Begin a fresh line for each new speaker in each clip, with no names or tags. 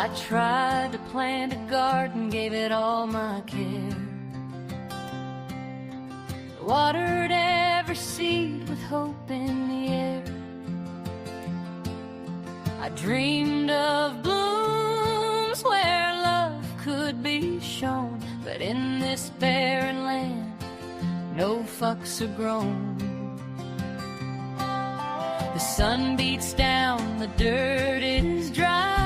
I tried to plant a garden, gave it all my care, watered every seed with hope in the air. I dreamed of blooms where love could be shown, but in this barren land, no fucks are grown. The sun beats down, the dirt is dry,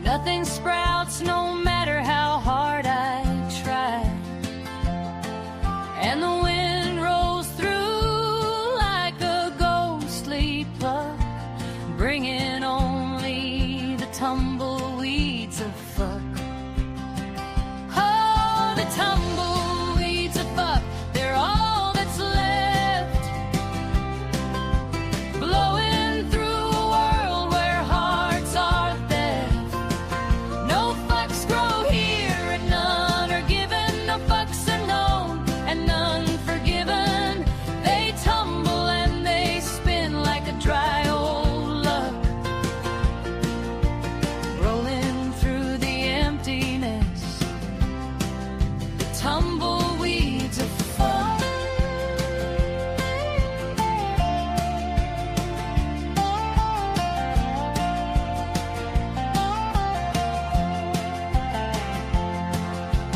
nothing sprouts no matter how hard I try, and the wind rolls through like a ghostly puff, bringing only the tumbleweeds of fuck. Oh, the tumbleweeds of fuck, they're all that's left, blowing through a world where hearts are theft. No fucks grow here and none are given, no fucks are known and none forgiven. They tumble and they spin like a dry old luck, rolling through the emptiness, the tumbleweeds of fuck.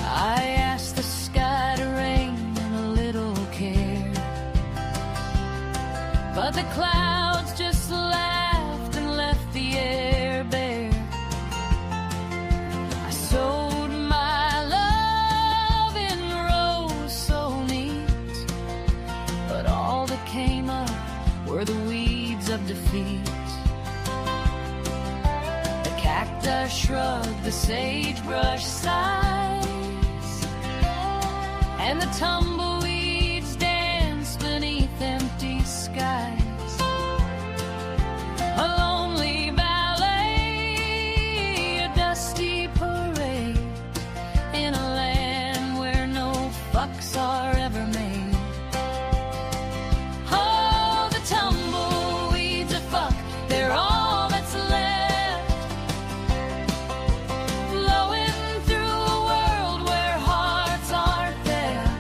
I asked the sky to rain and a little care, but the clouds just laughed and left the air bare. I sowed my love in rows so neat, but all that came up were the weeds of defeat. The cactus shrugged, the sagebrush sighs, and the tumbleweeds dance beneath empty skies. A lonely ballet, a dusty parade, in a land where no fucks are ever made. Oh, the tumbleweeds of fuck, they're all that's left, flowing through a world where hearts are theft.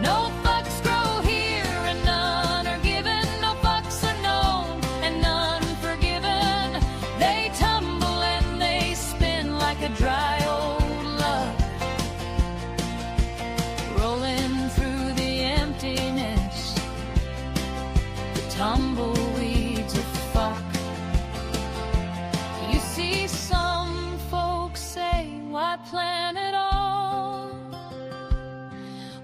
No fucks grow here and none are given, no fucks are known and none forgiven. They tumble and they spin like a dry old love, rolling through the emptiness, the tumbleweeds of fuck. You see, some folks say, why plant it all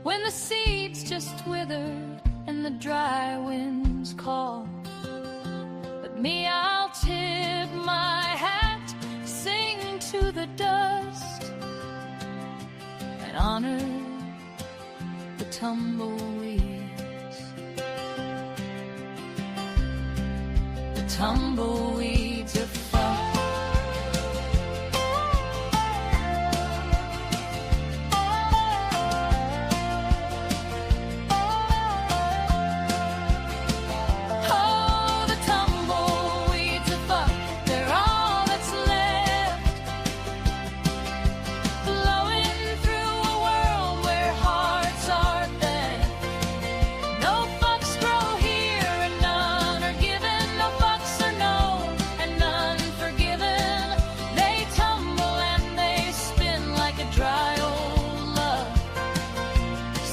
when the seeds just withered and the dry winds call? But me, I'll tip my hat, sing to the dust, and honor the tumbleweeds, the tumbleweeds of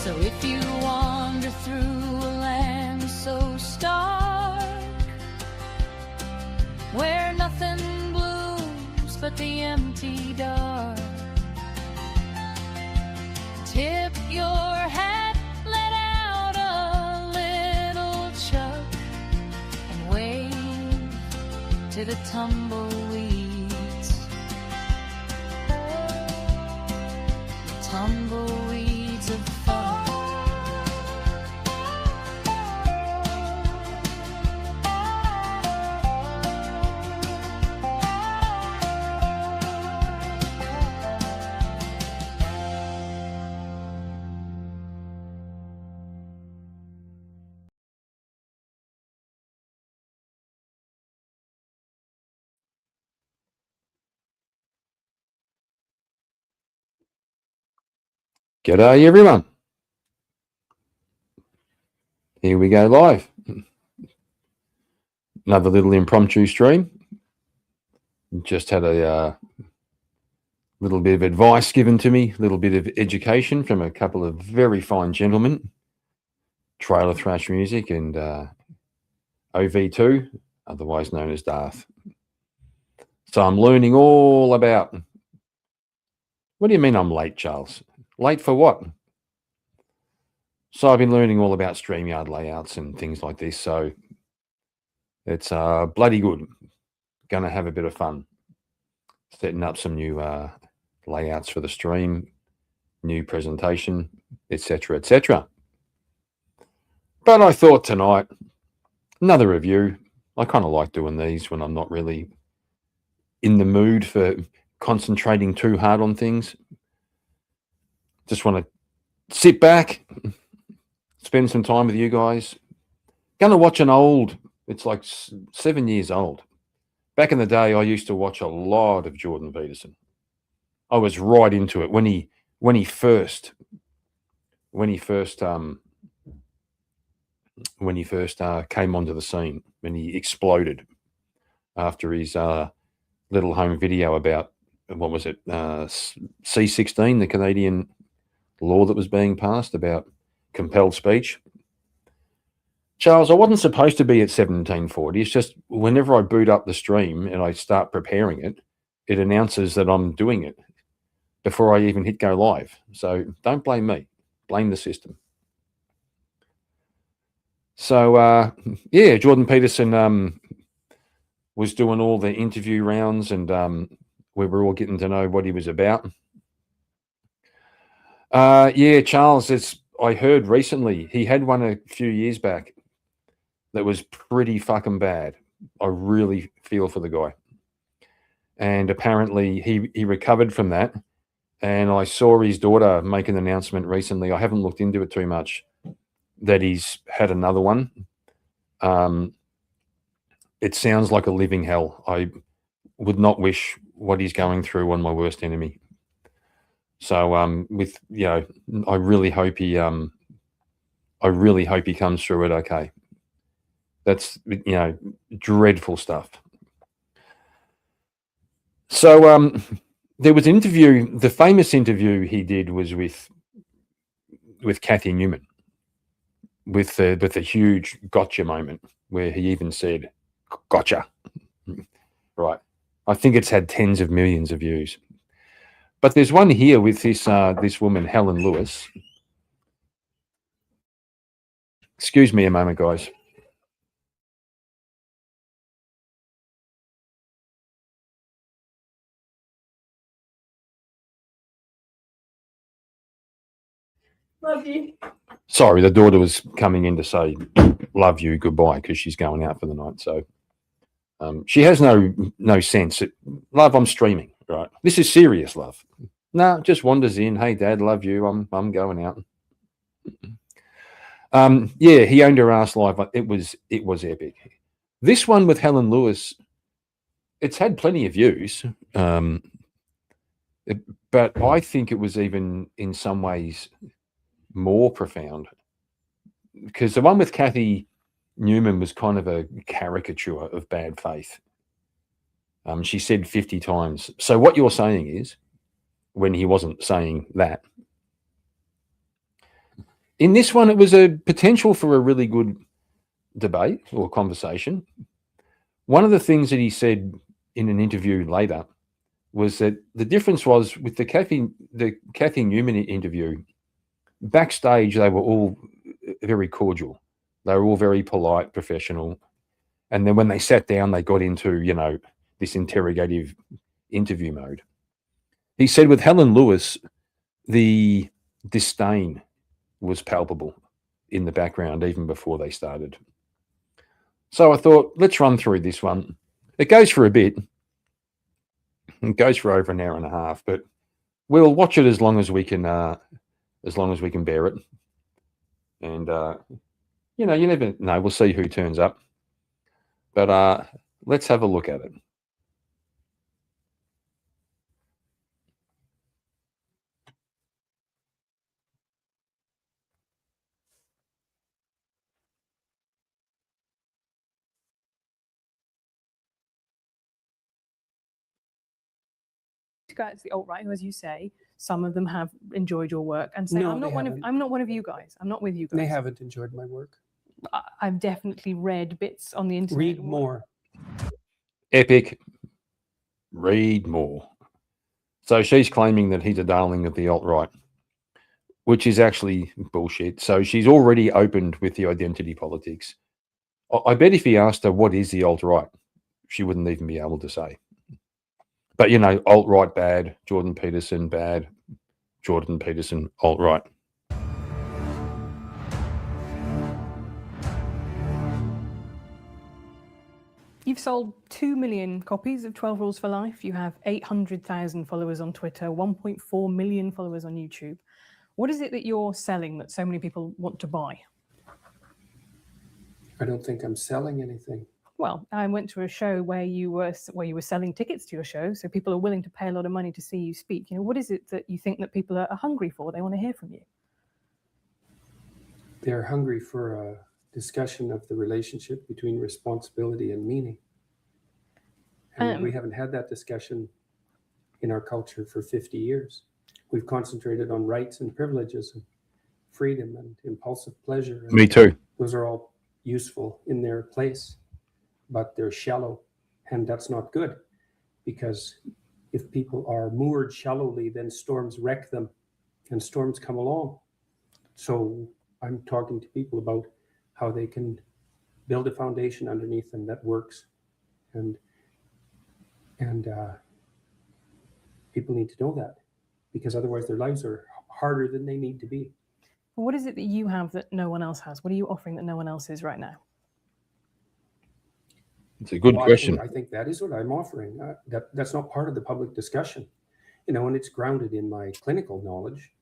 So if you wander through a land so stark, where nothing blooms but the empty dark, tip your hat, let out a little chuck, and wave to the tumbleweeds, the tumbleweeds of
G'day everyone. Here we go live. Another little impromptu stream. Just had a little bit of advice given to me, a little bit of education from a couple of very fine gentlemen. Trailer Thrash Music and OV2, otherwise known as Darth. So I'm learning all about... What do you mean I'm late, Charles? Late for what? So I've been learning all about StreamYard layouts and things like this, so it's bloody good. Gonna have a bit of fun setting up some new layouts for the stream, new presentation, etc., etc. But I thought tonight, another review. I kind of like doing these when I'm not really in the mood for concentrating too hard on things. Just want to sit back, spend some time with you guys. Gonna watch an old, it's like 7 years old. Back in the day, I used to watch a lot of Jordan Peterson. I was right into it when he first came onto the scene, when he exploded after his little home video about, what was it, C-16, the Canadian law that was being passed about compelled speech. Charles, I wasn't supposed to be at 1740. It's just whenever I boot up the stream and I start preparing it, it announces that I'm doing it before I even hit go live. So don't blame me. Blame the system. So, yeah, Jordan Peterson was doing all the interview rounds, and we were all getting to know what he was about. Yeah, Charles, I heard recently, he had one a few years back that was pretty fucking bad. I really feel for the guy. And apparently he recovered from that. And I saw his daughter make an announcement recently. I haven't looked into it too much, that he's had another one. It sounds like a living hell. I would not wish what he's going through on my worst enemy. So I really hope he comes through it okay. That's dreadful stuff. So there was an interview. The famous interview he did was with Kathy Newman, with a huge gotcha moment where he even said, "Gotcha." Right. I think it's had tens of millions of views. But there's one here with this woman, Helen Lewis. Excuse me a moment, guys.
Love you.
Sorry, the daughter was coming in to say love you, goodbye, because she's going out for the night. So she has no sense. Love, I'm streaming, right? This is serious love. No, just wanders in. Hey, Dad, love you. I'm going out. Yeah, he owned her ass live. It was epic. This one with Helen Lewis, it's had plenty of views, but I think it was even in some ways more profound, because the one with Kathy Newman was kind of a caricature of bad faith. She said 50 times. So what you're saying is, when he wasn't saying that, in this one, it was a potential for a really good debate or conversation. One of the things that he said in an interview later was that the difference was with the Kathy Newman interview, backstage, they were all very cordial. They were all very polite, professional. And then when they sat down, they got into, this interrogative interview mode. He said with Helen Lewis, the disdain was palpable in the background even before they started. So I thought, let's run through this one. It goes for a bit. It goes for over an hour and a half, but we'll watch it as long as we can bear it. And you never know. We'll see who turns up. But let's have a look at it.
guys, the alt-right, who, as you say, some of them have enjoyed your work and say,
No,
I'm not
they
one of
haven't.
I'm not one of you guys. I'm not with you guys.
They haven't enjoyed my work.
I've definitely read bits on the internet.
Read more.
Epic. Read more. So she's claiming that he's a darling of the alt-right, which is actually bullshit. So she's already opened with the identity politics. I bet if he asked her what is the alt-right, she wouldn't even be able to say. But, alt-right bad, Jordan Peterson bad, Jordan Peterson alt-right.
You've sold 2 million copies of 12 Rules for Life. You have 800,000 followers on Twitter, 1.4 million followers on YouTube. What is it that you're selling that so many people want to buy?
I don't think I'm selling anything.
Well, I went to a show where you were selling tickets to your show, so people are willing to pay a lot of money to see you speak. What is it that you think that people are hungry for? They want to hear from you.
They're hungry for a discussion of the relationship between responsibility and meaning. And we haven't had that discussion in our culture for 50 years. We've concentrated on rights and privileges and freedom and impulsive pleasure. And
Me too.
those are all useful in their place, but they're shallow. And that's not good, because if people are moored shallowly, then storms wreck them and storms come along. So I'm talking to people about how they can build a foundation underneath them that works. And people need to know that, because otherwise their lives are harder than they need to be.
What is it that you have that no one else has? What are you offering that no one else is right now?
It's a good question.
I think that is what I'm offering. That's not part of the public discussion, and it's grounded in my clinical knowledge.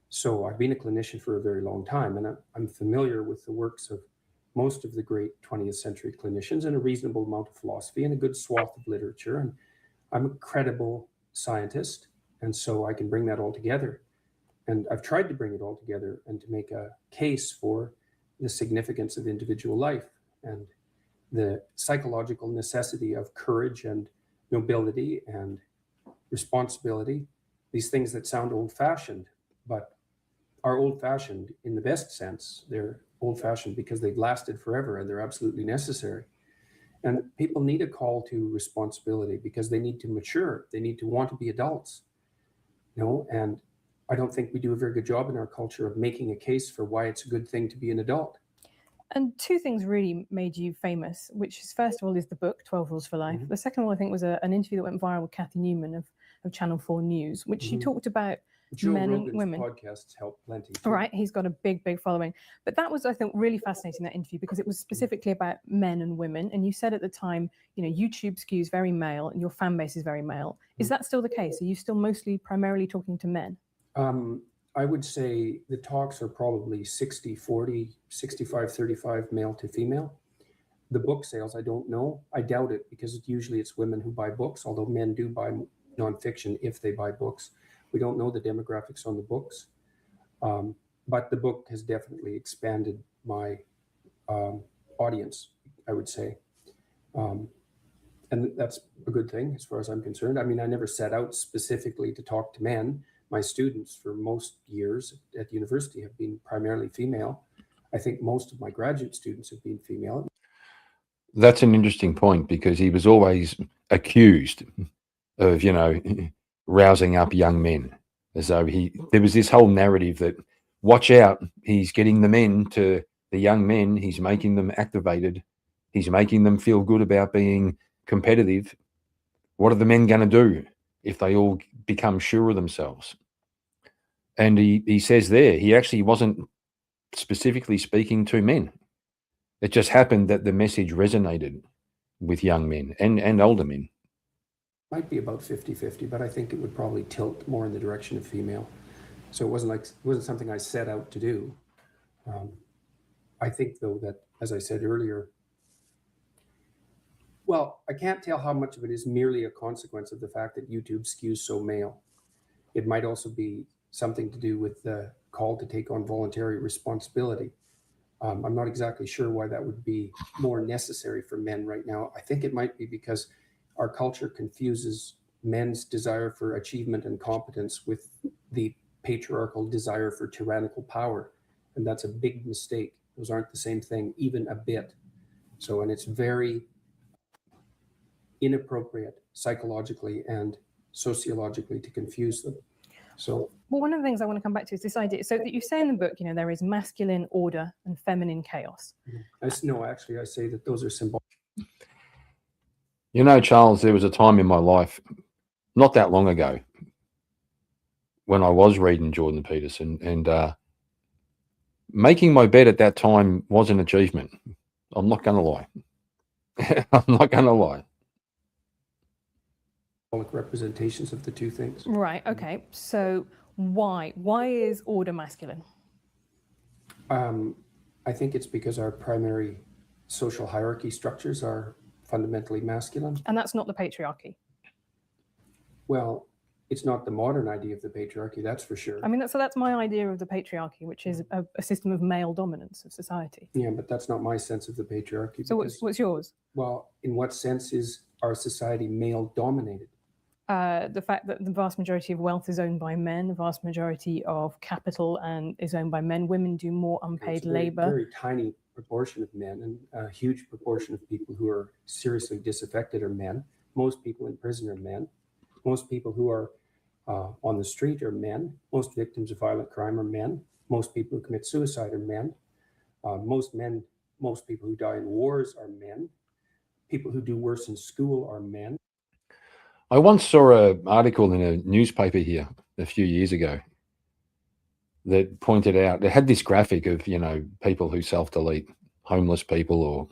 So I've been a clinician for a very long time, and I'm familiar with the works of most of the great 20th century clinicians, and a reasonable amount of philosophy and a good swath of literature. And I'm a credible scientist, and so I can bring that all together. And I've tried to bring it all together and to make a case for the significance of individual life and the psychological necessity of courage and nobility and responsibility, these things that sound old-fashioned, but are old-fashioned in the best sense. They're old-fashioned because they've lasted forever and they're absolutely necessary. And people need a call to responsibility because they need to mature. They need to want to be adults, and I don't think we do a very good job in our culture of making a case for why it's a good thing to be an adult.
And two things really made you famous, which is, first of all, is the book, 12 Rules for Life. The second one, I think, was an interview that went viral with Kathy Newman of Channel 4 News, which she talked about
Joe
men
Rogan's
and women.
podcasts help plenty too.
Right, he's got a big, big following. But that was, I think, really fascinating, that interview, because it was specifically about men and women. And you said at the time, YouTube skews very male and your fan base is very male. Is that still the case? Are you still primarily talking to men?
I would say the talks are probably 60-40, 65-35 male to female. The book sales, I don't know. I doubt it, because usually it's women who buy books, although men do buy nonfiction if they buy books. We don't know the demographics on the books. But the book has definitely expanded my audience, I would say. And that's a good thing as far as I'm concerned. I mean, I never set out specifically to talk to men. My students for most years at university have been primarily female. I think most of my graduate students have been female.
That's an interesting point, because he was always accused of, rousing up young men, as though there was this whole narrative that, watch out, he's getting the young men, he's making them activated, he's making them feel good about being competitive. What are the men going to do if they all become sure of themselves? And he says there, he actually wasn't specifically speaking to men. It just happened that the message resonated with young men and older men.
Might be about 50-50, but I think it would probably tilt more in the direction of female. So it wasn't something I set out to do. I think, though, that, as I said earlier, well, I can't tell how much of it is merely a consequence of the fact that YouTube skews so male. It might also be something to do with the call to take on voluntary responsibility. I'm not exactly sure why that would be more necessary for men right now. I think it might be because our culture confuses men's desire for achievement and competence with the patriarchal desire for tyrannical power. And that's a big mistake. Those aren't the same thing, even a bit. So, and it's very inappropriate psychologically and sociologically to confuse them. So,
well, one of the things I want to come back to is this idea. So that you say in the book, there is masculine order and feminine chaos.
no, actually, I say that those are symbolic.
Charles, there was a time in my life, not that long ago, when I was reading Jordan Peterson, and making my bed at that time was an achievement. I'm not going to lie. I'm not going to lie.
Representations of the two things.
Right. Okay. So why is order masculine?
I think it's because our primary social hierarchy structures are fundamentally masculine.
And that's not the patriarchy.
Well, it's not the modern idea of the patriarchy, that's for sure.
I mean, that's my idea of the patriarchy, which is a system of male dominance of society.
Yeah, but that's not my sense of the patriarchy.
So what's yours?
Well, in what sense is our society male dominated?
The fact that the vast majority of wealth is owned by men, the vast majority of capital is owned by men. Women do more unpaid labor.
Very tiny proportion of men, and a huge proportion of people who are seriously disaffected are men. Most people in prison are men. Most people who are on the street are men. Most victims of violent crime are men. Most people who commit suicide are men. Most people who die in wars are men. People who do worse in school are men.
I once saw an article in a newspaper here a few years ago that pointed out, it had this graphic of, people who self-delete, homeless people or,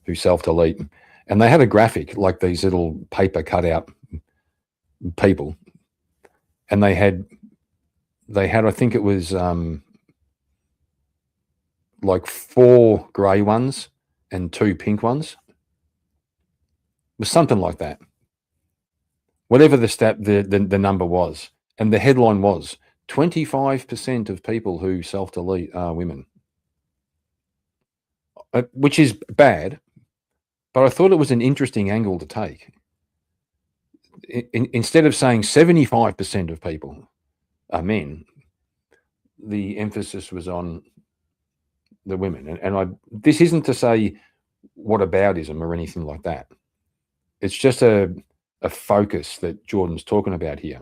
who self-delete. And they had a graphic like these little paper cutout people. And they had, I think it was like 4 grey ones and 2 pink ones. It was something like that. Whatever the number was. And the headline was 25% of people who self-delete are women. Which is bad, but I thought it was an interesting angle to take. Instead of saying 75% of people are men, the emphasis was on the women. And this isn't to say whataboutism or anything like that. It's just a focus that Jordan's talking about here.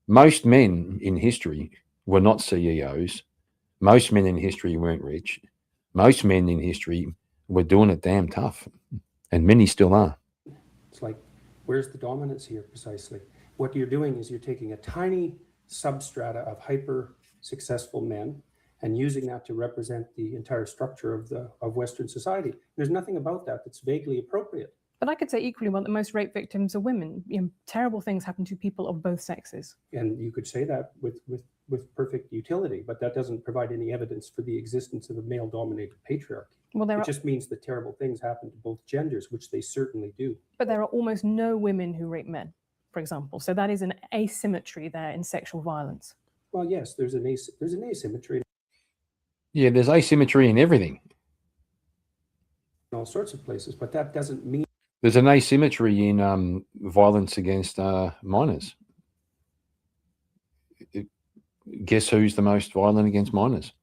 Most men in history were not CEOs. Most men in history weren't rich. Most men in history were doing it damn tough, and many still are.
It's like, where's the dominance here precisely? What you're doing is you're taking a tiny substrata of hyper successful men and using that to represent the entire structure of Western society. There's nothing about that that's vaguely appropriate.
But I could say equally well that most rape victims are women. Terrible things happen to people of both sexes.
And you could say that with perfect utility, but that doesn't provide any evidence for the existence of a male-dominated patriarchy.
Well,
it just means that terrible things happen to both genders, which they certainly do.
But there are almost no women who rape men, for example. So that is an asymmetry there in sexual violence.
Well, yes, there's an asymmetry.
Yeah, there's asymmetry in everything.
In all sorts of places, but that doesn't mean...
There's an asymmetry in violence against minors. Guess who's the most violent against minors?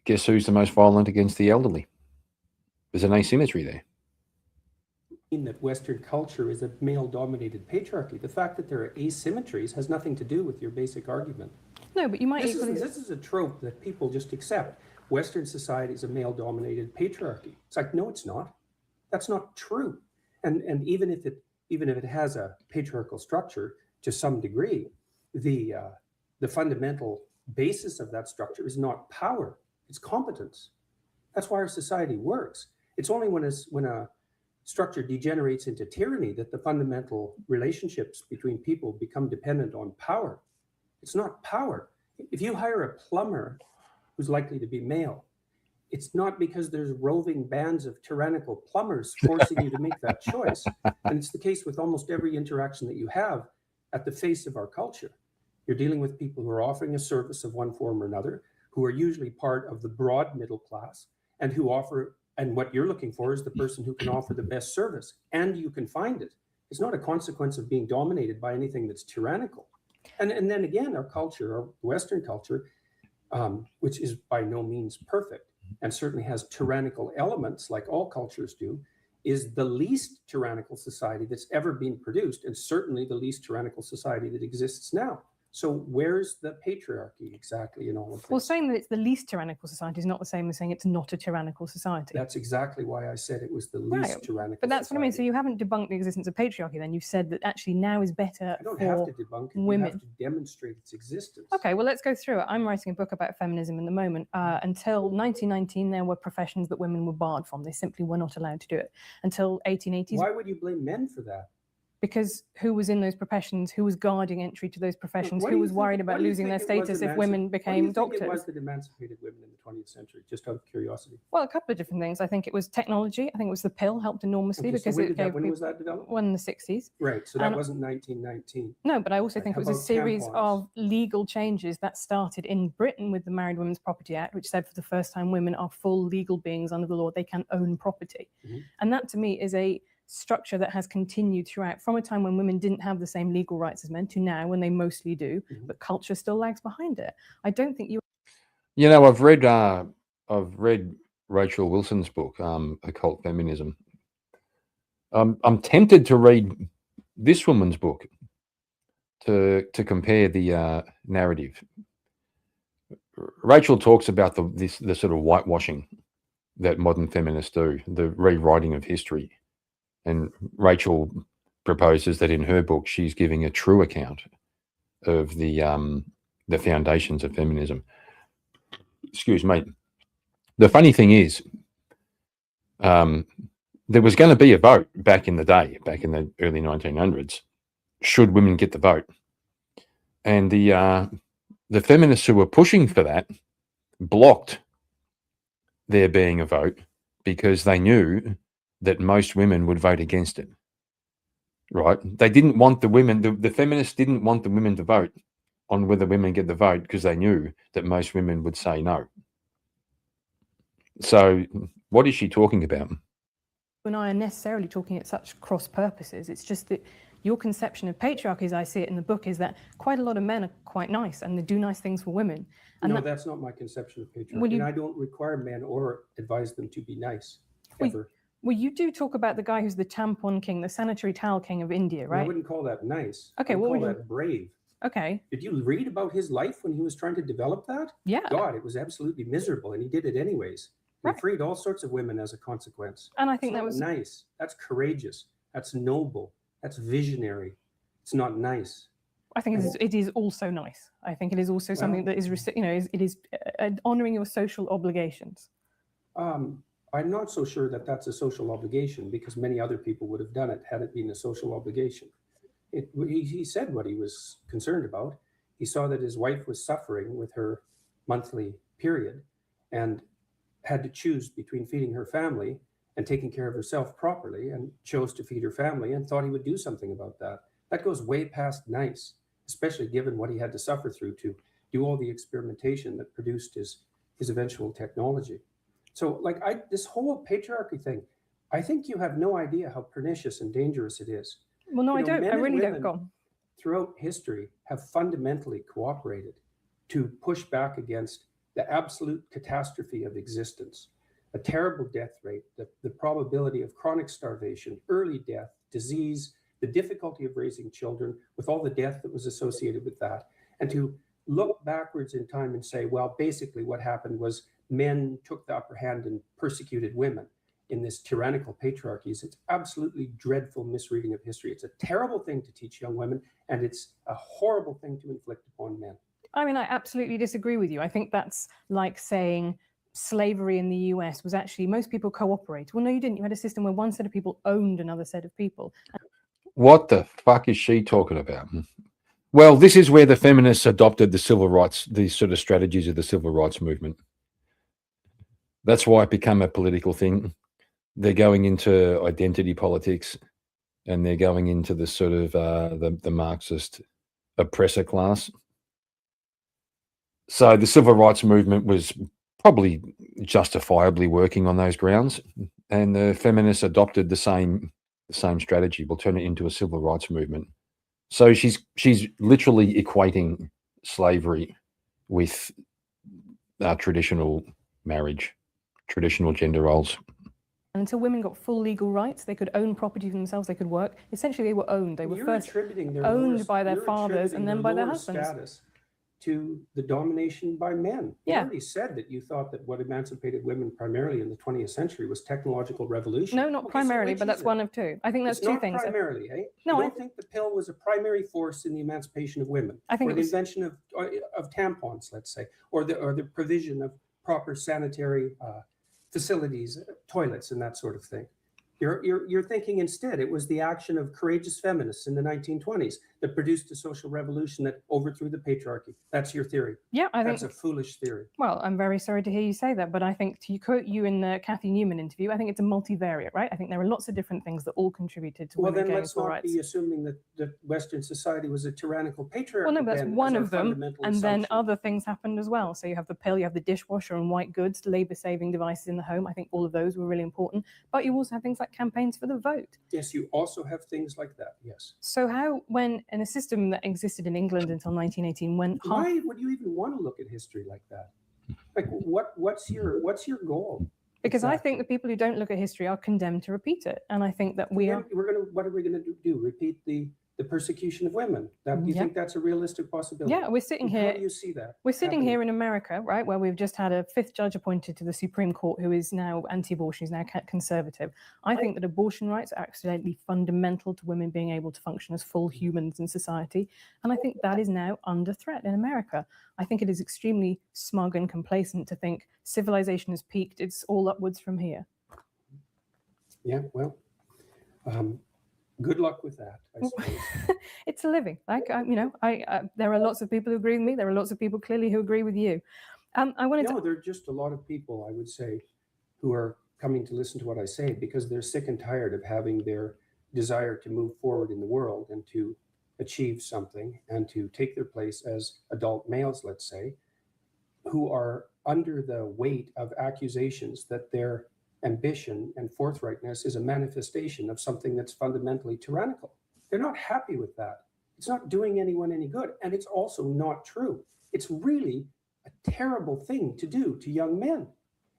Guess who's the most violent against the elderly? There's an asymmetry there.
That Western culture is a male-dominated patriarchy. The fact that there are asymmetries has nothing to do with your basic argument.
No, but you might
This is a trope that people just accept. Western society is a male-dominated patriarchy. It's like, no, it's not. That's not true. And even if it has a patriarchal structure to some degree, the fundamental basis of that structure is not power, it's competence. That's why our society works. It's only when a structure degenerates into tyranny that the fundamental relationships between people become dependent on power. It's not power. If you hire a plumber who's likely to be male, it's not because there's roving bands of tyrannical plumbers forcing you to make that choice. And it's the case with almost every interaction that you have at the face of our culture. You're dealing with people who are offering a service of one form or another, who are usually part of the broad middle class, and who offer And what you're looking for is the person who can offer the best service, and you can find it. It's not a consequence of being dominated by anything that's tyrannical. And then again, our culture, our Western culture, which is by no means perfect and certainly has tyrannical elements like all cultures do, is the least tyrannical society that's ever been produced, and certainly the least tyrannical society that exists now. So where's the patriarchy exactly in all of this?
Well, saying that it's the least tyrannical society is not the same as saying it's not a tyrannical society.
That's exactly why I said it was the least
Right,
tyrannical.
But that's what I mean. So
society.
you haven't debunked the existence of patriarchy then. You've said that actually now is better
I don't
for
have to debunk it.
women.
You have to demonstrate its existence.
Okay, well, let's go through it. I'm writing a book about feminism in the moment. Until 1919, there were professions that women were barred from. They simply were not allowed to do it. Until 1880s.
Why would you blame men for that?
Because who was in those professions? Who was guarding entry to those professions?
What do
Who
you
was
think-
worried
what
about
do you
losing their
think it was
status if
emanci-
women
what do you
became
think
doctors?
It was that emancipated women in the 20th century, just out of curiosity.
Well, a couple of different things. I think it was technology. I think it was the pill helped enormously
Okay, so
because
when
it
did that-
gave
when
people
was that developed?
when in the 60s.
Right, so that
And-
wasn't 1919.
No, but I also
Right,
think it
how
was a
about
series
tampons?
of legal changes that started in Britain with the Married Women's Property Act, which said for the first time women are full legal beings under the law. They can own property.
Mhm.
And that to me is a structure that has continued throughout from a time when women didn't have the same legal rights as men to now when they mostly do,
Mhm.
but culture still lags behind it. I don't think you
You know, I've read Rachel Wilson's book, Occult Feminism. I'm tempted to read this woman's book to compare the narrative. Rachel talks about the sort of whitewashing that modern feminists do, the rewriting of history. And Rachel proposes that in her book, she's giving a true account of the foundations of feminism. Excuse me. The funny thing is, there was going to be a vote back in the day, back in the early 1900s, should women get the vote. And the feminists who were pushing for that blocked there being a vote because they knew that most women would vote against it. Right? They didn't want the women, the feminists didn't want the women to vote on whether women get the vote because they knew that most women would say no. So what is she talking about?
and I are necessarily talking at such cross purposes. It's just that your conception of patriarchy, as I see it in the book, is that quite a lot of men are quite nice and they do nice things for women. And
No, that's not my conception of patriarchy.
Will you-
And I don't require men or advise them to be nice,
Well,
ever.
Well, you do talk about the guy who's the tampon king, the sanitary towel king of India,
I
right?
wouldn't call that nice.
Okay,
I would
what
call
would you-
that brave.
Okay,
Did you read about his life when he was trying to develop that?
yeah.
God, it was absolutely miserable, and he did it anyways. He
Right.
freed all sorts of women as a consequence.
And I
It's
think that
not
was
nice. That's courageous. That's noble. That's visionary. It's not nice.
I think it is also nice. I think it is also something that is, it is honoring your social obligations.
I'm not so sure that that's a social obligation because many other people would have done it had it been a social obligation. He said what he was concerned about. He saw that his wife was suffering with her monthly period and had to choose between feeding her family and taking care of herself properly, and chose to feed her family and thought he would do something about that. That goes way past nice, especially given what he had to suffer through to do all the experimentation that produced his eventual technology. So this whole patriarchy thing, I think you have no idea how pernicious and dangerous it is.
Well, no,
You
I
know,
don't.
men
I
and
really don't.
women-
Go on.
Throughout history have fundamentally cooperated to push back against the absolute catastrophe of existence, a terrible death rate, the probability of chronic starvation, early death, disease, the difficulty of raising children with all the death that was associated with that, and to look backwards in time and say, well, basically what happened was men took the upper hand and persecuted women in this tyrannical patriarchies. It's absolutely dreadful misreading of history. It's a terrible thing to teach young women, and it's a horrible thing to inflict upon men.
I mean, I absolutely disagree with you. I think that's like saying slavery in the US was actually most people cooperate. Well, no, you didn't. You had a system where one set of people owned another set of people.
What the fuck is she talking about? Well, this is where the feminists adopted the civil rights, these sort of strategies of the civil rights movement. That's why it became a political thing. They're going into identity politics, and they're going into the sort of the Marxist oppressor class. So the civil rights movement was probably justifiably working on those grounds, and the feminists adopted the same strategy. We'll turn it into a civil rights movement. So she's literally equating slavery with traditional marriage, traditional gender roles.
And until women got full legal rights, they could own property for themselves, they could work. Essentially, they were owned. They were
You're
first
attributing their
owned
lower-
by their
you're
fathers and
attributing
then by their
lower
husbands.
status to the domination by men. You
Yeah.
already said that you thought that what emancipated women primarily in the 20th century was technological revolution.
No, not
Okay, so
primarily,
which
but
is
that's
it?
one of two. I think that's
It's
two
not
things.
primarily, eh?
No,
you
I
don't think the pill was a primary force in the emancipation of women,
I think
or
it
the
was-
invention of tampons, let's say, or the provision of proper sanitary facilities, toilets, and that sort of thing. You're thinking instead it was the action of courageous feminists in the 1920s that produced a social revolution that overthrew the patriarchy. That's your theory.
Yeah, I think.
That's a foolish theory.
Well, I'm very sorry to hear you say that, but I think to quote you in the Kathy Newman interview, I think it's a multivariate, right? I think there are lots of different things that all contributed to
Well,
women
then
gaining
let's
full
not
rights.
be assuming that Western society was a tyrannical patriarchy.
Well, no, but that's
then,
one
as our
of them.
fundamental
And then
assumption.
other things happened as well. So you have the pill, you have the dishwasher and white goods, labor-saving devices in the home. I think all of those were really important. But you also have things like campaigns for the vote.
Yes, you also have things like that. Yes.
So how, when in a system that existed in England until 1918, when half,
Why would you even want to look at history like that? Like, what's your goal?
because I
Exactly.
think the people who don't look at history are condemned to repeat it. And I think that we are.
What are we gonna do? Repeat the persecution of women? That you
Yeah.
think that's a realistic possibility?
Yeah, we're sitting
And How
here.
do you see that?
We're sitting
happening?
here in America, right, where we've just had a fifth judge appointed to the Supreme Court who is now anti-abortion, is now conservative. I think that abortion rights are absolutely fundamental to women being able to function as full humans in society. And I think that is now under threat in America. I think it is extremely smug and complacent to think civilization has peaked. It's all upwards from here.
Yeah. Well, good luck with that, I suppose.
It's a living. Like, there are lots of people who agree with me. There are lots of people clearly who agree with you. I wanted to.
No, there are just a lot of people, I would say, who are coming to listen to what I say because they're sick and tired of having their desire to move forward in the world and to achieve something and to take their place as adult males, let's say, who are under the weight of accusations that their ambition and forthrightness is a manifestation of something that's fundamentally tyrannical. They're not happy with that. It's not doing anyone any good. And it's also not true. It's really a terrible thing to do to young men.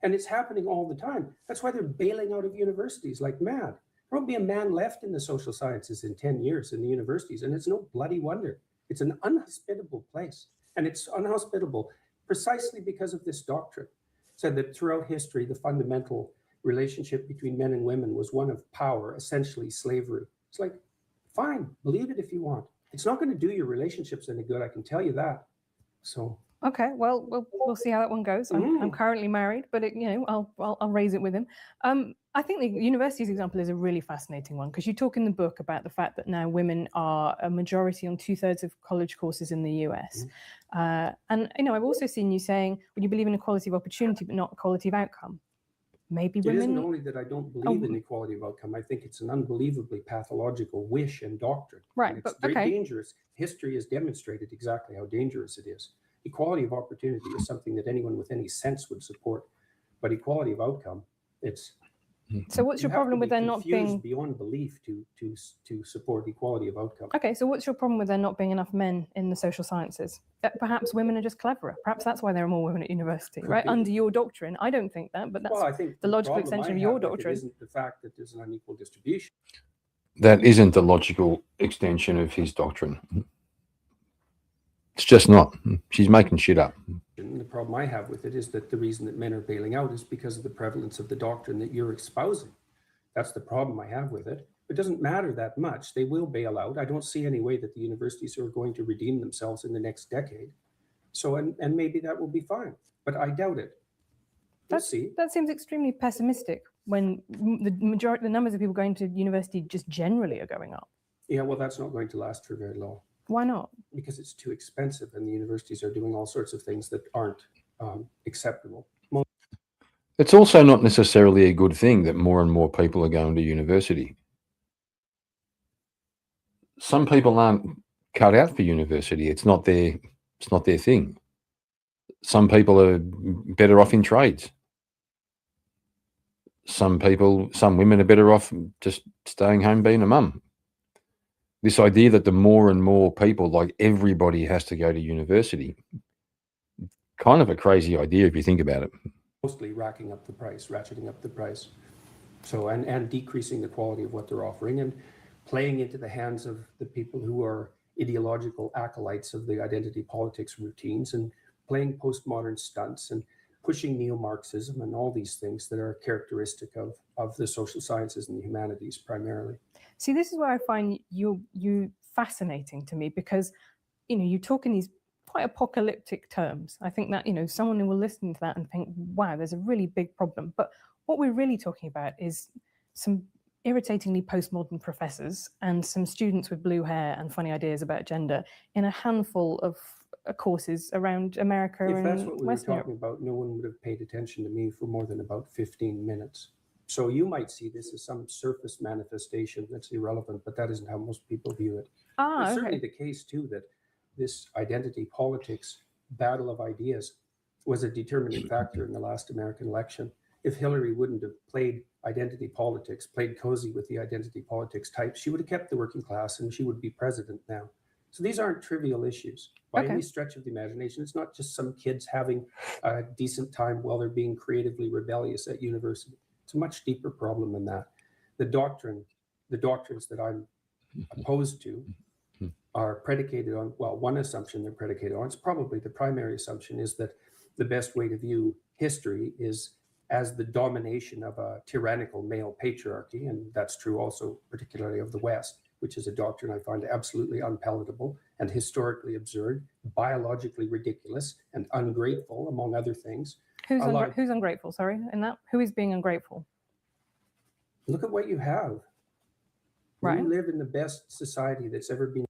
And it's happening all the time. That's why they're bailing out of universities like mad. There won't be a man left in the social sciences in 10 years in the universities. And it's no bloody wonder. It's an unhospitable place. And it's unhospitable precisely because of this doctrine. It said that throughout history, the fundamental relationship between men and women was one of power, essentially slavery. It's like, fine, believe it if you want. It's not going to do your relationships any good, I can tell you that. So
Okay, well, we'll see how that one goes. I'm currently married, but I'll raise it with him. I think the universities example is a really fascinating one because you talk in the book about the fact that now women are a majority on 2/3 of college courses in the US. And I've also seen you saying, well, you believe in equality of opportunity, but not equality of outcome. Maybe
it
women.
isn't only that I don't believe in equality of outcome. I think it's an unbelievably pathological wish and doctrine.
Right,
And it's
but
very
okay.
dangerous. History has demonstrated exactly how dangerous it is. Equality of opportunity is something that anyone with any sense would support, but equality of outcome, it's.
So what's your problem with there not being
beyond belief to support equality of outcome?
Okay, so what's your problem with there not being enough men in the social sciences? Perhaps women are just cleverer. Perhaps that's why there are more women at university, right?
be.
Under your doctrine. I don't think that, but that's
Well, I think
the logical
problem
extension
I
of your
have with it
doctrine.
isn't the fact that there's an unequal distribution.
That isn't the logical extension of his doctrine. It's just not. She's making shit up.
And the problem I have with it is that the reason that men are bailing out is because of the prevalence of the doctrine that you're espousing. That's the problem I have with it. It doesn't matter that much. They will bail out. I don't see any way that the universities are going to redeem themselves in the next decade. So, and maybe that will be fine, but I doubt it. We'll see.
That seems extremely pessimistic when the numbers of people going to university just generally are going up.
Yeah, well, that's not going to last for very long.
Why not?
Because it's too expensive and the universities are doing all sorts of things that aren't acceptable.
It's also not necessarily a good thing that more and more people are going to university. Some people aren't cut out for university. It's not their thing. Some people are better off in trades. some women are better off just staying home being a mum. This idea that the more and more people, like everybody has to go to university, kind of a crazy idea if you think about it.
Mostly ratcheting up the price. So, and decreasing the quality of what they're offering and playing into the hands of the people who are ideological acolytes of the identity politics routines and playing postmodern stunts and pushing neo-Marxism and all these things that are characteristic of the social sciences and the humanities primarily.
See, this is where I find you fascinating to me, because you talk in these quite apocalyptic terms. I think that someone who will listen to that and think, wow, there's a really big problem. But what we're really talking about is some irritatingly postmodern professors and some students with blue hair and funny ideas about gender in a handful of courses around America and
If that's what we were
Western Europe.
talking about, no one would have paid attention to me for more than about 15 minutes. So you might see this as some surface manifestation that's irrelevant, but that isn't how most people view it. It's certainly the case too that this identity politics battle of ideas was a determining factor in the last American election. If Hillary wouldn't have played identity politics, played cozy with the identity politics type, she would have kept the working class and she would be president now. So these aren't trivial issues by any stretch of the imagination. It's not just some kids having a decent time while they're being creatively rebellious at university. It's a much deeper problem than that. The doctrines that I'm opposed to are predicated on, well, one assumption they're predicated on, it's probably the primary assumption, is that the best way to view history is as the domination of a tyrannical male patriarchy. And that's true also particularly of the West, which is a doctrine I find absolutely unpalatable and historically absurd, biologically ridiculous and ungrateful, among other things.
Who's ungrateful, sorry, in that? Who is being ungrateful?
Look at what you have.
Right.
You live in the best society that's ever been.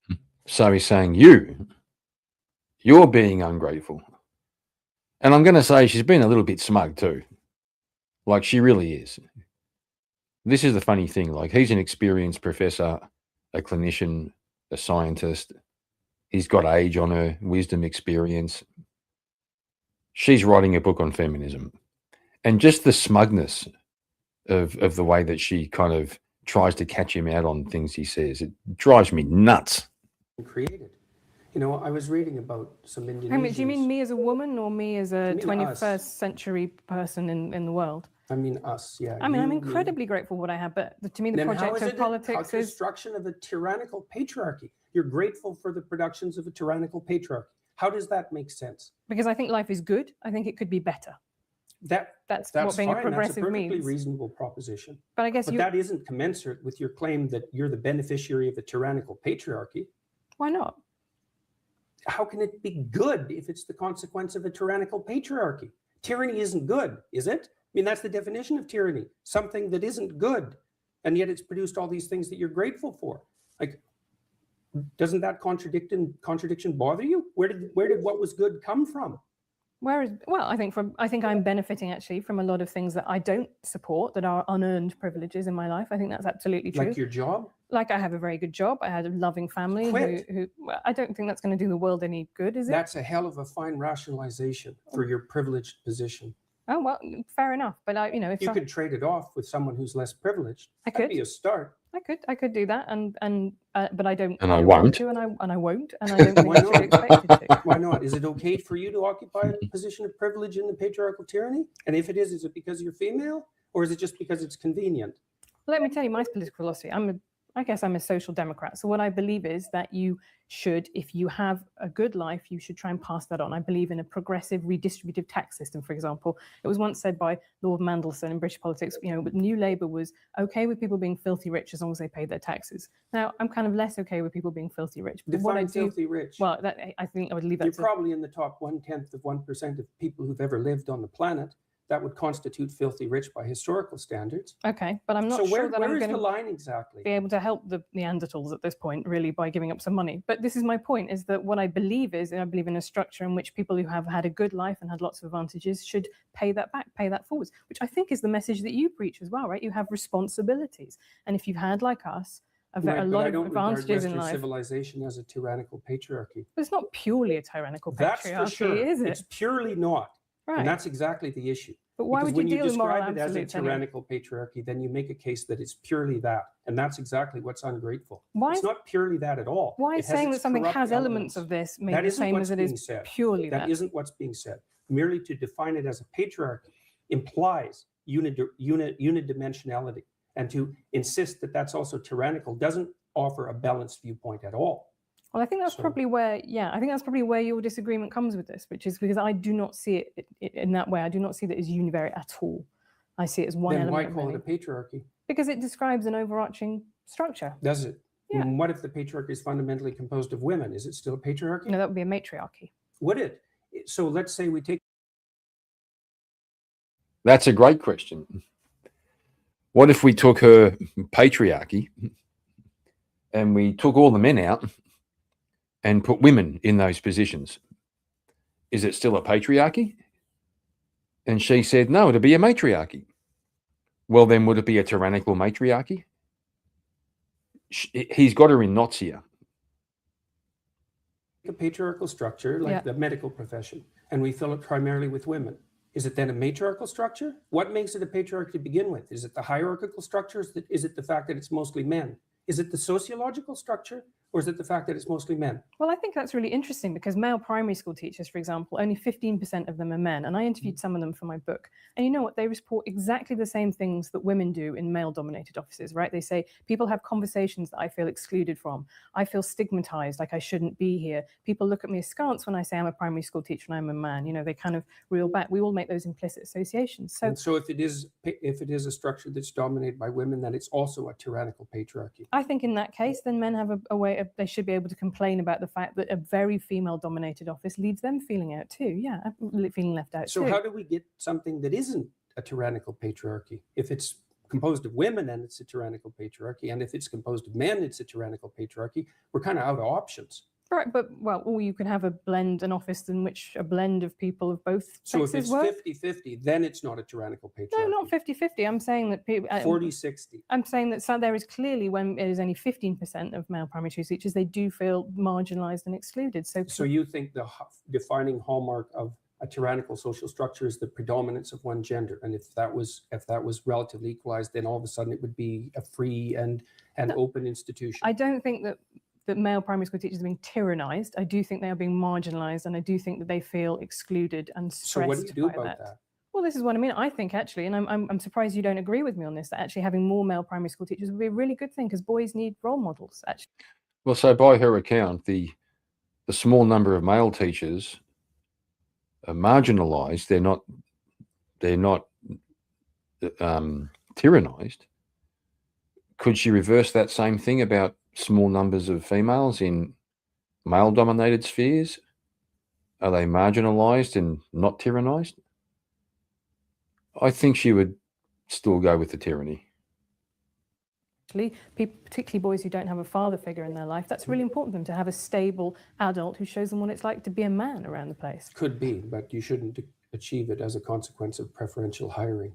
So he's saying you're being ungrateful. And I'm going to say she's been a little bit smug too. Like she really is. This is the funny thing. Like he's an experienced professor, a clinician, a scientist. He's got age on her, wisdom, experience. She's writing a book on feminism. And just the smugness of the way that she kind of tries to catch him out on things he says, it drives me nuts.
Created. I was reading about some Indonesians.
Do you mean me as a woman or me as a 21st century person in the world?
I mean us, yeah.
I'm incredibly grateful for what I have, but to me the project of politics is
construction of a tyrannical patriarchy. You're grateful for the productions of a tyrannical patriarchy. How does that make sense?
Because I think life is good. I think it could be better. That's what being
fine.
a progressive
That's a perfectly
means.
reasonable proposition.
But I guess
that isn't commensurate with your claim that you're the beneficiary of a tyrannical patriarchy.
Why not?
How can it be good if it's the consequence of a tyrannical patriarchy? Tyranny isn't good, is it? I mean, that's the definition of tyranny, something that isn't good. And yet it's produced all these things that you're grateful for. Like, doesn't that contradiction bother you? Where did what was good come from?
I think I'm benefiting actually from a lot of things that I don't support, that are unearned privileges in my life. I think that's absolutely true.
Like your job?
Like I have a very good job. I had a loving family who I don't think that's going to do the world any good, is it?
That's a hell of a fine rationalization for your privileged position.
Oh, well, fair enough. But if
you could trade it off with someone who's less privileged, that'd be a start.
I could do that, but I don't.
And I won't.
And I won't. And I don't think I should be expected to.
Why not? Is it okay for you to occupy a position of privilege in the patriarchal tyranny? And if it is it because you're female, or is it just because it's convenient?
Well, let me tell you my political philosophy. I guess I'm a social democrat. So what I believe is that you should, if you have a good life, you should try and pass that on. I believe in a progressive redistributive tax system, for example. It was once said by Lord Mandelson in British politics, New Labour was okay with people being filthy rich as long as they paid their taxes. Now, I'm kind of less okay with people being filthy rich. But
Define filthy rich.
Well, I think I would leave that.
You're probably in the top 0.1% of people who've ever lived on the planet. That would constitute filthy rich by historical standards.
Okay, but I'm not sure that I'm going
the line exactly?
Be able to help the Neanderthals at this point, really, by giving up some money. But this is my point, is that what I believe is, I believe in a structure in which people who have had a good life and had lots of advantages should pay that back, pay that forwards, which I think is the message that you preach as well, right? You have responsibilities. And if you've had, like us, a lot of advantages in life.
Civilization as a tyrannical patriarchy.
But it's not purely a tyrannical patriarchy,
That's for sure.
Is it?
It's purely not.
Right.
And that's exactly the issue.
But why
Because
would you
when you
deal with moral
describe it as a
absolutes anyway?
tyrannical patriarchy, then you make a case that it's purely that. And that's exactly what's ungrateful.
Why
It's
is-
not purely that at all.
Why
It
is
has
saying
its
that something
corrupt
has elements of this maybe
That
the
isn't
same
what's
as it
being
is
said.
purely
That
that?
isn't what's being said. Merely to define it as a patriarchy implies unidimensionality. And to insist that that's also tyrannical doesn't offer a balanced viewpoint at all.
Well, I think that's
So-
probably where, I think that's probably where your disagreement comes with this, which is because I do not see it in that way. I do not see that as univariate at all. I see it as one
Then
element
why
of
call
many.
it a patriarchy?
Because it describes an overarching structure.
Does it?
Yeah.
And what if the patriarchy is fundamentally composed of women? Is it still a patriarchy?
No, that would be a matriarchy.
Would it? So let's say we take
That's a great question. What if we took her patriarchy and we took all the men out and put women in those positions? Is it still a patriarchy? And she said, no, it'll be a matriarchy. Well, then would it be a tyrannical matriarchy? He's got her in knots here.
a patriarchal structure like the medical profession and we fill it primarily with women. Is it then a matriarchal structure? What makes it a patriarchy to begin with? Is it the hierarchical structure? Is it the fact that it's mostly men? Is it the sociological structure, or is it the fact that it's mostly men?
Well, I think that's really interesting because male primary school teachers, for example, only 15% of them are men. And I interviewed some of them for my book. And you know what? They report exactly the same things that women do in male-dominated offices, right? They say, people have conversations that I feel excluded from. I feel stigmatized, like I shouldn't be here. People look at me askance when I say I'm a primary school teacher and I'm a man. You know, they kind of reel back. We all make those implicit associations.
So if it is a structure that's dominated by women, then it's also a tyrannical patriarchy.
I think in that case, then men have a way of, they should be able to complain about the fact that a very female-dominated office leaves them feeling out too. Yeah, feeling left out
So
too.
how do we get something that isn't a tyrannical patriarchy? If it's composed of women, then it's a tyrannical patriarchy. And if it's composed of men, it's a tyrannical patriarchy. We're kind of out of options.
Right, but well, or you could have an office in which a blend of people of both
So
sexes
if it's
work.
50-50, then it's not a tyrannical patriarchy.
No, not 50-50. I'm saying that people
40-60.
I'm saying that there is clearly, when it is only 15% of male primary school teachers, they do feel marginalized and excluded. So
you think the defining hallmark of a tyrannical social structure is the predominance of one gender, and if that was relatively equalized, then all of a sudden it would be a free and open institution.
I don't think that male primary school teachers are being tyrannized. I do think they are being marginalized, and I do think that they feel excluded and stressed.
So what do you do
by
about that?
Well, this is what I mean. I think actually, and I'm surprised you don't agree with me on this, that actually having more male primary school teachers would be a really good thing because boys need role models, actually.
Well, so by her account, the small number of male teachers are marginalized. They're not tyrannized. Could she reverse that same thing about small numbers of females in male-dominated spheres? Are they marginalized and not tyrannized? I think she would still go with the tyranny.
Particularly boys who don't have a father figure in their life, that's really important for them to have a stable adult who shows them what it's like to be a man around the place.
Could be, but you shouldn't achieve it as a consequence of preferential hiring.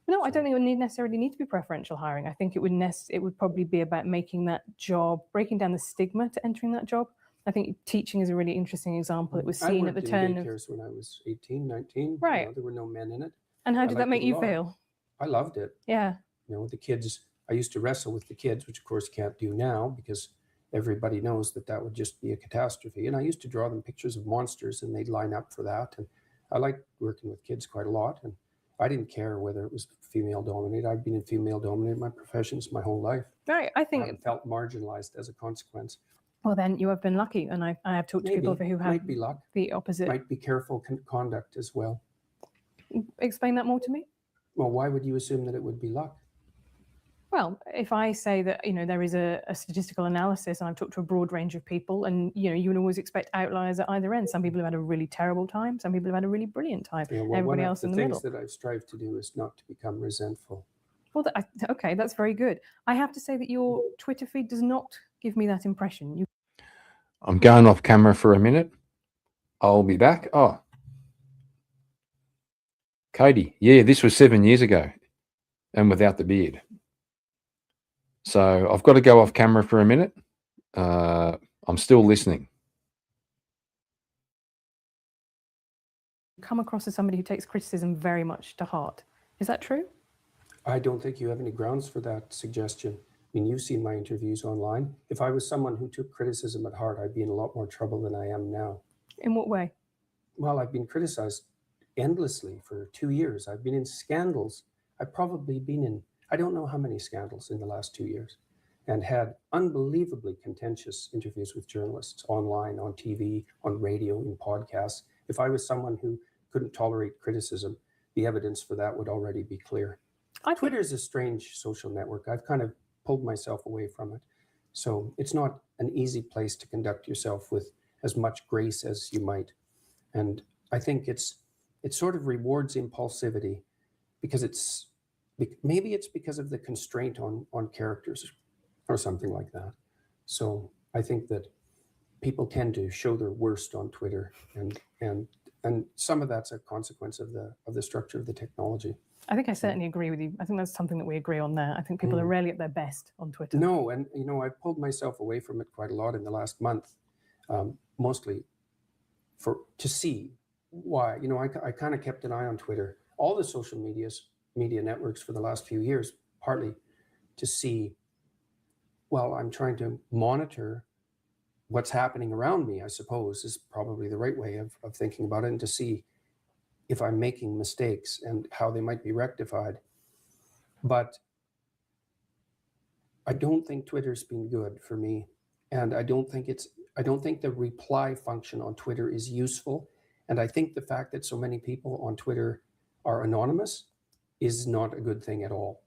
No, I don't think it would necessarily need to be preferential hiring. I think it would probably be about making that job, breaking down the stigma to entering that job. I think teaching is a really interesting example. It was seen at the turn of...
when I was 18, 19.
Right.
You know, there were no men in it.
And how did that make you
liked it a
feel?
I loved it.
Yeah.
You know, the kids, I used to wrestle with the kids, which of course can't do now because everybody knows that would just be a catastrophe. And I used to draw them pictures of monsters and they'd line up for that. And I liked working with kids quite a lot. And I didn't care whether it was female dominated. I've been in female dominated my professions my whole life.
Right. I think...
I haven't felt marginalized as a consequence.
Well, then you have been lucky. And I have talked to people who have
might be luck.
The opposite.
Might be careful conduct as well.
Explain that more to me.
Well, why would you assume that it would be luck?
Well, if I say that, you know, there is a statistical analysis and I've talked to a broad range of people and, you know, you would always expect outliers at either end. Some people have had a really terrible time. Some people have had a really brilliant time.
Yeah, well,
everybody else in the middle.
One of the things that I've strived to do is not to become resentful.
Well, okay, that's very good. I have to say that your Twitter feed does not give me that impression.
I'm going off camera for a minute. I'll be back. Oh, Katie. Yeah, this was 7 years ago and without the beard. So I've got to go off camera for a minute. I'm still listening.
come across as somebody who takes criticism very much to heart. Is that true?
I don't think you have any grounds for that suggestion. I mean, you've seen my interviews online. If I was someone who took criticism at heart, I'd be in a lot more trouble than I am now.
In what way?
Well, I've been criticized endlessly for 2 years. I've been in scandals. I've probably been in, I don't know how many scandals in the last 2 years, and had unbelievably contentious interviews with journalists online, on TV, on radio, in podcasts. If I was someone who couldn't tolerate criticism, the evidence for that would already be clear. Twitter is a strange social network. I've kind of pulled myself away from it. So it's not an easy place to conduct yourself with as much grace as you might. And I think it sort of rewards impulsivity because maybe it's because of the constraint on characters or something like that. So I think that people tend to show their worst on Twitter, and some of that's a consequence of the structure of the technology.
I think I certainly agree with you. I think that's something that we agree on there. I think people are rarely at their best on Twitter.
No, and I've pulled myself away from it quite a lot in the last month, mostly to see why. I kind of kept an eye on Twitter, all the social media networks for the last few years, partly to see, well, I'm trying to monitor what's happening around me, I suppose, is probably the right way of thinking about it, and to see if I'm making mistakes and how they might be rectified. But I don't think Twitter's been good for me. And I don't think the reply function on Twitter is useful. And I think the fact that so many people on Twitter are anonymous is not a good thing at all.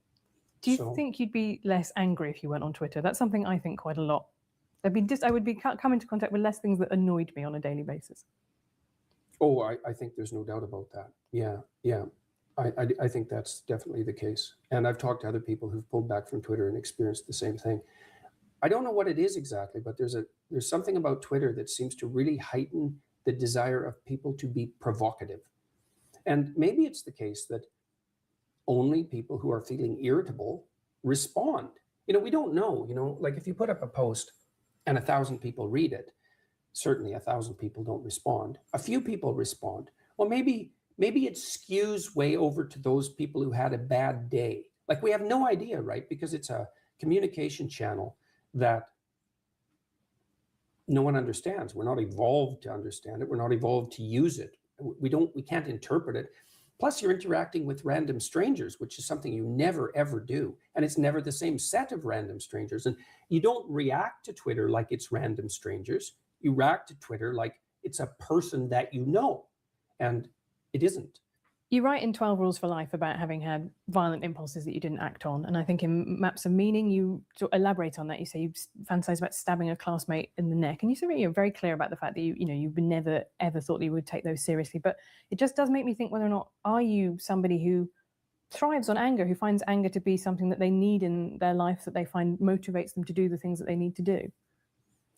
Do you think you'd be less angry if you went on Twitter? That's something I think quite a lot. I would be come into contact with less things that annoyed me on a daily basis.
Oh, I think there's no doubt about that. Yeah. I think that's definitely the case. And I've talked to other people who've pulled back from Twitter and experienced the same thing. I don't know what it is exactly, but there's something about Twitter that seems to really heighten the desire of people to be provocative. And maybe it's the case that only people who are feeling irritable respond. We don't know, like if you put up a post and 1,000 people read it, certainly 1,000 people don't respond. A few people respond. Well, maybe it skews way over to those people who had a bad day. Like, we have no idea, right? Because it's a communication channel that no one understands. We're not evolved to understand it. We're not evolved to use it. We can't interpret it. Plus, you're interacting with random strangers, which is something you never, ever do. And it's never the same set of random strangers. And you don't react to Twitter like it's random strangers. You react to Twitter like it's a person that you know. And it isn't.
You write in 12 Rules for Life about having had violent impulses that you didn't act on. And I think in Maps of Meaning, you sort of elaborate on that. You say you fantasize about stabbing a classmate in the neck. And you say you're very clear about the fact that you've never, ever thought that you would take those seriously. But it just does make me think whether or not, are you somebody who thrives on anger, who finds anger to be something that they need in their life, that they find motivates them to do the things that they need to do?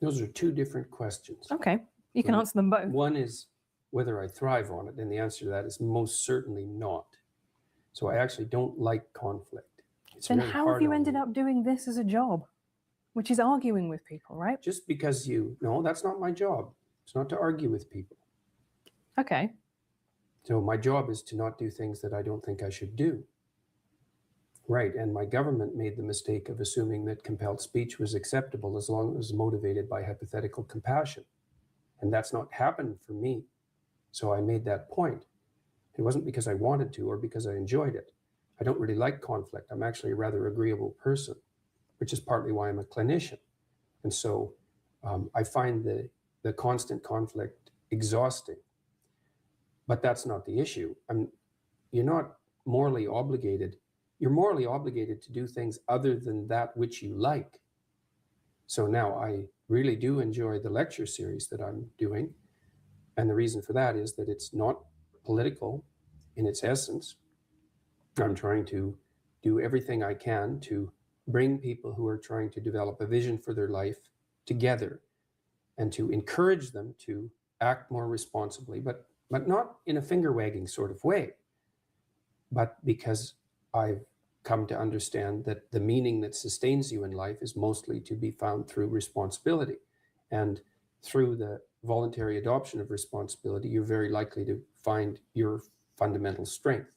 Those are two different questions.
Okay. You can answer them both.
One is whether I thrive on it, and the answer to that is most certainly not. So I actually don't like conflict.
Then how have you ended up doing this as a job, which is arguing with people, right?
Just because no, that's not my job. It's not to argue with people.
Okay.
So my job is to not do things that I don't think I should do. Right, and my government made the mistake of assuming that compelled speech was acceptable as long as it was motivated by hypothetical compassion. And that's not happened for me. So I made that point. It wasn't because I wanted to or because I enjoyed it. I don't really like conflict. I'm actually a rather agreeable person, which is partly why I'm a clinician. And so I find the constant conflict exhausting. But that's not the issue. You're not morally obligated. You're morally obligated to do things other than that which you like. So now I really do enjoy the lecture series that I'm doing. And the reason for that is that it's not political in its essence. I'm trying to do everything I can to bring people who are trying to develop a vision for their life together and to encourage them to act more responsibly, but not in a finger-wagging sort of way, but because I've come to understand that the meaning that sustains you in life is mostly to be found through responsibility and through the voluntary adoption of responsibility, you're very likely to find your fundamental strength.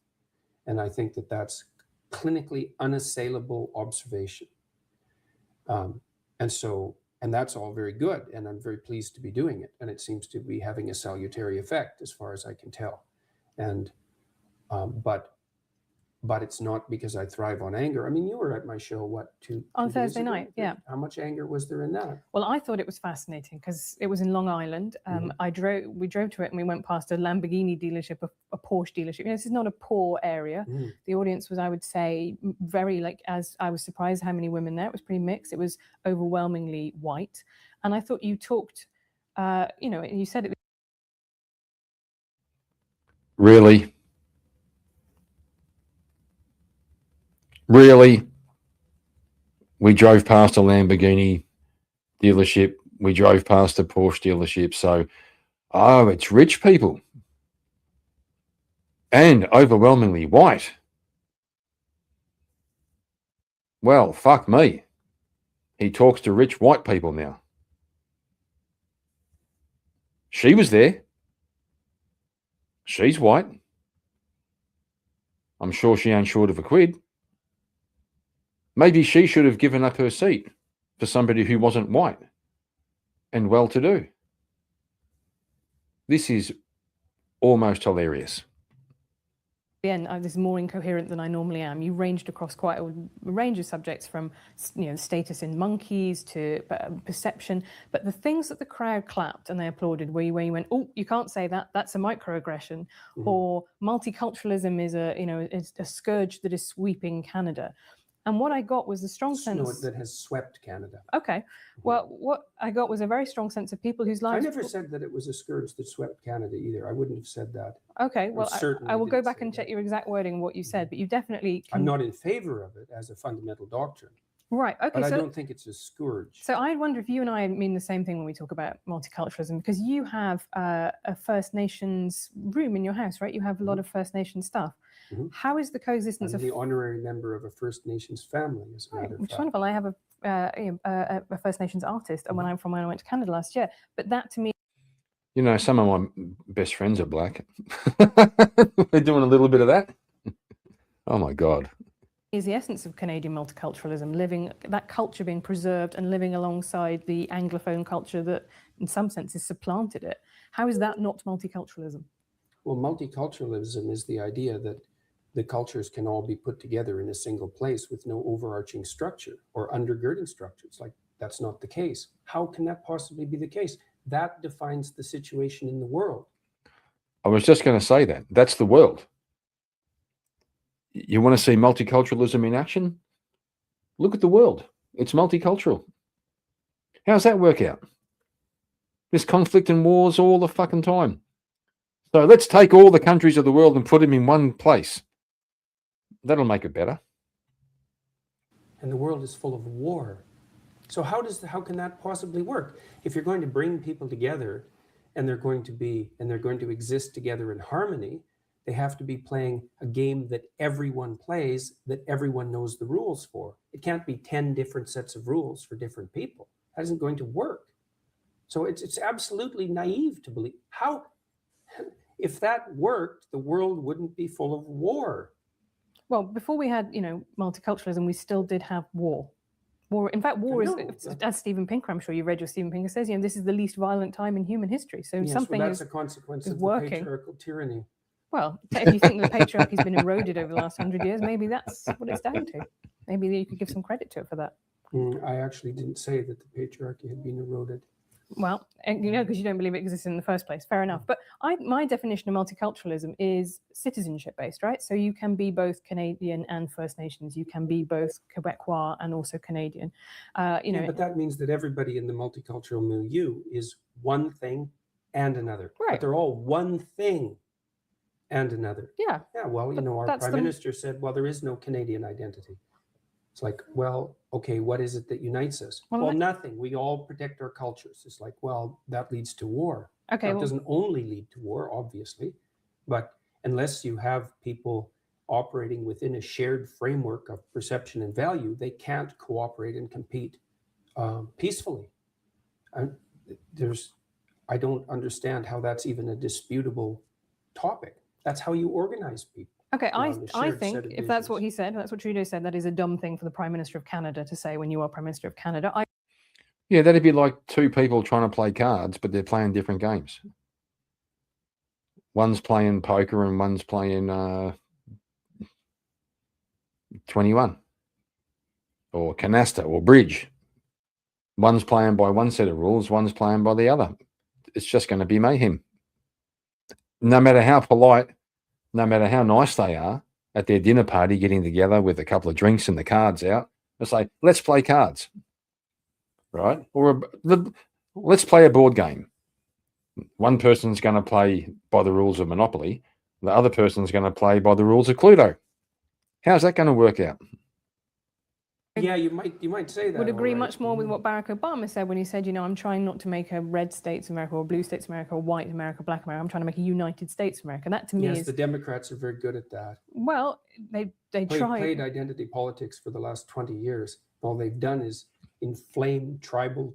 And I think that that's clinically unassailable observation. And that's all very good. And I'm very pleased to be doing it. And it seems to be having a salutary effect as far as I can tell. And, but it's not because I thrive on anger. I mean, you were at my show, what,
On
two days
Thursday
ago?
night, yeah.
How much anger was there in that?
Well, I thought it was fascinating because it was in Long Island. We drove to it and we went past a Lamborghini dealership, a Porsche dealership. You know, this is not a poor area. The audience was, I would say, very as I was surprised how many women there. It was pretty mixed. It was overwhelmingly white. And I thought you talked, you said it.
Really? Really? We drove past a Lamborghini dealership. We drove past a Porsche dealership. So, it's rich people. And overwhelmingly white. Well, fuck me. He talks to rich white people now. She was there. She's white. I'm sure she ain't short of a quid. Maybe she should have given up her seat for somebody who wasn't white and well-to-do. This is almost hilarious.
Again, I was more incoherent than I normally am. You ranged across quite a range of subjects, from status in monkeys to perception. But the things that the crowd clapped and they applauded, where you went, oh, you can't say that. That's a microaggression, or multiculturalism is a scourge that is sweeping Canada. And what I got was a strong sense
that has swept Canada.
Okay. Well, what I got was a very strong sense of people whose lives.
I never said that it was a scourge that swept Canada either. I wouldn't have said that.
Okay. Well, I will go back and check your exact wording of what you said, but you definitely.
I'm not in favor of it as a fundamental doctrine.
Right. Okay.
But I don't think it's a scourge.
So I wonder if you and I mean the same thing when we talk about multiculturalism, because you have a First Nations room in your house, right? You have a lot of First Nations stuff. How is the coexistence
I'm the honorary member of a First Nations family, as a matter of
Which
fact.
wonderful. I have a First Nations artist when I went to Canada last year. But that to me.
You know, some of my best friends are black. We're doing a little bit of that. Oh my God.
Is the essence of Canadian multiculturalism, living that culture being preserved and living alongside the Anglophone culture that in some senses supplanted it. How is that not multiculturalism?
Well, multiculturalism is the idea that the cultures can all be put together in a single place with no overarching structure or undergirding structures. Like, that's not the case. How can that possibly be the case? That defines the situation in the world.
I was just going to say that. That's the world. You want to see multiculturalism in action? Look at the world. It's multicultural. How's that work out? There's conflict and wars all the fucking time. So let's take all the countries of the world and put them in one place. That'll make it better.
And the world is full of war. So how can that possibly work? If you're going to bring people together and they're going to exist together in harmony, they have to be playing a game that everyone plays, that everyone knows the rules for. It can't be 10 different sets of rules for different people. That isn't going to work. So it's absolutely naive to believe. How, if that worked, the world wouldn't be full of war.
Well, before we had, multiculturalism, we still did have war. In fact, war is, as Steven Pinker, I'm sure you read what Steven Pinker says, this is the least violent time in human history. So
yes,
something
that's a consequence of
working.
The patriarchal tyranny.
Well, if you think the patriarchy's been eroded over the last 100 years, maybe that's what it's down to. Maybe you could give some credit to it for that.
I actually didn't say that the patriarchy had been eroded.
Well, because you don't believe it exists in the first place. Fair enough. But my definition of multiculturalism is citizenship-based, right? So you can be both Canadian and First Nations. You can be both Quebecois and also Canadian.
But that means that everybody in the multicultural milieu is one thing and another.
Right.
But they're all one thing and another.
Yeah.
Yeah, well, our Prime Minister said, well, there is no Canadian identity. It's like, well, okay, what is it that unites us? Well, nothing. We all protect our cultures. It's like, well, that leads to war.
Okay.
It doesn't only lead to war, obviously, but unless you have people operating within a shared framework of perception and value, they can't cooperate and compete peacefully. I don't understand how that's even a disputable topic. That's how you organize people.
Okay,
around a
I
shared
think
set of
if that's
visions.
what he said, that's what Trudeau said, that is a dumb thing for the Prime Minister of Canada to say when you are Prime Minister of Canada.
Yeah, that'd be like two people trying to play cards, but they're playing different games. One's playing poker and one's playing 21 or canasta or bridge. One's playing by one set of rules, one's playing by the other. It's just going to be mayhem. No matter how polite, no matter how nice they are at their dinner party, getting together with a couple of drinks and the cards out, it's like, let's play cards, right? Or let's play a board game. One person's going to play by the rules of Monopoly. The other person's going to play by the rules of Cluedo. How's that going to work out?
Yeah, you might say that.
would agree
all right.
much more with what Barack Obama said when he said, I'm trying not to make a red states America or blue states America or white America, black America. I'm trying to make a United States America. That to me
Yes,
is,
the Democrats are very good at that.
well, they tried.
Played identity politics for the last 20 years. All they've done is inflame tribal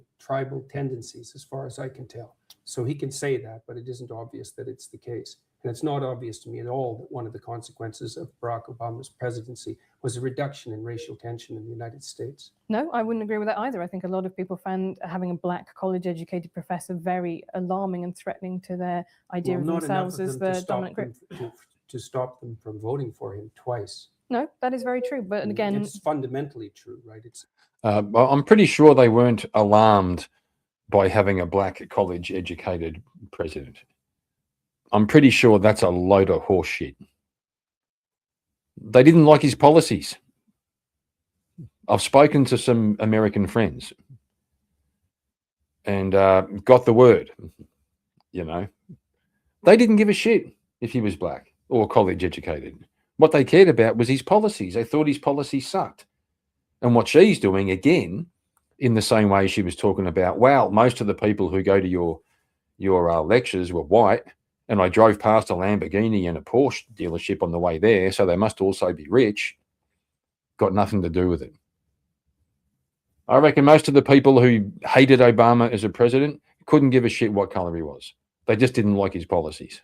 tendencies, as far as I can tell. So he can say that, but it isn't obvious that it's the case. And it's not obvious to me at all that one of the consequences of Barack Obama's presidency was a reduction in racial tension in the United States.
No, I wouldn't agree with that either. I think a lot of people found having a black college-educated professor very alarming and threatening to their idea of
not
themselves
enough
as
of them
the dominant group.
to stop them from voting for him twice.
No, that is very true. But again,
it's fundamentally true, right? It's
well, I'm pretty sure they weren't alarmed by having a black college-educated president. I'm pretty sure that's a load of horse shit. They didn't like his policies. I've spoken to some American friends and got the word, They didn't give a shit if he was black or college educated. What they cared about was his policies. They thought his policies sucked. And what she's doing, again, in the same way she was talking about, wow, most of the people who go to your lectures were white, and I drove past a Lamborghini and a Porsche dealership on the way there, so they must also be rich. Got nothing to do with it. I reckon most of the people who hated Obama as a president couldn't give a shit what color he was. They just didn't like his policies.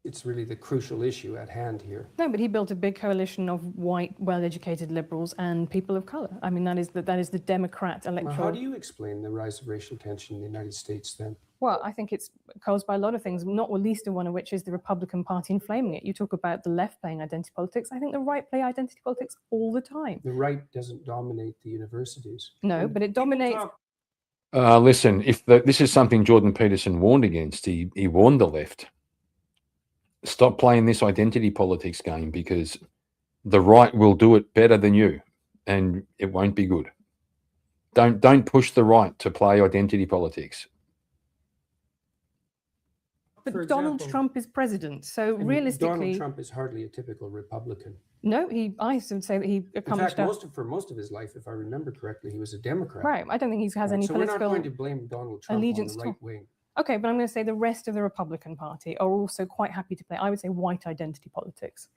It's really the crucial issue at hand here.
no, but he built a big coalition of white, well-educated liberals and people of color. I mean, that is the Democrat electoral.
Well, how do you explain the rise of racial tension in the United States then?
Well, I think it's caused by a lot of things, not least of one of which is the Republican Party inflaming it. You talk about the left playing identity politics. I think the right play identity politics all the time.
The right doesn't dominate the universities.
No, but it dominates.
Listen, if this is something Jordan Peterson warned against, he warned the left. Stop playing this identity politics game because the right will do it better than you, and it won't be good. Don't push the right to play identity politics.
But Donald Trump is president, so realistically,
Donald Trump is hardly a typical Republican.
no, I would say that he accomplished.
In fact, for most of his life, if I remember correctly, he was a Democrat.
Right, I don't think he has any
so we're not
political
going to blame Donald Trump
allegiance
on the right wing.
Okay, but I'm going to say the rest of the Republican Party are also quite happy to play, I would say, white identity politics.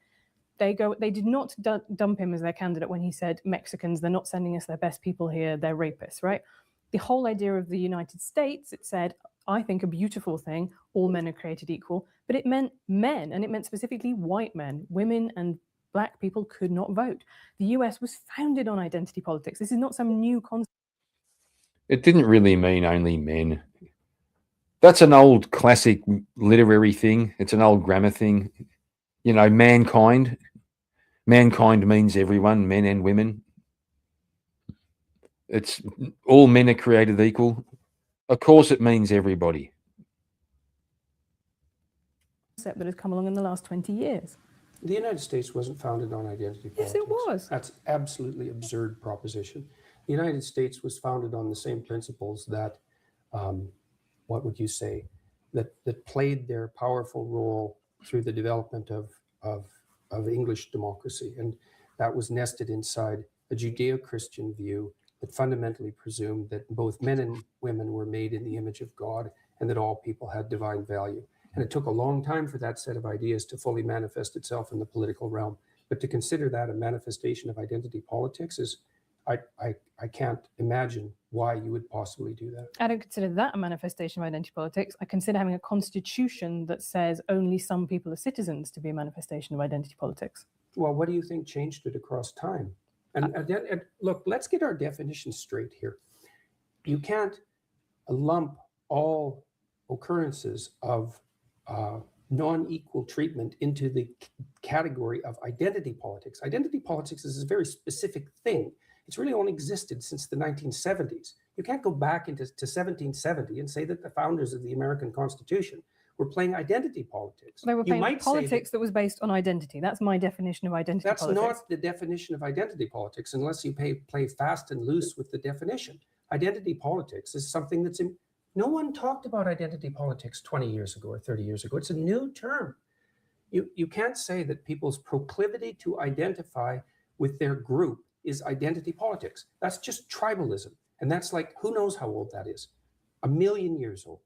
They did not dump him as their candidate when he said, Mexicans, they're not sending us their best people here, they're rapists, right? The whole idea of the United States, it said, I think a beautiful thing, all men are created equal, but it meant men, and it meant specifically white men. Women and black people could not vote. The US was founded on identity politics. This is not some new concept.
It didn't really mean only men. That's an old classic literary thing. It's an old grammar thing. Mankind. Mankind means everyone, men and women. It's all men are created equal. Of course it means everybody.
That has come along in the last 20 years.
The United States wasn't founded on identity politics.
Yes, it was.
That's absolutely absurd proposition. The United States was founded on the same principles that, what would you say, that played their powerful role through the development of English democracy. And that was nested inside a Judeo-Christian view that fundamentally presumed that both men and women were made in the image of God and that all people had divine value. And it took a long time for that set of ideas to fully manifest itself in the political realm. But to consider that a manifestation of identity politics is I can't imagine why you would possibly do that.
I don't consider that a manifestation of identity politics. I consider having a constitution that says only some people are citizens to be a manifestation of identity politics.
Well, what do you think changed it across time? And look, let's get our definitions straight here. You can't lump all occurrences of non-equal treatment into the category of identity politics. Identity politics is a very specific thing. It's really only existed since the 1970s. You can't go back into 1770 and say that the founders of the American Constitution were playing identity politics.
They were
You
playing
might say
politics that was based on identity. That's my definition of identity
that's
politics.
not the definition of identity politics unless you play fast and loose with the definition. Identity politics is something that's no one talked about identity politics 20 years ago or 30 years ago. It's a new term. You can't say that people's proclivity to identify with their group is identity politics. That's just tribalism. And that's like, who knows how old that is? 1 million years old,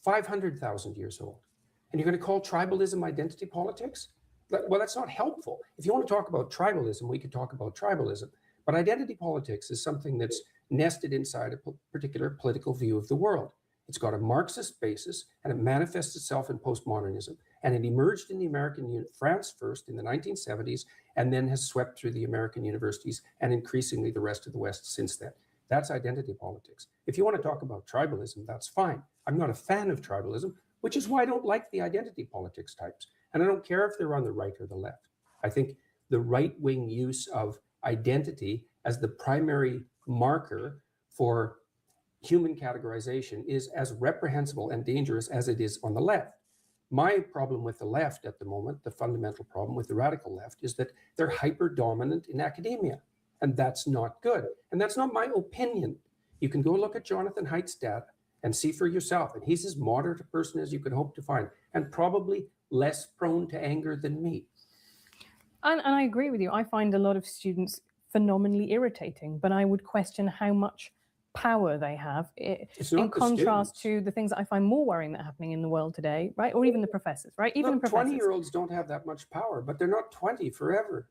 500,000 years old. And you're going to call tribalism identity politics? Well, that's not helpful. If you want to talk about tribalism, we could talk about tribalism. But identity politics is something that's nested inside a particular political view of the world. It's got a Marxist basis, and it manifests itself in postmodernism. And it emerged in the American France first in the 1970s, and then has swept through the American universities and increasingly the rest of the West since then. That's identity politics. If you want to talk about tribalism, that's fine. I'm not a fan of tribalism, which is why I don't like the identity politics types. And I don't care if they're on the right or the left. I think the right-wing use of identity as the primary marker for human categorization is as reprehensible and dangerous as it is on the left. My problem with the left at the moment, the fundamental problem with the radical left, is that they're hyper-dominant in academia, and that's not good. And that's not my opinion. You can go look at Jonathan Haidt's data and see for yourself, and he's as moderate a person as you could hope to find, and probably less prone to anger than me.
And I agree with you. I find a lot of students phenomenally irritating, but I would question how much power they have in contrast to the things that I find more worrying that are happening in the world today, right? Or even the professors, right? Even
Look,
the professors.
20-year-olds don't have that much power, but they're not 20 forever.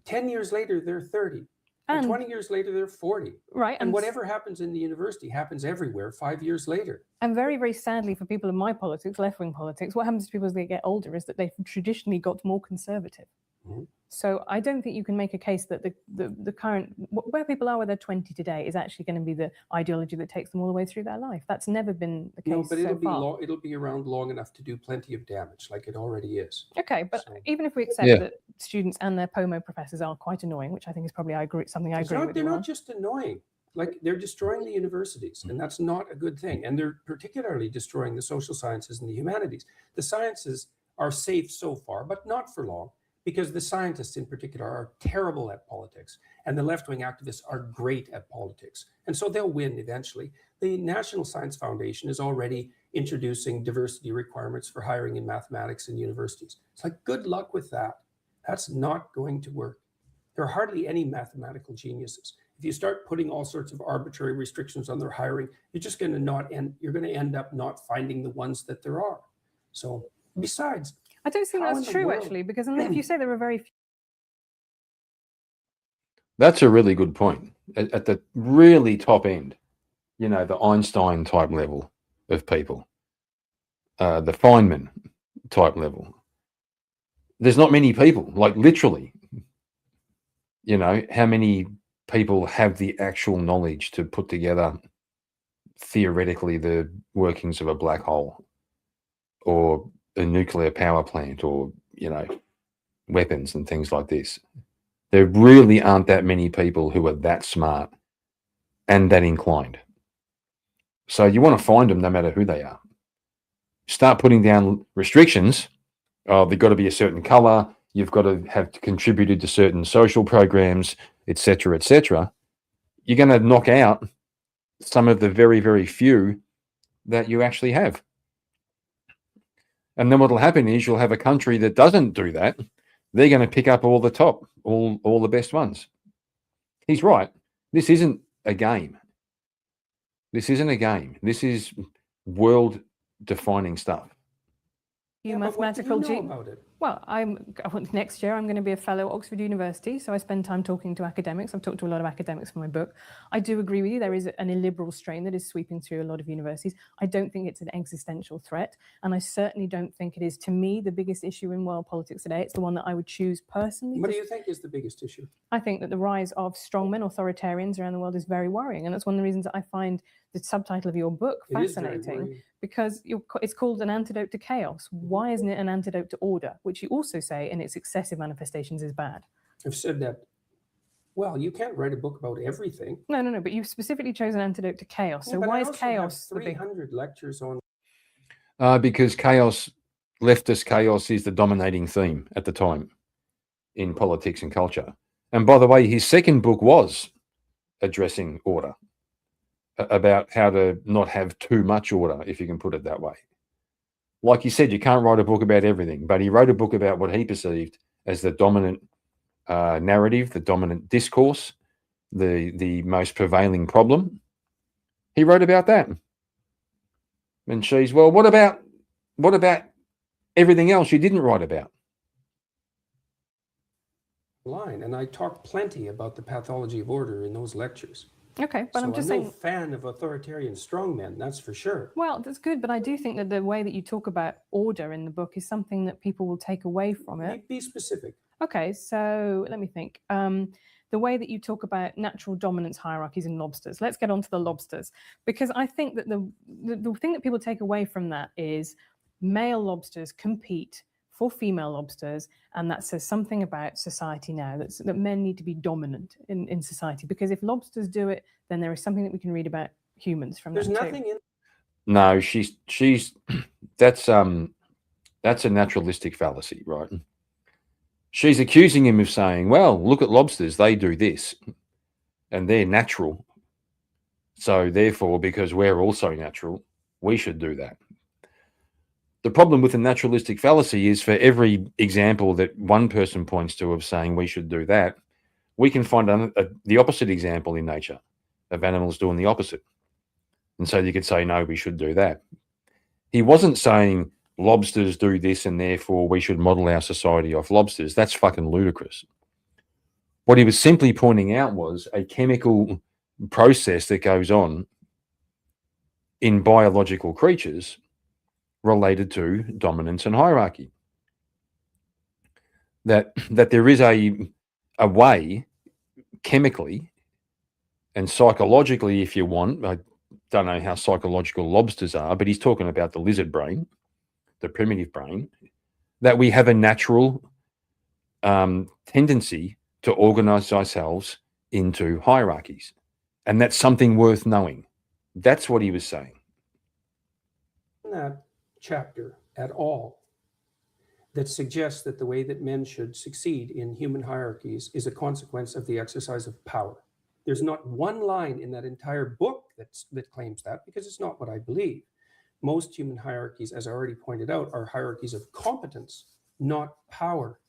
10 years later, they're 30. And 20 years later, they're 40.
Right.
And whatever happens in the university happens everywhere 5 years later.
And very, very sadly for people in my politics, left-wing politics, what happens to people as they get older is that they've traditionally got more conservative. Mm-hmm. So I don't think you can make a case that the current, where people are where they're 20 today is actually going to be the ideology that takes them all the way through their life. That's never been the case.
No, but
so
it'll be around long enough to do plenty of damage, like it already is.
Okay, but even if we accept that students and their POMO professors are quite annoying, which I think is probably something I agree with.
They're not just annoying. Like, they're destroying the universities, and that's not a good thing. And they're particularly destroying the social sciences and the humanities. The sciences are safe so far, but not for long, because the scientists in particular are terrible at politics, and the left-wing activists are great at politics. And so they'll win eventually. The National Science Foundation is already introducing diversity requirements for hiring in mathematics in universities. It's like, good luck with that. That's not going to work. There are hardly any mathematical geniuses. If you start putting all sorts of arbitrary restrictions on their hiring, you're just going to end up not finding the ones that there are. So besides,
I don't think that's true, actually, because if you say there are very few.
That's a really good point. At the really top end, the Einstein type level of people, the Feynman type level, there's not many people, like literally, how many people have the actual knowledge to put together theoretically the workings of a black hole or a nuclear power plant or, weapons and things like this. There really aren't that many people who are that smart and that inclined. So you want to find them no matter who they are. Start putting down restrictions. Oh, they've got to be a certain color. You've got to have contributed to certain social programs, etc., etc. You're going to knock out some of the very, very few that you actually have. And then what will happen is you'll have a country that doesn't do that. They're going to pick up all the top, all the best ones. He's right. This isn't a game. This isn't a game. This is world-defining stuff.
Mathematical
what do you know about it?
Well, next year I'm going to be a fellow at Oxford University, so I spend time talking to academics. I've talked to a lot of academics for my book. I do agree with you. There is an illiberal strain that is sweeping through a lot of universities. I don't think it's an existential threat, and I certainly don't think it is, to me, the biggest issue in world politics today. It's the one that I would choose personally.
What do you think is the biggest issue?
I think that the rise of strongmen, authoritarians around the world is very worrying, and that's one of the reasons that I find the subtitle of your book
It is very
fascinating,
worrying.
because it's called An Antidote to Chaos. Why isn't it an antidote to order, which you also say in its excessive manifestations is bad?
I've said that. Well, you can't write a book about everything.
No, but you've specifically chosen Antidote to Chaos. So
But
why
I
is
also have
chaos the big...
300 lectures on.
Because leftist chaos is the dominating theme at the time in politics and culture. And by the way, his second book was addressing order, about how to not have too much order, if you can put it that way. Like he said, you can't write a book about everything, but he wrote a book about what he perceived as the dominant narrative, the dominant discourse, the most prevailing problem. He wrote about that. And she's, well, what about everything else you didn't write about?
Line, and I talk plenty about the pathology of order in those lectures.
Okay, but
So
I'm just
no
saying...
fan of authoritarian strongmen, that's for sure.
Well, that's good, but I do think that the way that you talk about order in the book is something that people will take away from it.
Be specific.
Okay, so let me think. The way that you talk about natural dominance hierarchies in lobsters. Let's get on to the lobsters, because I think that the thing that people take away from that is male lobsters compete for female lobsters, and that says something about society now, that men need to be dominant in society, because if lobsters do it, then there is something that we can read about humans from
There's
that
nothing
too.
in.
No, she's that's a naturalistic fallacy, right? She's accusing him of saying, well, look at lobsters, they do this, and they're natural. So therefore, because we're also natural, we should do that. The problem with the naturalistic fallacy is, for every example that one person points to of saying we should do that, we can find the opposite example in nature of animals doing the opposite. And so you could say, no, we should do that. He wasn't saying lobsters do this and therefore we should model our society off lobsters. That's fucking ludicrous. What he was simply pointing out was a chemical process that goes on in biological creatures related to dominance and hierarchy. That there is a way, chemically and psychologically, if you want, I don't know how psychological lobsters are, but he's talking about the lizard brain, the primitive brain, that we have a natural tendency to organize ourselves into hierarchies. And that's something worth knowing. That's what he was saying.
That chapter at all that suggests that the way that men should succeed in human hierarchies is a consequence of the exercise of power. There's not one line in that entire book that claims that, because it's not what I believe. Most human hierarchies, as I already pointed out, are hierarchies of competence, not power.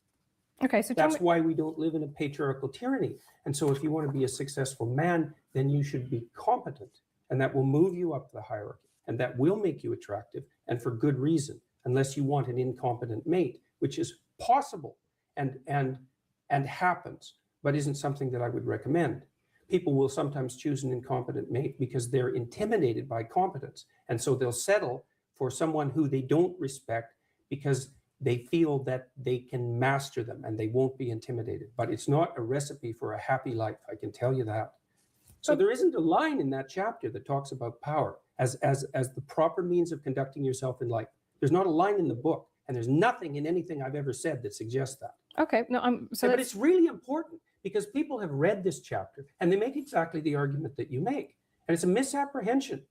Okay, so
that's why we don't live in a patriarchal tyranny. And so if you want to be a successful man, then you should be competent, and that will move you up the hierarchy. And that will make you attractive, and for good reason, unless you want an incompetent mate, which is possible and happens, but isn't something that I would recommend. People will sometimes choose an incompetent mate because they're intimidated by competence. And so they'll settle for someone who they don't respect because they feel that they can master them and they won't be intimidated. But it's not a recipe for a happy life, I can tell you that. So there isn't a line in that chapter that talks about power as the proper means of conducting yourself in life. There's not a line in the book, and there's nothing in anything I've ever said that suggests that.
Okay, no,
but it's really important because people have read this chapter and they make exactly the argument that you make, and it's a misapprehension.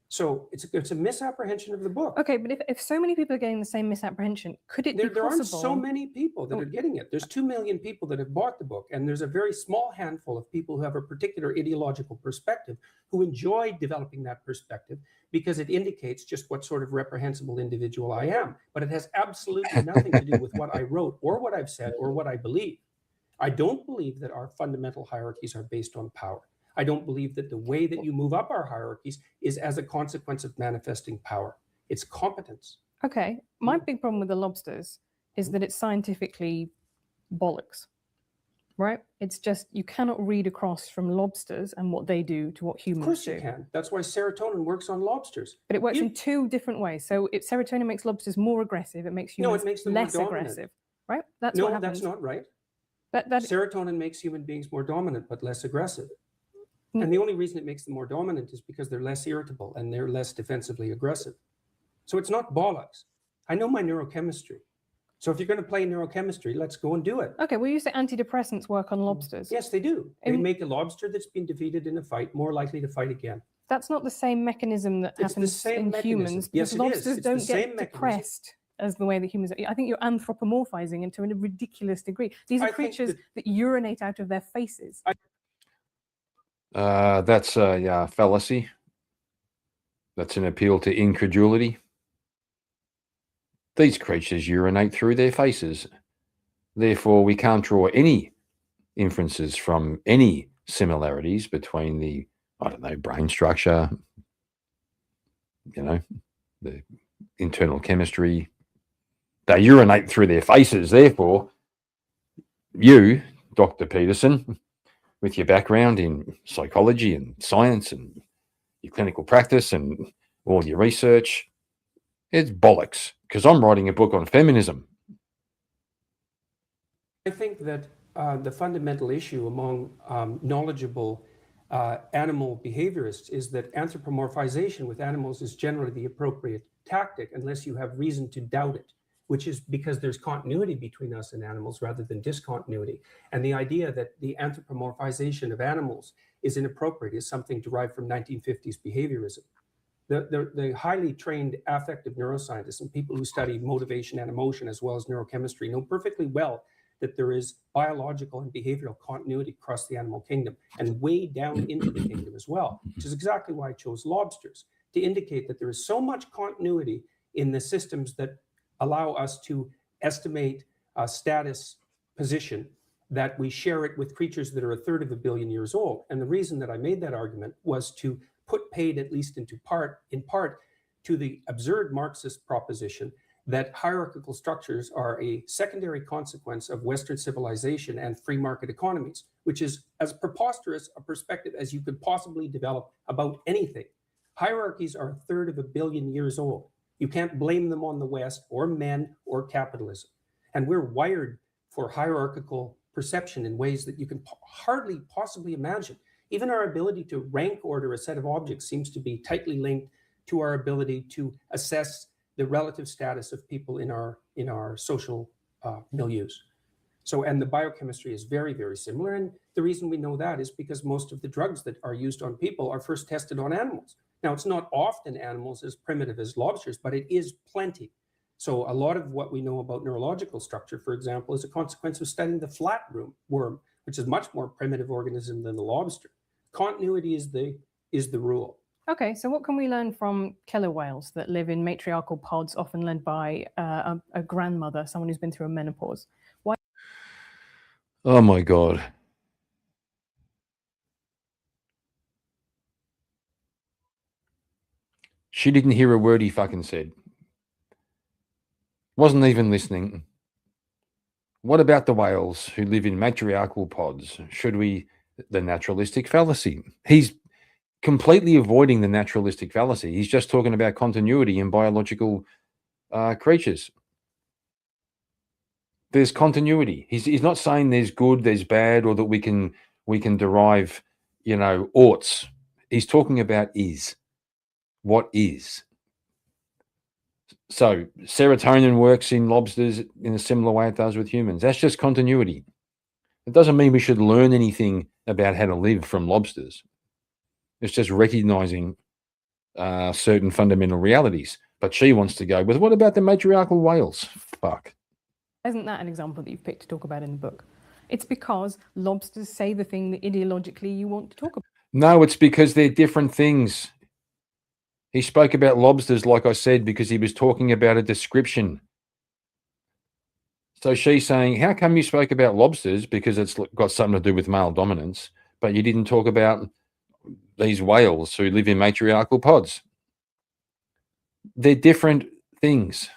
So it's a misapprehension of the book.
Okay, but if so many people are getting the same misapprehension, could it be possible?
There aren't so many people that are getting it. There's 2 million people that have bought the book, and there's a very small handful of people who have a particular ideological perspective who enjoy developing that perspective because it indicates just what sort of reprehensible individual I am. But it has absolutely nothing to do with what I wrote or what I've said or what I believe. I don't believe that our fundamental hierarchies are based on power. I don't believe that the way that you move up our hierarchies is as a consequence of manifesting power. It's competence.
Okay. My big problem with the lobsters is that it's scientifically bollocks, right? It's just, you cannot read across from lobsters and what they do to what
Of
humans
course
do.
you can. That's why serotonin works on lobsters.
But it works
You-
in two different ways. So serotonin makes lobsters more aggressive. It makes
No,
humans
it makes them more
less
dominant.
aggressive, right? That's
No,
what happens.
that's not right.
That
Serotonin makes human beings more dominant but less aggressive.
Mm.
And the only reason it makes them more dominant is because they're less irritable and they're less defensively aggressive. So it's not bollocks. I know my neurochemistry. So if you're going to play neurochemistry, let's go and do it.
Okay, well, you say antidepressants work on lobsters.
Yes, they do. They
And-
make a lobster that's been defeated in a fight more likely to fight again.
That's not the same mechanism that
It's the
happens
same
in
mechanism.
humans.
Yes,
Because
it is.
lobsters
It's the
don't
same
get
mechanism.
depressed as the way that humans are. I think you're anthropomorphizing into a ridiculous degree. These are
I think
creatures that urinate out of their faces.
That's a fallacy. That's an appeal to incredulity. These creatures urinate through their faces. Therefore, we can't draw any inferences from any similarities between the, I don't know, brain structure, the internal chemistry. They urinate through their faces. Therefore, you, Dr. Peterson, with your background in psychology and science and your clinical practice and all your research, it's bollocks, because I'm writing a book on feminism.
I think that the fundamental issue among knowledgeable animal behaviorists is that anthropomorphization with animals is generally the appropriate tactic unless you have reason to doubt it, which is because there's continuity between us and animals rather than discontinuity. And the idea that the anthropomorphization of animals is inappropriate is something derived from 1950s behaviorism. The highly trained affective neuroscientists and people who study motivation and emotion as well as neurochemistry know perfectly well that there is biological and behavioral continuity across the animal kingdom and way down into the kingdom as well, which is exactly why I chose lobsters, to indicate that there is so much continuity in the systems that allow us to estimate status position that we share it with creatures that are a third of a billion years old. And the reason that I made that argument was to put paid, at least in part, to the absurd Marxist proposition that hierarchical structures are a secondary consequence of Western civilization and free market economies, which is as preposterous a perspective as you could possibly develop about anything. Hierarchies are a third of a billion years old. You can't blame them on the West or men or capitalism. And we're wired for hierarchical perception in ways that you can hardly possibly imagine. Even our ability to rank order a set of objects seems to be tightly linked to our ability to assess the relative status of people in our social milieus. So, and the biochemistry is very, very similar. And the reason we know that is because most of the drugs that are used on people are first tested on animals. Now, it's not often animals as primitive as lobsters, but it is plenty. So a lot of what we know about neurological structure, for example, is a consequence of studying the flatworm, which is a much more primitive organism than the lobster. Continuity is the rule.
Okay, so what can we learn from killer whales that live in matriarchal pods, often led by a grandmother, someone who's been through a menopause? Why?
Oh my God. She didn't hear a word he fucking said. Wasn't even listening. What about the whales who live in matriarchal pods? The naturalistic fallacy. He's completely avoiding the naturalistic fallacy. He's just talking about continuity in biological creatures. There's continuity. He's not saying there's good, there's bad, or that we can derive, oughts. He's talking about is. What is. So serotonin works in lobsters in a similar way it does with humans. That's just continuity. It doesn't mean we should learn anything about how to live from lobsters. It's just recognizing certain fundamental realities. But she wants to go with, what about the matriarchal whales? Fuck.
Isn't that an example that you've picked to talk about in the book? It's because lobsters say the thing that ideologically you want to talk about.
No, it's because they're different things. He spoke about lobsters, like I said, because he was talking about a description. So she's saying, how come you spoke about lobsters? Because it's got something to do with male dominance, but you didn't talk about these whales who live in matriarchal pods. They're different things.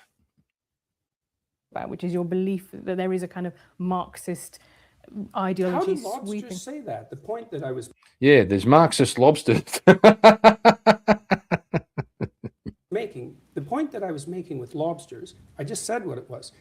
about, which is your belief that there is a kind of Marxist
How
ideology
do lobsters
sweeping.
say that? The point that I was
Yeah, there's Marxist lobsters.
making, with lobsters, I just said what it was.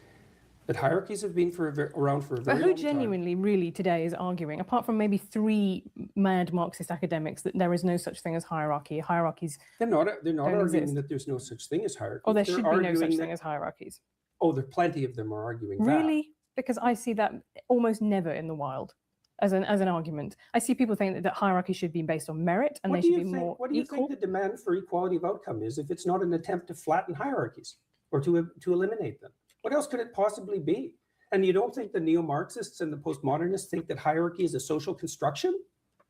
That hierarchies have been around for a
But
very
who
long time.
genuinely, really, today is arguing, apart from maybe 3 mad Marxist academics, that there is no such thing as hierarchy? Hierarchies,
They're not arguing
exist.
that there's no such thing as hierarchy.
or there
They're
should be no
arguing
such
that,
thing as hierarchies.
oh, there plenty of them are arguing that.
Really? Because I see that almost never in the wild as an argument. I see people think that hierarchy should be based on merit and
What
they
do
should
you
be
think?
more
What do you
equal.
think the demand for equality of outcome is if it's not an attempt to flatten hierarchies or to eliminate them? What else could it possibly be? And you don't think the neo-Marxists and the postmodernists think that hierarchy is a social construction?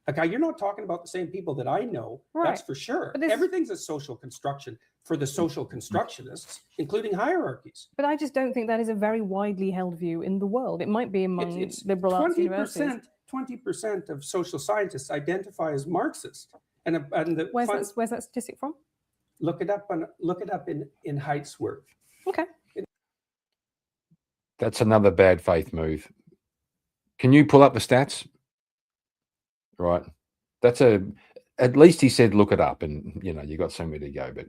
Like, you're not talking about the same people that I know, that's
Right.
for sure.
But this-
Everything's a social construction for the social constructionists, including hierarchies.
But I just don't think that is a very widely held view in the world. It might be among
It's
liberal arts universities.
20% of social scientists identify as Marxist. And the
Where's that statistic from?
look it up in Haidt's work.
Okay.
That's another bad faith move. Can you pull up the stats? Right. At least he said, look it up, and you got somewhere to go, but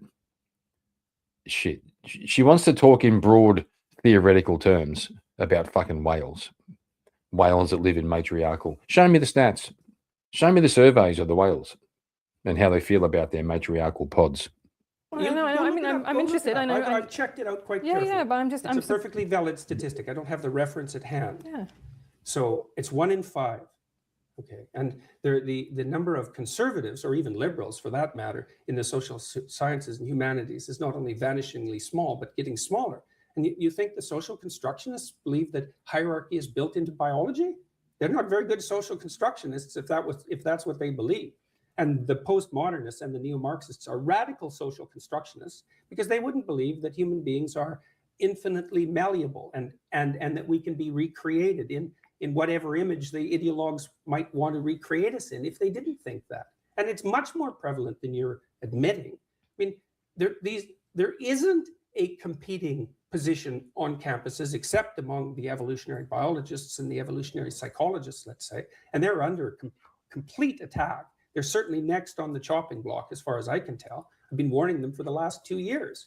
shit. She wants to talk in broad theoretical terms about fucking whales that live in matriarchal. Show me the stats. Show me the surveys of the whales and how they feel about their matriarchal pods.
I know. I mean, I'm interested. I know.
I've checked it out quite
Yeah,
carefully.
yeah, but I'm
It's a perfectly valid statistic. I don't have the reference at hand.
Yeah.
So it's 1 in 5. Okay, and the number of conservatives, or even liberals for that matter, in the social sciences and humanities is not only vanishingly small, but getting smaller. And you think the social constructionists believe that hierarchy is built into biology? They're not very good social constructionists if that's what they believe. And the postmodernists and the neo-Marxists are radical social constructionists because they wouldn't believe that human beings are infinitely malleable and that we can be recreated in whatever image the ideologues might want to recreate us in if they didn't think that. And it's much more prevalent than you're admitting. I mean, there isn't a competing position on campuses except among the evolutionary biologists and the evolutionary psychologists, let's say, and they're under complete attack. They're certainly next on the chopping block, as far as I can tell. I've been warning them for the last 2 years.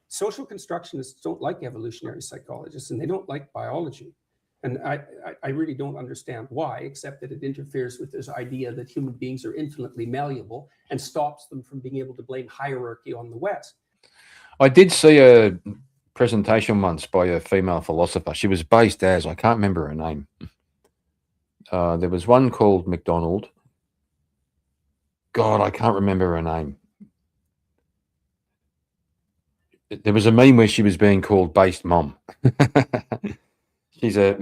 Social constructionists don't like evolutionary psychologists, and they don't like biology. And I really don't understand why, except that it interferes with this idea that human beings are infinitely malleable and stops them from being able to blame hierarchy on the West.
I did see a presentation once by a female philosopher. She was based as, I can't remember her name. There was one called McDonald. God, I can't remember her name. There was a meme where she was being called based mom. She's a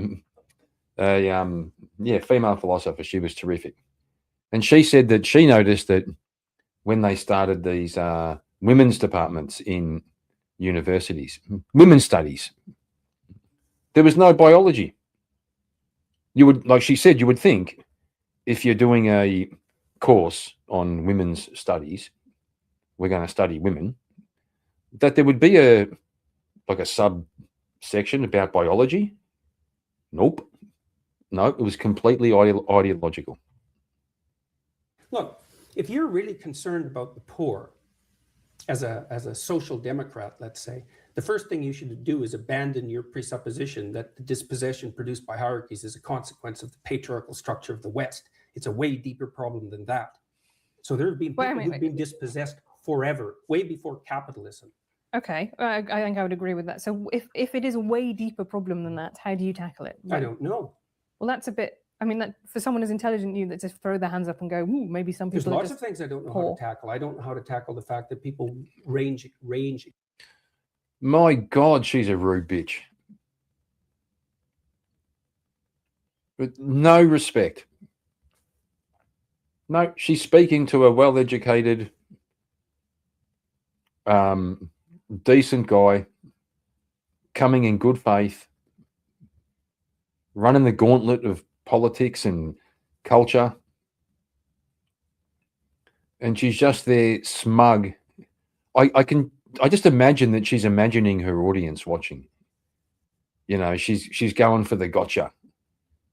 female philosopher. She was terrific. And she said that she noticed that when they started these women's departments in universities, women's studies, there was no biology. You would, like she said, you would think if you're doing a course on women's studies, we're going to study women, that there would be a subsection about biology. Nope. No, it was completely ideological.
Look, if you're really concerned about the poor as a social democrat, let's say, the first thing you should do is abandon your presupposition that the dispossession produced by hierarchies is a consequence of the patriarchal structure of the West. It's a way deeper problem than that. So there have been people who've been dispossessed forever, way before capitalism.
Okay, I think I would agree with that. So if it is a way deeper problem than that, how do you tackle it?
I don't know.
Well, that's a bit, I mean, that for someone as intelligent as you, that just throw their hands up and go, ooh, maybe some people
There's lots of things I don't know how to tackle. I don't know how to tackle the fact that people range.
My God, she's a rude bitch. With no respect. No, she's speaking to a well-educated, decent guy, coming in good faith, running the gauntlet of politics and culture. And she's just there smug. I just imagine that she's imagining her audience watching. You know, she's going for the gotcha.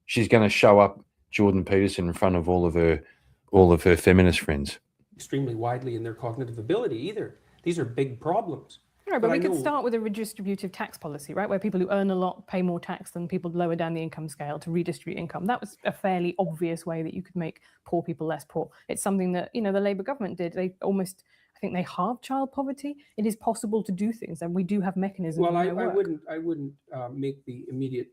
She's going to show up Jordan Peterson in front of all of her feminist friends.
Extremely widely in their cognitive ability either. These are big problems.
Right, but
I
we could
know-
start with a redistributive tax policy, right, where people who earn a lot pay more tax than people lower down the income scale to redistribute income. That was a fairly obvious way that you could make poor people less poor. It's something that, you know, the Labour government did. They almost, I think they halved child poverty. It is possible to do things, and we do have mechanisms.
Well,
that
I
work.
wouldn't make the immediate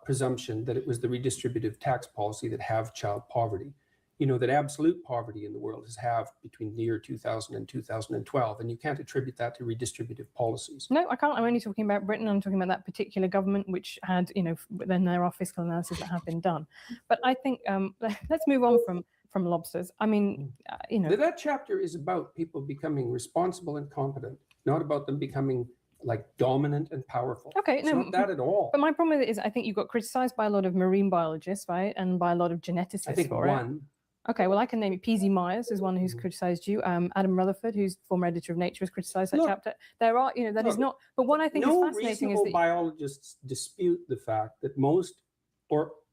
presumption that it was the redistributive tax policy that halved child poverty. You know, that absolute poverty in the world has halved between the year 2000 and 2012, and you can't attribute that to redistributive policies.
No, I can't. I'm only talking about Britain. I'm talking about that particular government, which had, you know, then there are fiscal analysis that have been done. But I think let's move on from lobsters. I mean, you know,
That chapter is about people becoming responsible and competent, not about them becoming like dominant and powerful.
Okay,
It's
no,
not that at all.
but my problem with it is I think you got criticized by a lot of marine biologists, right, and by a lot of geneticists
I think
for it.
one.
Okay, well, I can name it. P.Z. Myers is one who's criticized you. Adam Rutherford, who's former editor of Nature, has criticized that
Look,
chapter. There are, you know, that is
look,
not. But what I think
no
is fascinating is
reasonable
that
biologists dispute the fact that most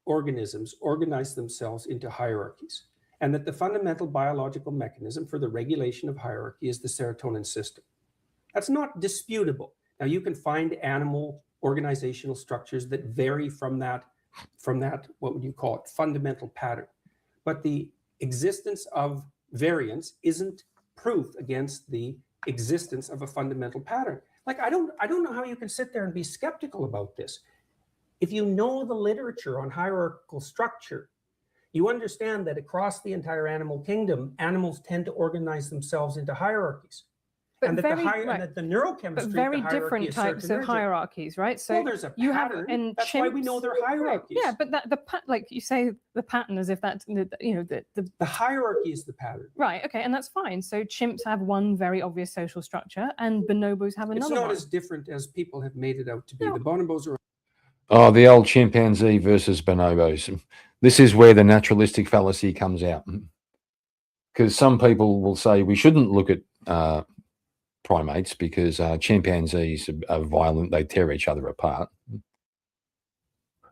organisms organize themselves into hierarchies, and that the fundamental biological mechanism for the regulation of hierarchy is the serotonin system. That's not disputable. Now, you can find animal organizational structures that vary from that, what would you call it, fundamental pattern. But the existence of variance isn't proof against the existence of a fundamental pattern. Like, I don't know how you can sit there and be skeptical about this. If you know the literature on hierarchical structure, you understand that across the entire animal kingdom, animals tend to organize themselves into hierarchies.
But
And that,
very,
and that the neurochemistry
but
of
very
the hierarchy
different
is
types of
serotonergic.
hierarchies, right? So
Well, there's a
you have
pattern.
and
That's why we know they're hierarchies.
Yeah, but like you say, the pattern as if that's, you know,
The hierarchy is the pattern.
right. Okay, and that's fine. So chimps have one very obvious social structure, and bonobos have
It's
another
not
one.
as different as people have made it out to be.
No.
The bonobos are
Oh, the old chimpanzee versus bonobos. This is where the naturalistic fallacy comes out. Because some people will say we shouldn't look at primates because chimpanzees are violent, they tear each other apart.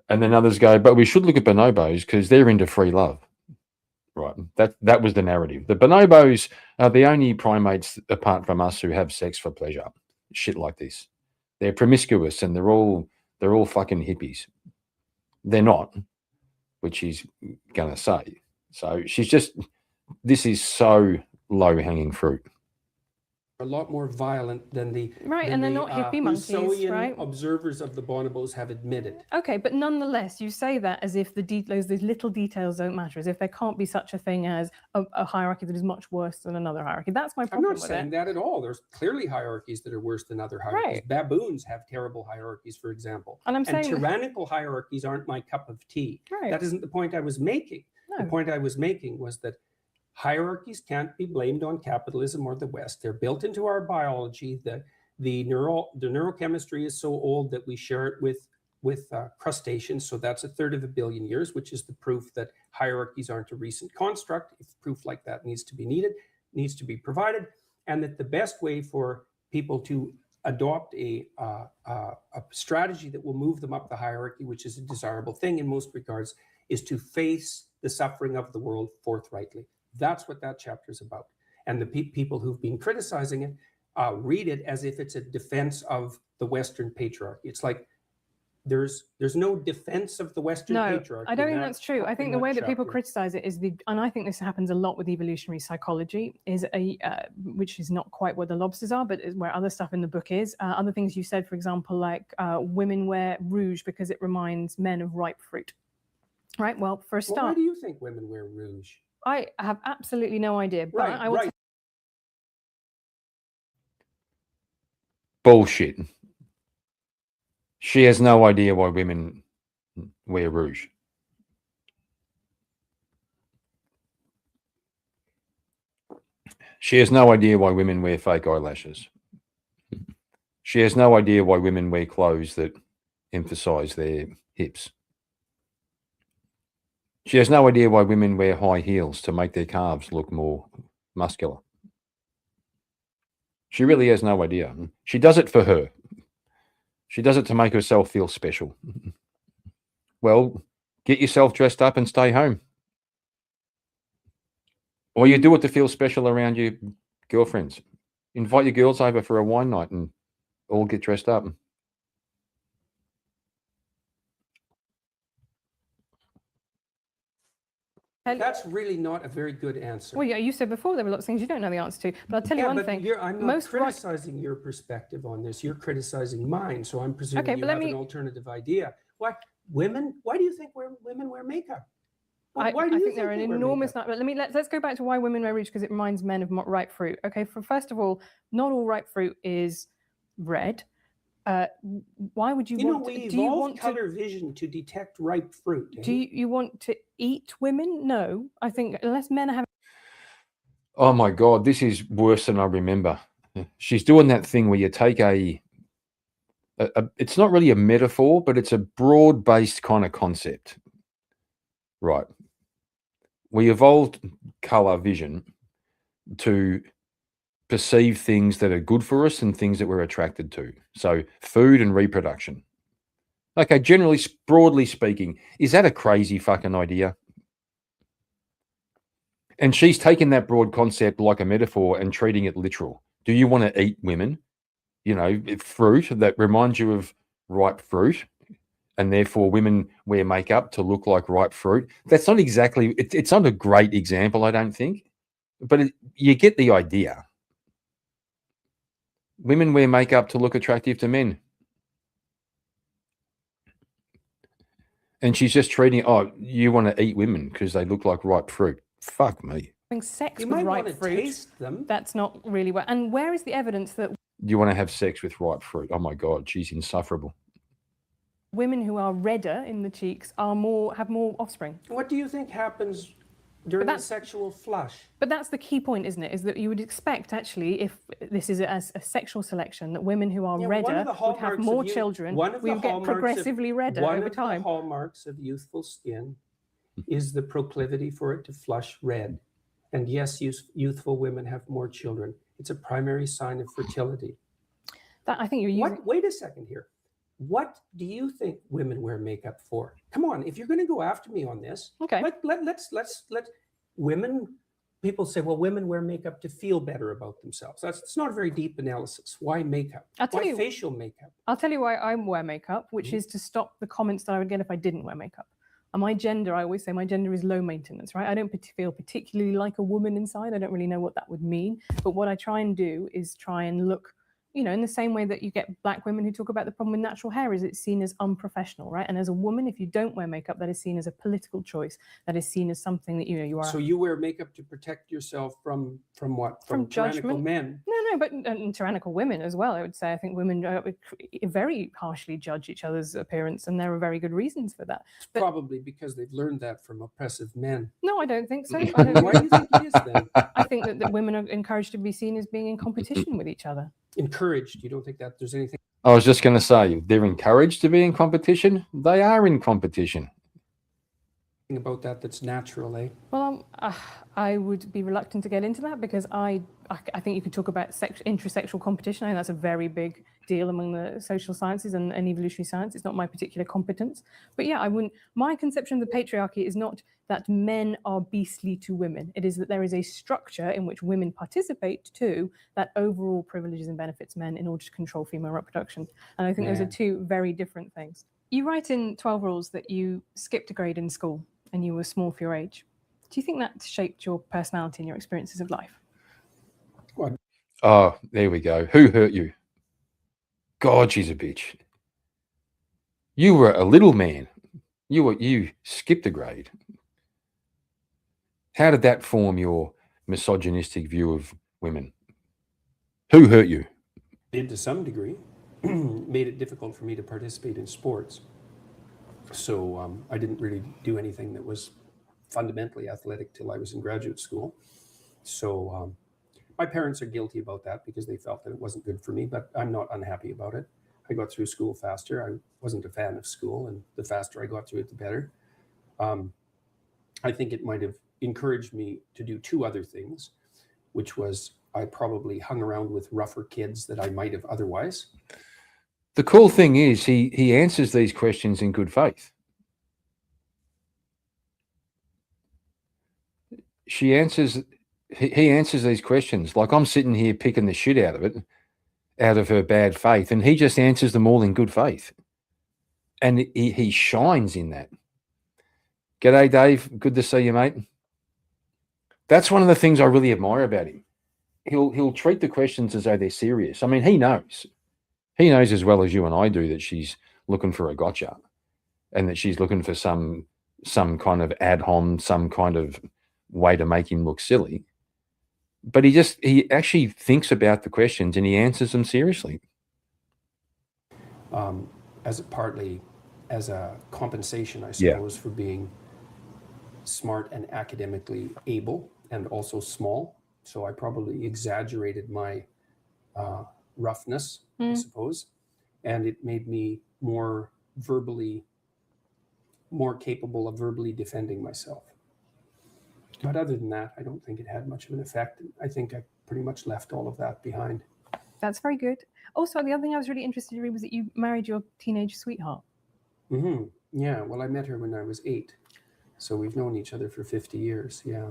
And then others go, but we should look at bonobos because they're into free love. Right. That was the narrative. The bonobos are the only primates apart from us who have sex for pleasure. Shit like this. They're promiscuous and they're all fucking hippies. They're not, which she's gonna say. So she's just, this is so low hanging fruit.
a lot more violent than the
Right,
than
and they're
the,
not hippie monkeys,
Rousseauian
right?
observers of the bonobos have admitted.
Okay, but nonetheless, you say that as if those little details don't matter, as if there can't be such a thing as a hierarchy that is much worse than another hierarchy. That's my
I'm
problem
not
with
saying
it.
that at all. There's clearly hierarchies that are worse than other hierarchies.
Right.
Baboons have terrible hierarchies, for example.
And I'm
And
saying,
tyrannical hierarchies aren't my cup of tea.
right,
That isn't the point I was making. The
no,
point I was making was that hierarchies can't be blamed on capitalism or the West. They're built into our biology. The neurochemistry is so old that we share it with crustaceans. So that's 1/3 of a billion years, which is the proof that hierarchies aren't a recent construct. If proof like that needs to be provided, and that the best way for people to adopt a strategy that will move them up the hierarchy, which is a desirable thing in most regards, is to face the suffering of the world forthrightly. That's what that chapter is about. And the people who've been criticizing it read it as if it's a defense of the Western patriarchy. It's like there's no defense of the Western
no,
patriarchy.
I don't
in
think
that-
that's true. I think
in
the way
that
that people
chapter.
criticize it is and I think this happens a lot with evolutionary psychology, is which is not quite what the lobsters are, but is where other stuff in the book is. Other things you said, for example, like women wear rouge because it reminds men of ripe fruit. Right. Well, for a
Well, why
start,
do you think women wear rouge?
I have absolutely no idea. But
Right,
I will
right.
Bullshit. She has no idea why women wear rouge. She has no idea why women wear fake eyelashes. She has no idea why women wear clothes that emphasize their hips. She has no idea why women wear high heels to make their calves look more muscular. She really has no idea. She does it for her. She does it to make herself feel special. Well, get yourself dressed up and stay home. Or you do it to feel special around your girlfriends. Invite your girls over for a wine night and all get dressed up.
That's really not a very good answer.
Well, yeah, you said before there were lots of things you don't know the answer to, but I'll tell you
Yeah,
one
but
thing.
I'm not
most right-
criticizing your perspective on this. You're criticizing mine, so I'm presuming
Okay,
you
but let
have
me-
an alternative idea. Why do you think women wear makeup?
I
Why do you
think there are an
they wear
enormous
makeup?
but let's go back to why women wear rouge, because it reminds men of ripe fruit. Okay, first of all, not all ripe fruit is red. Why would you
You know,
want?
we
Do you
evolved
want
color vision to detect ripe fruit.
Do you want to eat women? No, I think unless men are having.
Oh my God, this is worse than I remember. She's doing that thing where you take it's not really a metaphor, but it's a broad-based kind of concept. Right. We evolved color vision to perceive things that are good for us and things that we're attracted to. So food and reproduction. Okay, generally, broadly speaking, is that a crazy fucking idea? And she's taken that broad concept like a metaphor and treating it literal. Do you want to eat women? You know, fruit that reminds you of ripe fruit, and therefore women wear makeup to look like ripe fruit. That's not exactly, it's not a great example, I don't think, but you get the idea. Women wear makeup to look attractive to men. And she's just treating, oh, you want to eat women because they look like ripe fruit. Fuck me.
Having sex
You
with
might want
ripe
to
fruit.
taste them.
That's not really where. And where is the evidence that
You want to have sex with ripe fruit? Oh my God, she's insufferable.
women who are redder in the cheeks have more offspring?
What do you think happens during a
that's-
sexual flush?
But that's the key point, isn't it? Is that you would expect, actually, if this is a sexual selection, that women who are
Yeah,
redder would have more children. We would get progressively redder over time.
One of the hallmarks of youthful skin is the proclivity for it to flush red. And yes, youthful women have more children. It's a primary sign of fertility.
That I think you're using.
Wait a second here. What do you think women wear makeup for? Come on, if you're going to go after me on this,
Okay.
let women. People say, well, women wear makeup to feel better about themselves. It's not a very deep analysis. Why makeup?
I'll tell
Why
you-
facial makeup?
I'll tell you why I wear makeup, which is to stop the comments that I would get if I didn't wear makeup. And my gender, I always say my gender is low maintenance, right? I don't feel particularly like a woman inside. I don't really know what that would mean. But what I try and do is try and look, you know, in the same way that you get black women who talk about the problem with natural hair, is it's seen as unprofessional, right? And as a woman, if you don't wear makeup, that is seen as a political choice. That is seen as something that, you know, you are.
So you wear makeup to protect yourself from what?
From
tyrannical
judgment.
men.
No, but and tyrannical women as well. I would say I think women very harshly judge each other's appearance, and there are very good reasons for that. But
Probably because they've learned that from oppressive men.
no, I don't think so. I don't
Why do you think it is then?
I think that women are encouraged to be seen as being in competition with each other.
Encouraged. You don't think that there's anything
I was just going to say, they're encouraged to be in competition. They are in competition.
about that that's natural, eh?
Well, I would be reluctant to get into that because I think you could talk about intrasexual competition. I think that's a very big deal among the social sciences and evolutionary science. It's not my particular competence. But yeah, I wouldn't. My conception of the patriarchy is not that men are beastly to women. It is that there is a structure in which women participate too that overall privileges and benefits men in order to control female reproduction. And I think those are two very different things. You write in 12 Rules that you skipped a grade in school and you were small for your age. Do you think that shaped your personality and your experiences of life?
Oh, there we go. Who hurt you? God, she's a bitch. You were a little man. You skipped a grade. How did that form your misogynistic view of women? Who hurt you?
Did to some degree. Made it difficult for me to participate in sports. So I didn't really do anything that was fundamentally athletic till I was in graduate school. So my parents are guilty about that because they felt that it wasn't good for me, but I'm not unhappy about it. I got through school faster. I wasn't a fan of school, and the faster I got through it, the better. I think it might have encouraged me to do two other things, which was I probably hung around with rougher kids that I might have otherwise.
The cool thing is he answers these questions in good faith. He answers these questions like I'm sitting here picking the shit out of it, out of her bad faith, and he just answers them all in good faith. And he shines in that. G'day, Dave. Good to see you, mate. That's one of the things I really admire about him. He'll treat the questions as though they're serious. I mean, he knows. He knows as well as you and I do that she's looking for a gotcha, and that she's looking for some kind of ad hom, some kind of way to make him look silly. But he actually thinks about the questions and he answers them seriously.
Partly as a compensation, I suppose, for being smart and academically able and also small. So I probably exaggerated my roughness, I suppose, and it made me more capable of verbally defending myself. But other than that, I don't think it had much of an effect. I think I pretty much left all of that behind.
That's very good. Also, the other thing I was really interested to read was that you married your teenage sweetheart.
Mm-hmm. Yeah, well, I met her when I was 8. So we've known each other for 50 years, yeah.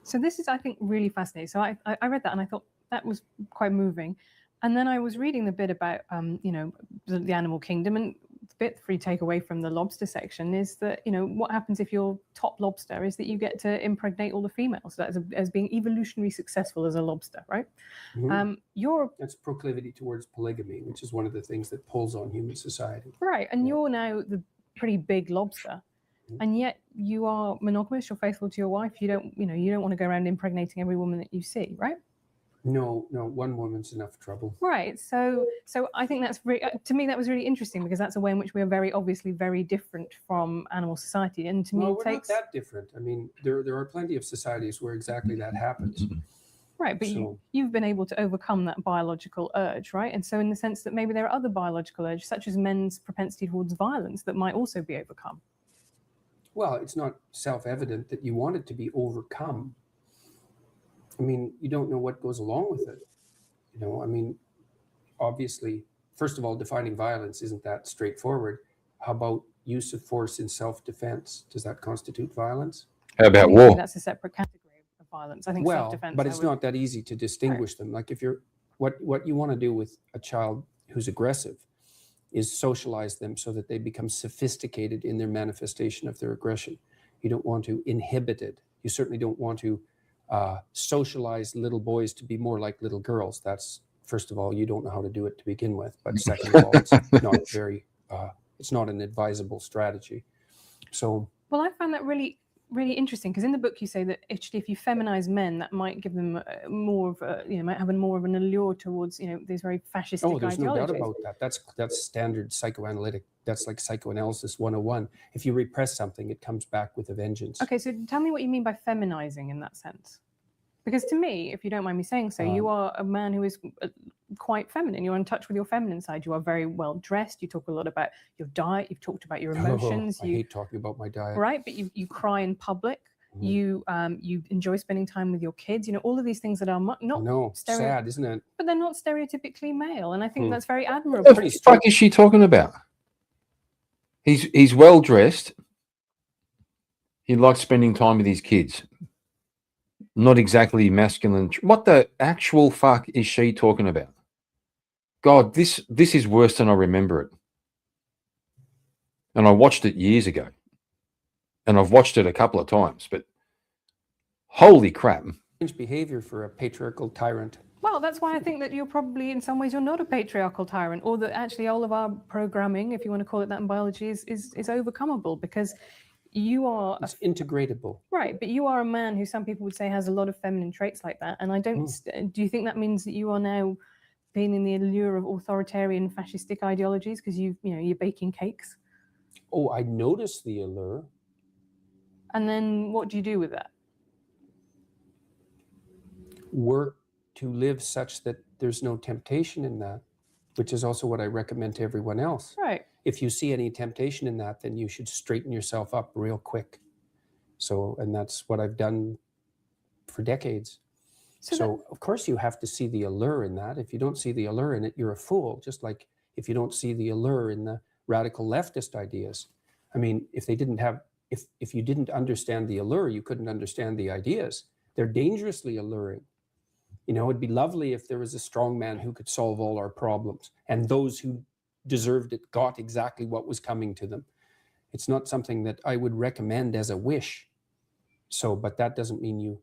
So this is, I think, really fascinating. So I read that and I thought that was quite moving. And then I was reading the bit about, the animal kingdom, and the bit for you take away from the lobster section is that, what happens if you're top lobster is that you get to impregnate all the females. So that's as being evolutionarily successful as a lobster, right?
Mm-hmm. That's proclivity towards polygamy, which is one of the things that pulls on human society.
Right, and you're now the pretty big lobster, and yet you are monogamous. You're faithful to your wife. You don't want to go around impregnating every woman that you see, right?
No, one woman's enough trouble.
Right. So I think that's to me that was really interesting, because that's a way in which we are very obviously very different from animal society, and to me
we're not that different. I mean, there are plenty of societies where exactly that happens.
Right, but you've been able to overcome that biological urge, right? And so in the sense that maybe there are other biological urges, such as men's propensity towards violence, that might also be overcome.
Well, it's not self-evident that you want it to be overcome. I mean, you don't know what goes along with it. I mean, obviously, first of all, defining violence isn't that straightforward. How about use of force in self-defense? Does that constitute violence?
How about war?
That's a separate category of violence. I think self-defense.
But it's not that easy to distinguish them. Like if you're, what you want to do with a child who's aggressive is socialize them so that they become sophisticated in their manifestation of their aggression. You don't want to inhibit it. You certainly don't want to socialize little boys to be more like little girls. That's, first of all, you don't know how to do it to begin with. But second of all, it's not an advisable strategy. So, well,
I found that really, really interesting, because in the book you say that actually if you feminize men, that might give them more of a, might have more of an allure towards, these very fascistic ideologies.
Oh, there's no doubt about that. That's standard psychoanalytic. That's like psychoanalysis 101. If you repress something, it comes back with a vengeance.
Okay, so tell me what you mean by feminizing in that sense. Because to me, if you don't mind me saying so, you are a man who is quite feminine. You're in touch with your feminine side. You are very well dressed. You talk a lot about your diet. You've talked about your emotions.
I hate talking about my diet.
Right, but you cry in public. You enjoy spending time with your kids. All of these things that are not
sad, isn't it?
But they're not stereotypically male, and I think that's very admirable.
What the fuck is she talking about? He's well dressed. He likes spending time with his kids. Not exactly masculine. What the actual fuck is she talking about? God, this is worse than I remember it. And I watched it years ago. And I've watched it a couple of times, but holy crap.
Strange behavior for a patriarchal tyrant.
Well, that's why I think that you're probably, in some ways, you're not a patriarchal tyrant, or that actually all of our programming, if you want to call it that in biology, is overcomable, because you are...
It's integratable.
Right, but you are a man who some people would say has a lot of feminine traits like that. And I don't... Do you think that means that you are now being in the allure of authoritarian fascistic ideologies because you're baking cakes?
Oh, I notice the allure.
And then what do you do with that?
Work to live such that there's no temptation in that, which is also what I recommend to everyone else.
Right.
If you see any temptation in that, then you should straighten yourself up real quick. So, and that's what I've done for decades. So of course you have to see the allure in that. If you don't see the allure in it, you're a fool. Just like if you don't see the allure in the radical leftist ideas. I mean, if you didn't understand the allure, you couldn't understand the ideas. They're dangerously alluring. You know, it'd be lovely if there was a strong man who could solve all our problems, and those who deserved it got exactly what was coming to them. It's not something that I would recommend as a wish. So, but that doesn't mean you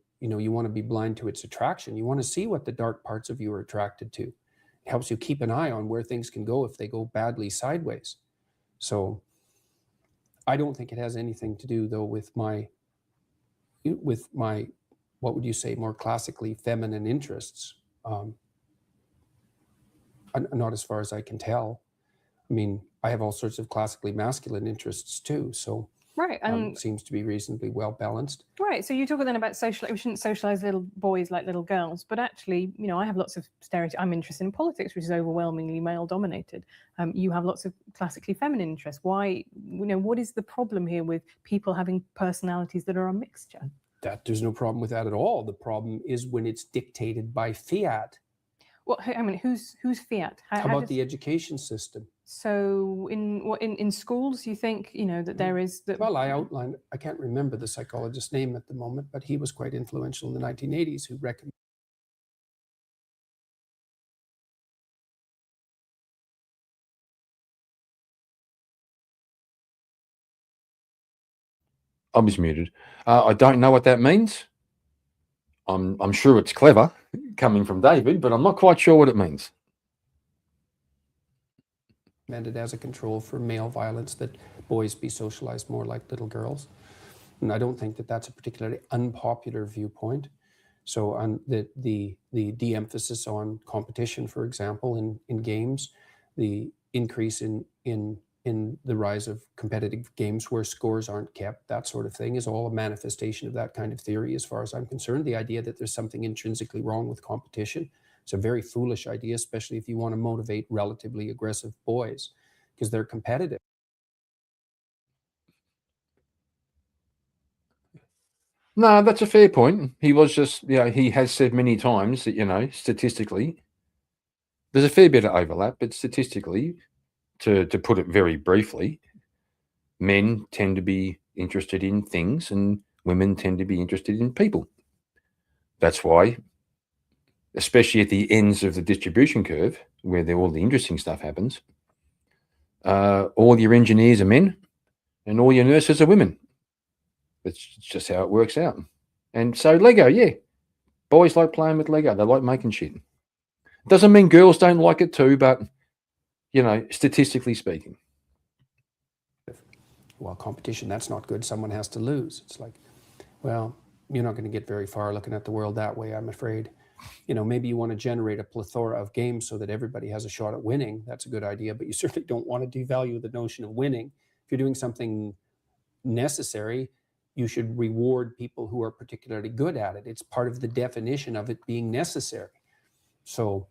want to be blind to its attraction. You want to see what the dark parts of you are attracted to. It helps you keep an eye on where things can go if they go badly sideways. So I don't think it has anything to do, though, with my, what would you say, more classically feminine interests. Not as far as I can tell. I mean, I have all sorts of classically masculine interests too. So
Right. And
seems to be reasonably well balanced.
right. So you talk then about we shouldn't socialize little boys like little girls, but actually, you know, I have lots of stereotypes. I'm interested in politics, which is overwhelmingly male dominated. You have lots of classically feminine interests. Why, you know, what is the problem here with people having personalities that are a mixture?
That there's no problem with that at all. The problem is when it's dictated by fiat.
Well, I mean, who's fiat?
How about the education system?
So in schools, you think, you know, that there is that?
Well, I can't remember the psychologist's name at the moment, but he was quite influential in the 1980s who recommended.
I was muted. I don't know what that means. I'm sure it's clever coming from David, but I'm not quite sure what it means.
Recommended as a control for male violence that boys be socialized more like little girls. And I don't think that that's a particularly unpopular viewpoint. So on the de-emphasis on competition, for example, in games, the increase in the rise of competitive games where scores aren't kept, that sort of thing is all a manifestation of that kind of theory as far as I'm concerned. The idea that there's something intrinsically wrong with competition, it's a very foolish idea, especially if you want to motivate relatively aggressive boys because they're competitive.
No, that's a fair point. He was just, you know, he has said many times that, you know, statistically, there's a fair bit of overlap, but statistically, to put it very briefly, men tend to be interested in things and women tend to be interested in people. That's why, especially at the ends of the distribution curve, where all the interesting stuff happens, all your engineers are men and all your nurses are women. It's just how it works out. And so Lego, yeah, boys like playing with Lego. They like making shit. Doesn't mean girls don't like it too, but, you know, statistically speaking.
Well, competition, that's not good. Someone has to lose. It's like, well, you're not going to get very far looking at the world that way, I'm afraid. You know, maybe you want to generate a plethora of games so that everybody has a shot at winning. That's a good idea, but you certainly don't want to devalue the notion of winning. If you're doing something necessary, you should reward people who are particularly good at it. It's part of the definition of it being necessary. So,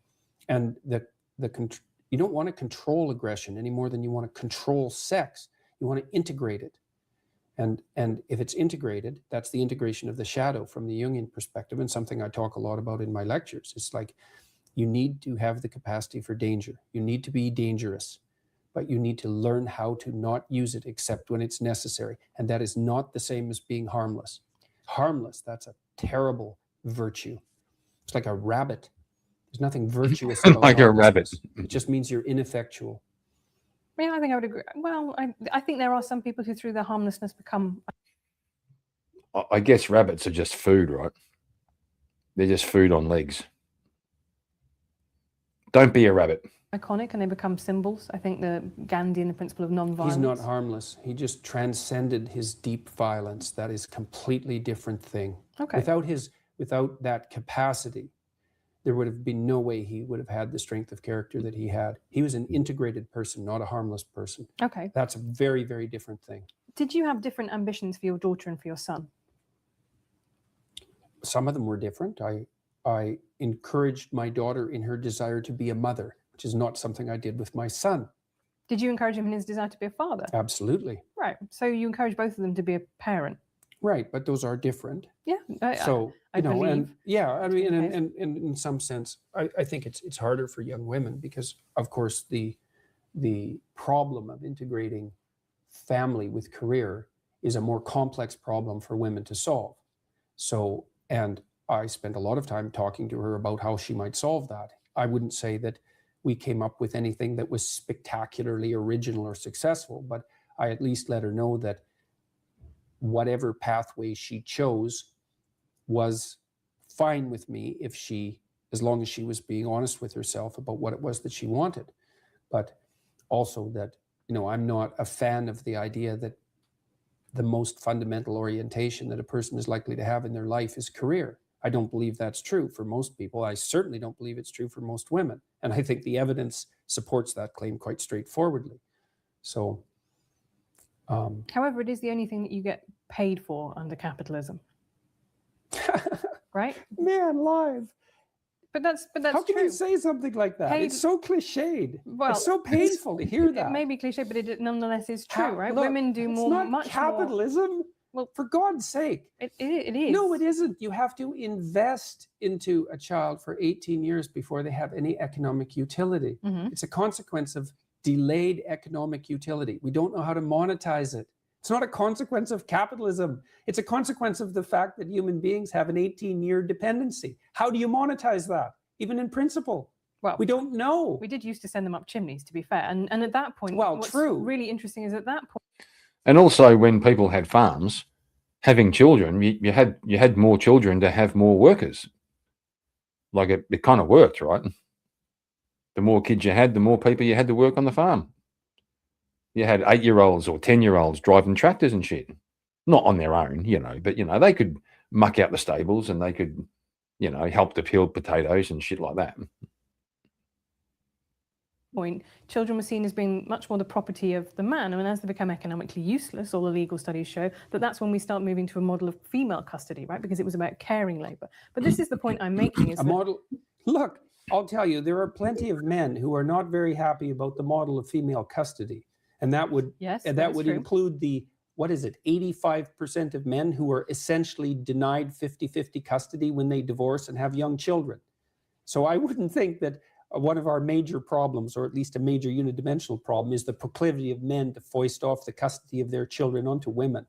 and you don't want to control aggression any more than you want to control sex. You want to integrate it. And if it's integrated, that's the integration of the shadow from the Jungian perspective, and something I talk a lot about in my lectures. It's like you need to have the capacity for danger. You need to be dangerous, but you need to learn how to not use it except when it's necessary. And that is not the same as being harmless. Harmless, that's a terrible virtue. It's like a rabbit. There's nothing virtuous about
Like a rabbit.
It just means you're ineffectual.
Yeah, I think I would agree. Well, I think there are some people who, through their harmlessness, become.
I guess rabbits are just food, right? They're just food on legs. Don't be a rabbit.
Iconic, and they become symbols. I think the Gandhian principle of non-violence.
He's not harmless. He just transcended his deep violence. That is a completely different thing.
Okay.
Without that capacity, there would have been no way he would have had the strength of character that he had. He was an integrated person, not a harmless person.
Okay.
That's a very, very different thing.
Did you have different ambitions for your daughter and for your son?
Some of them were different. I encouraged my daughter in her desire to be a mother, which is not something I did with my son.
Did you encourage him in his desire to be a father?
Absolutely.
Right. So you encourage both of them to be a parent.
Right, but those are different.
Yeah.
I know, and yeah, I mean,
Okay.
and in some sense, I think it's harder for young women because, of course, the the problem of integrating family with career is a more complex problem for women to solve. So, and I spent a lot of time talking to her about how she might solve that. I wouldn't say that we came up with anything that was spectacularly original or successful, but I at least let her know that whatever pathway she chose was fine with me if she, as long as she was being honest with herself about what it was that she wanted. But also that, you know, I'm not a fan of the idea that the most fundamental orientation that a person is likely to have in their life is career. I don't believe that's true for most people. I certainly don't believe it's true for most women. And I think the evidence supports that claim quite straightforwardly. So,
However, it is the only thing that you get paid for under capitalism, right?
man, live.
But that's
How can
true.
you say something like that?
Paid-
It's so cliched.
Well,
it's so painful to hear
It
that.
may be cliche, but it nonetheless is true,
How-
right?
look,
Women do
it's
more,
not
much more.
capitalism.
Well,
For God's sake.
It is.
No, it isn't. You have to invest into a child for 18 years before they have any economic utility.
Mhm.
It's a consequence of delayed economic utility. We don't know how to monetize it. It's not a consequence of capitalism. It's a consequence of the fact that human beings have an 18-year dependency. How do you monetize that? Even in principle,
Well,
we don't know.
we did used to send them up chimneys, to be fair. And at that point,
Well,
what's
true.
really interesting is at that point,
And also, when people had farms, having children, you had more children to have more workers. Like it kind of worked, right? The more kids you had, the more people you had to work on the farm. You had 8-year-olds or 10-year-olds driving tractors and shit. Not on their own, you know, but, you know, they could muck out the stables and they could, you know, help to peel potatoes and shit like that.
children were seen as being much more the property of the man. And as they become economically useless, all the legal studies show that that's when we start moving to a model of female custody, right? Because it was about caring labor. But this is the point I'm making. Is
a model. Look, I'll tell you, there are plenty of men who are not very happy about the model of female custody, and that would include the, what is it, 85% of men who are essentially denied 50-50 custody when they divorce and have young children. So I wouldn't think that one of our major problems, or at least a major unidimensional problem, is the proclivity of men to foist off the custody of their children onto women.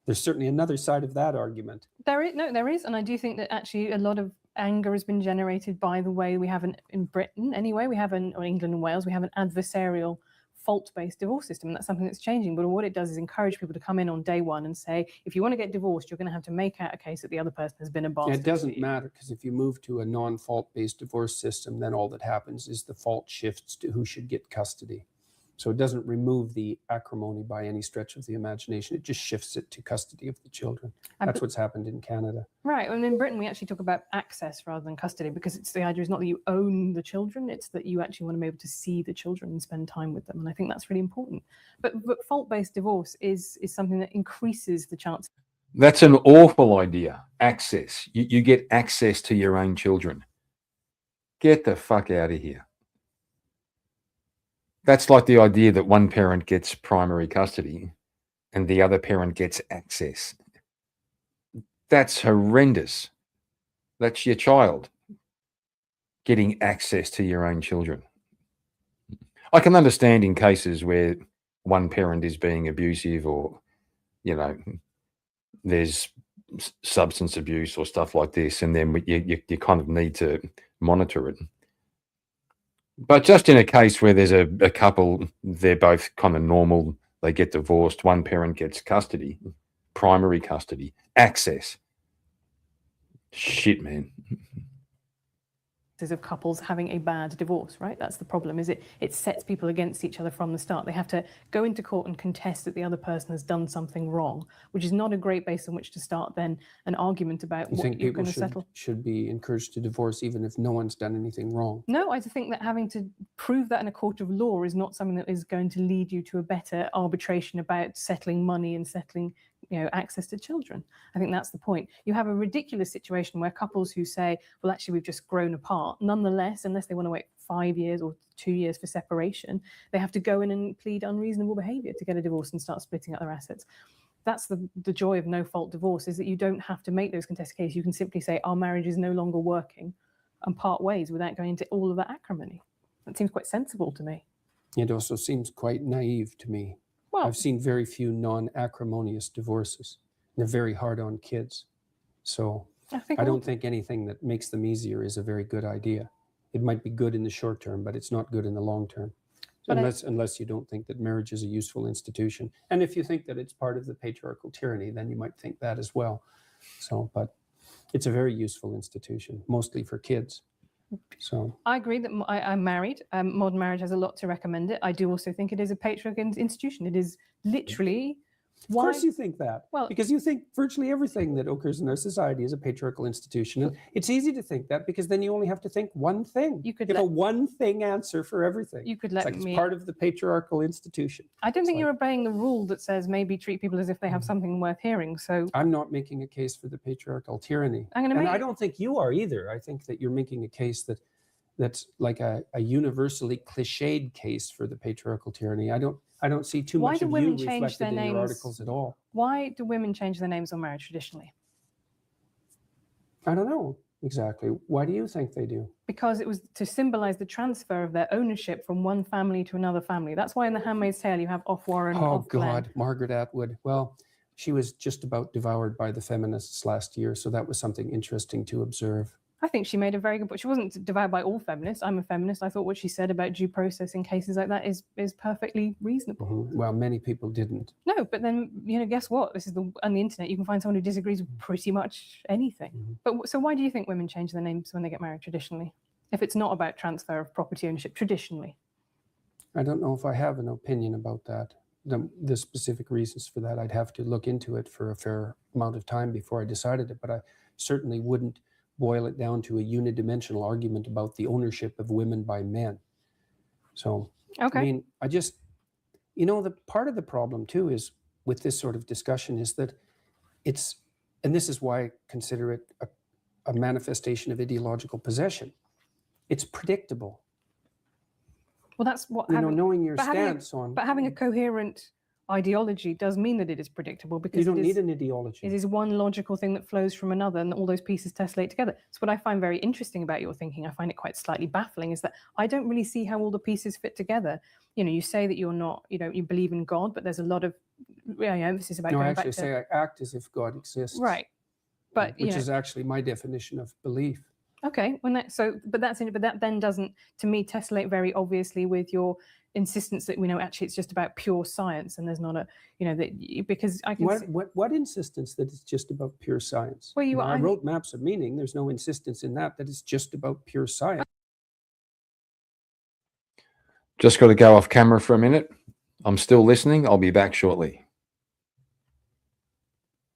There's certainly another side of that argument.
There is, and I do think that actually a lot of anger has been generated by the way we have in Britain anyway, or England and Wales, we have an adversarial fault-based divorce system, and that's something that's changing. But what it does is encourage people to come in on day one and say, if you want to get divorced, you're going to have to make out a case that the other person has been a bastard.
It doesn't matter, because if you move to a non-fault-based divorce system, then all that happens is the fault shifts to who should get custody. So it doesn't remove the acrimony by any stretch of the imagination. It just shifts it to custody of the children. That's what's happened in Canada.
Right. And in Britain, we actually talk about access rather than custody, because it's the idea is not that you own the children, it's that you actually want to be able to see the children and spend time with them. And I think that's really important. But fault-based divorce is something that increases the chance.
That's an awful idea. Access. You get access to your own children. Get the fuck out of here. That's like the idea that one parent gets primary custody and the other parent gets access. That's horrendous. That's your child getting access to your own children. I can understand in cases where one parent is being abusive, or, you know, there's substance abuse or stuff like this, and then you kind of need to monitor it. But just in a case where there's a couple, they're both kind of normal, they get divorced, one parent gets custody, primary custody, access. Shit, man.
Of couples having a bad divorce, right? That's the problem, is it sets people against each other from the start. They have to go into court and contest that the other person has done something wrong, which is not a great base on which to start then an argument about what you're going to settle.
Should be encouraged to divorce even if no one's done anything wrong?
No, I think that having to prove that in a court of law is not something that is going to lead you to a better arbitration about settling money and settling, you know, access to children. I think that's the point. You have a ridiculous situation where couples who say, well, actually, we've just grown apart. Nonetheless, unless they want to wait 5 years or 2 years for separation, they have to go in and plead unreasonable behavior to get a divorce and start splitting up their assets. That's the joy of no-fault divorce, is that you don't have to make those contested cases. You can simply say, our marriage is no longer working, and part ways without going into all of that acrimony. That seems quite sensible to me.
It also seems quite naive to me.
Well,
I've seen very few non-acrimonious divorces. They're very hard on kids. So
I
I don't think anything that makes them easier is a very good idea. It might be good in the short term, but it's not good in the long term.
But
Unless you don't think that marriage is a useful institution. And if you think that it's part of the patriarchal tyranny, then you might think that as well. So, but it's a very useful institution, mostly for kids. So
I agree that I'm married. Modern marriage has a lot to recommend it. I do also think it is a patriarchal institution. It is literally
of course you think that.
Well,
because you think virtually everything that occurs in our society is a patriarchal institution. And it's easy to think that because then you only have to think one thing.
You could
have a one thing answer for everything.
You could
It's
let
like
me.
it's part of the patriarchal institution.
I don't
It's
think
like-
you're obeying the rule that says maybe treat people as if they have something worth hearing. So
I'm not making a case for the patriarchal tyranny.
I'm going to
And
make.
I don't think you are either. I think that you're making a case that's like a universally cliched case for the patriarchal tyranny. I don't see too
Why
much
do
of you
women change
reflected
their
in your
names?
articles at all.
Why do women change their names on marriage traditionally?
I don't know exactly. Why do you think they do?
Because it was to symbolize the transfer of their ownership from one family to another family. That's why in The Handmaid's Tale you have off Warren,
Oh
off Glenn.
God, Margaret Atwood. Well, she was just about devoured by the feminists last year, so that was something interesting to observe.
I think she made a very good point. She wasn't devoured by all feminists. I'm a feminist. I thought what she said about due process in cases like that is perfectly reasonable.
Well, many people didn't.
No, but then, guess what? This is on the internet. You can find someone who disagrees with pretty much anything. But so why do you think women change their names when they get married traditionally? If it's not about transfer of property ownership traditionally?
I don't know if I have an opinion about that. The specific reasons for that, I'd have to look into it for a fair amount of time before I decided it, but I certainly wouldn't boil it down to a unidimensional argument about the ownership of women by men. So,
Okay.
I mean, the part of the problem too is with this sort of discussion is that and this is why I consider it a manifestation of ideological possession. It's predictable.
Well, that's what
Knowing your
but
stance on.
But having a coherent ideology does mean that it is predictable because
you don't need an ideology.
It is one logical thing that flows from another, and all those pieces tessellate together. So what I find very interesting about your thinking, I find it quite slightly baffling, is that I don't really see how all the pieces fit together. You say that you're not, you believe in God, but there's a lot of emphasis about
No, I
going
actually
back to...
say I act as if God exists.
Right. But,
which is actually my definition of belief.
Okay, but that then doesn't, to me, tessellate very obviously with your insistence that actually it's just about pure science, and there's not because I can
what insistence that it's just about pure science?
Well,
I wrote Maps of Meaning. There's no insistence in that it's just about pure science.
Just got to go off camera for a minute. I'm still listening. I'll be back shortly.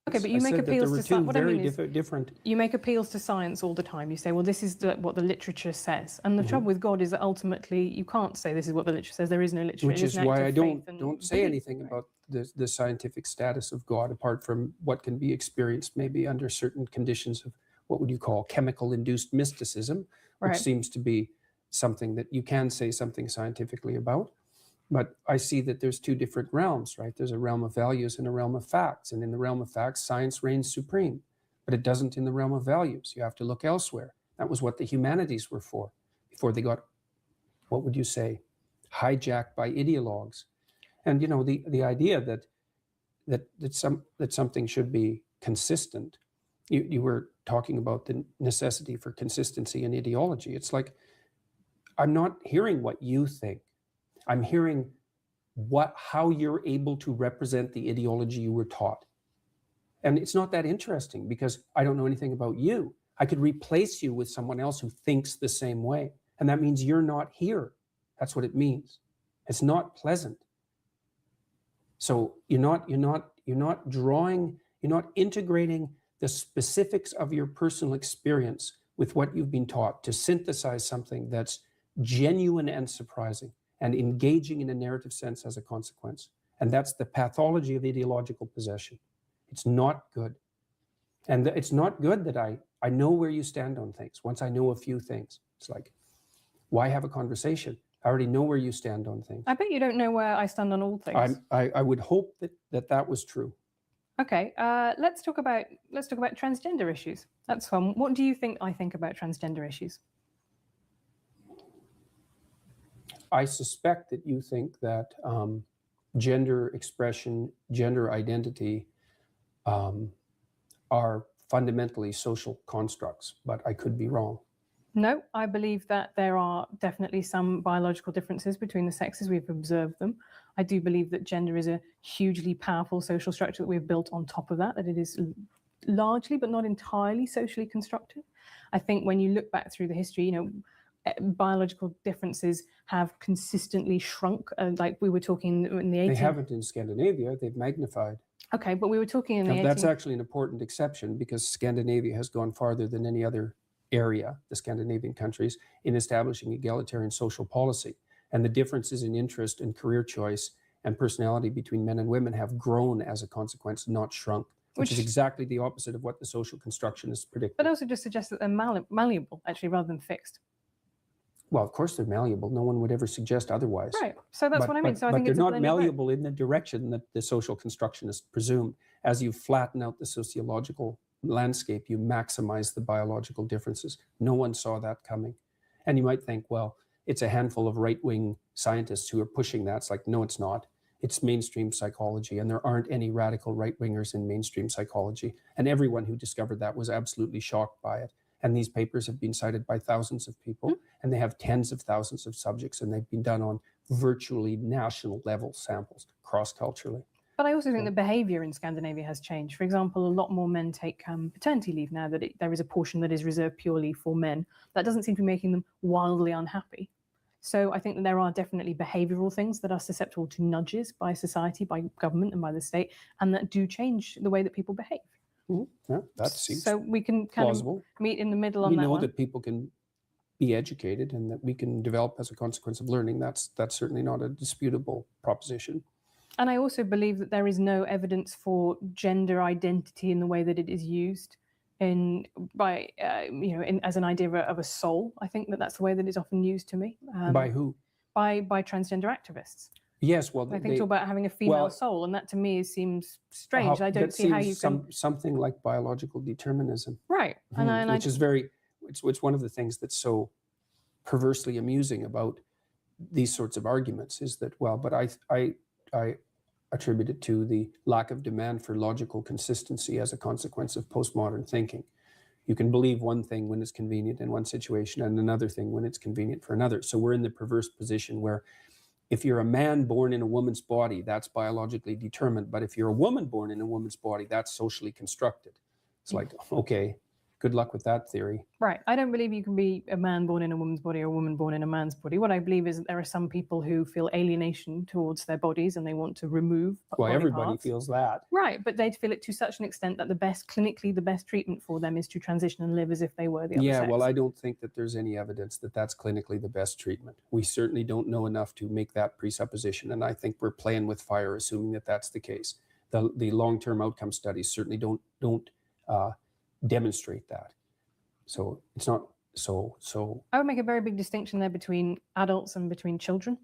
Okay, but you make appeals to science. What I mean is,
different.
You make appeals to science all the time. You say, well, this is what the literature says. And the trouble with God is that ultimately you can't say this is what the literature says. There is no literature.
Which is why I don't say anything about the scientific status of God, apart from what can be experienced maybe under certain conditions of what would you call chemical-induced mysticism, which seems to be something that you can say something scientifically about. But I see that there's two different realms, right? There's a realm of values and a realm of facts. And in the realm of facts, science reigns supreme, but it doesn't in the realm of values. You have to look elsewhere. That was what the humanities were for, before they got, what would you say, hijacked by ideologues. And the idea that something should be consistent. You were talking about the necessity for consistency in ideology. It's like, I'm not hearing what you think. I'm hearing how you're able to represent the ideology you were taught. And it's not that interesting because I don't know anything about you. I could replace you with someone else who thinks the same way. And that means you're not here. That's what it means. It's not pleasant. So you're not integrating the specifics of your personal experience with what you've been taught to synthesize something that's genuine and surprising, and engaging in a narrative sense as a consequence. And that's the pathology of ideological possession. It's not good. And it's not good that I know where you stand on things. Once I know a few things, it's like, why have a conversation? I already know where you stand on things.
I bet you don't know where I stand on all things.
I would hope that was true.
Okay, let's talk about transgender issues. That's fun. What do you think I think about transgender issues?
I suspect that you think that gender expression, gender identity are fundamentally social constructs, but I could be wrong.
No, I believe that there are definitely some biological differences between the sexes. We've observed them. I do believe that gender is a hugely powerful social structure that we've built on top of that it is largely, but not entirely, socially constructed. I think when you look back through the history, biological differences have consistently shrunk. Like we were talking in the 18th.
They haven't in Scandinavia, they've magnified.
Okay, but we were talking in the 18th.
That's actually an important exception because Scandinavia has gone farther than any other area, the Scandinavian countries, in establishing egalitarian social policy. And the differences in interest and career choice and personality between men and women have grown as a consequence, not shrunk, which is exactly the opposite of what the social constructionists predicted.
But also just suggests that they're malleable, actually, rather than fixed.
Well, of course they're malleable. No one would ever suggest otherwise.
Right. So that's what I mean. So I think
they're
it's
not malleable in the direction that the social constructionists presume. As you flatten out the sociological landscape, you maximize the biological differences. No one saw that coming. And you might think, well, it's a handful of right-wing scientists who are pushing that. It's like, no, it's not. It's mainstream psychology, and there aren't any radical right-wingers in mainstream psychology. And everyone who discovered that was absolutely shocked by it. And these papers have been cited by thousands of people, and they have tens of thousands of subjects, and they've been done on virtually national level samples, cross-culturally.
But I also think the behavior in Scandinavia has changed. For example, a lot more men take paternity leave now, that there is a portion that is reserved purely for men. That doesn't seem to be making them wildly unhappy. So I think that there are definitely behavioral things that are susceptible to nudges by society, by government, and by the state, and that do change the way that people behave.
Yeah, that seems
so we can kind
plausible.
of meet in the middle on that.
We know
one.
that people can be educated and that we can develop as a consequence of learning. That's certainly not a disputable proposition.
And I also believe that there is no evidence for gender identity in the way that it is used as an idea of a soul. I think that that's the way that it's often used to me.
By who?
By transgender activists.
Yes, well,
I think talk about having a female soul, and that to me seems strange. I don't see how you can
something like biological determinism,
right?
Which is it's one of the things that's so perversely amusing about these sorts of arguments is that but I attribute it to the lack of demand for logical consistency as a consequence of postmodern thinking. You can believe one thing when it's convenient in one situation and another thing when it's convenient for another. So we're in the perverse position where if you're a man born in a woman's body, that's biologically determined. But if you're a woman born in a woman's body, that's socially constructed. It's like, okay, good luck with that theory.
Right. I don't believe you can be a man born in a woman's body or a woman born in a man's body. What I believe is that there are some people who feel alienation towards their bodies and they want to remove body
everybody
parts.
Feels that.
Right. But they feel it to such an extent that clinically the best treatment for them is to transition and live as if they were the other sex.
Well, I don't think that there's any evidence that that's clinically the best treatment. We certainly don't know enough to make that presupposition. And I think we're playing with fire, assuming that that's the case. The long-term outcome studies certainly don't demonstrate that. So it's not so.
I would make a very big distinction there between adults and between children.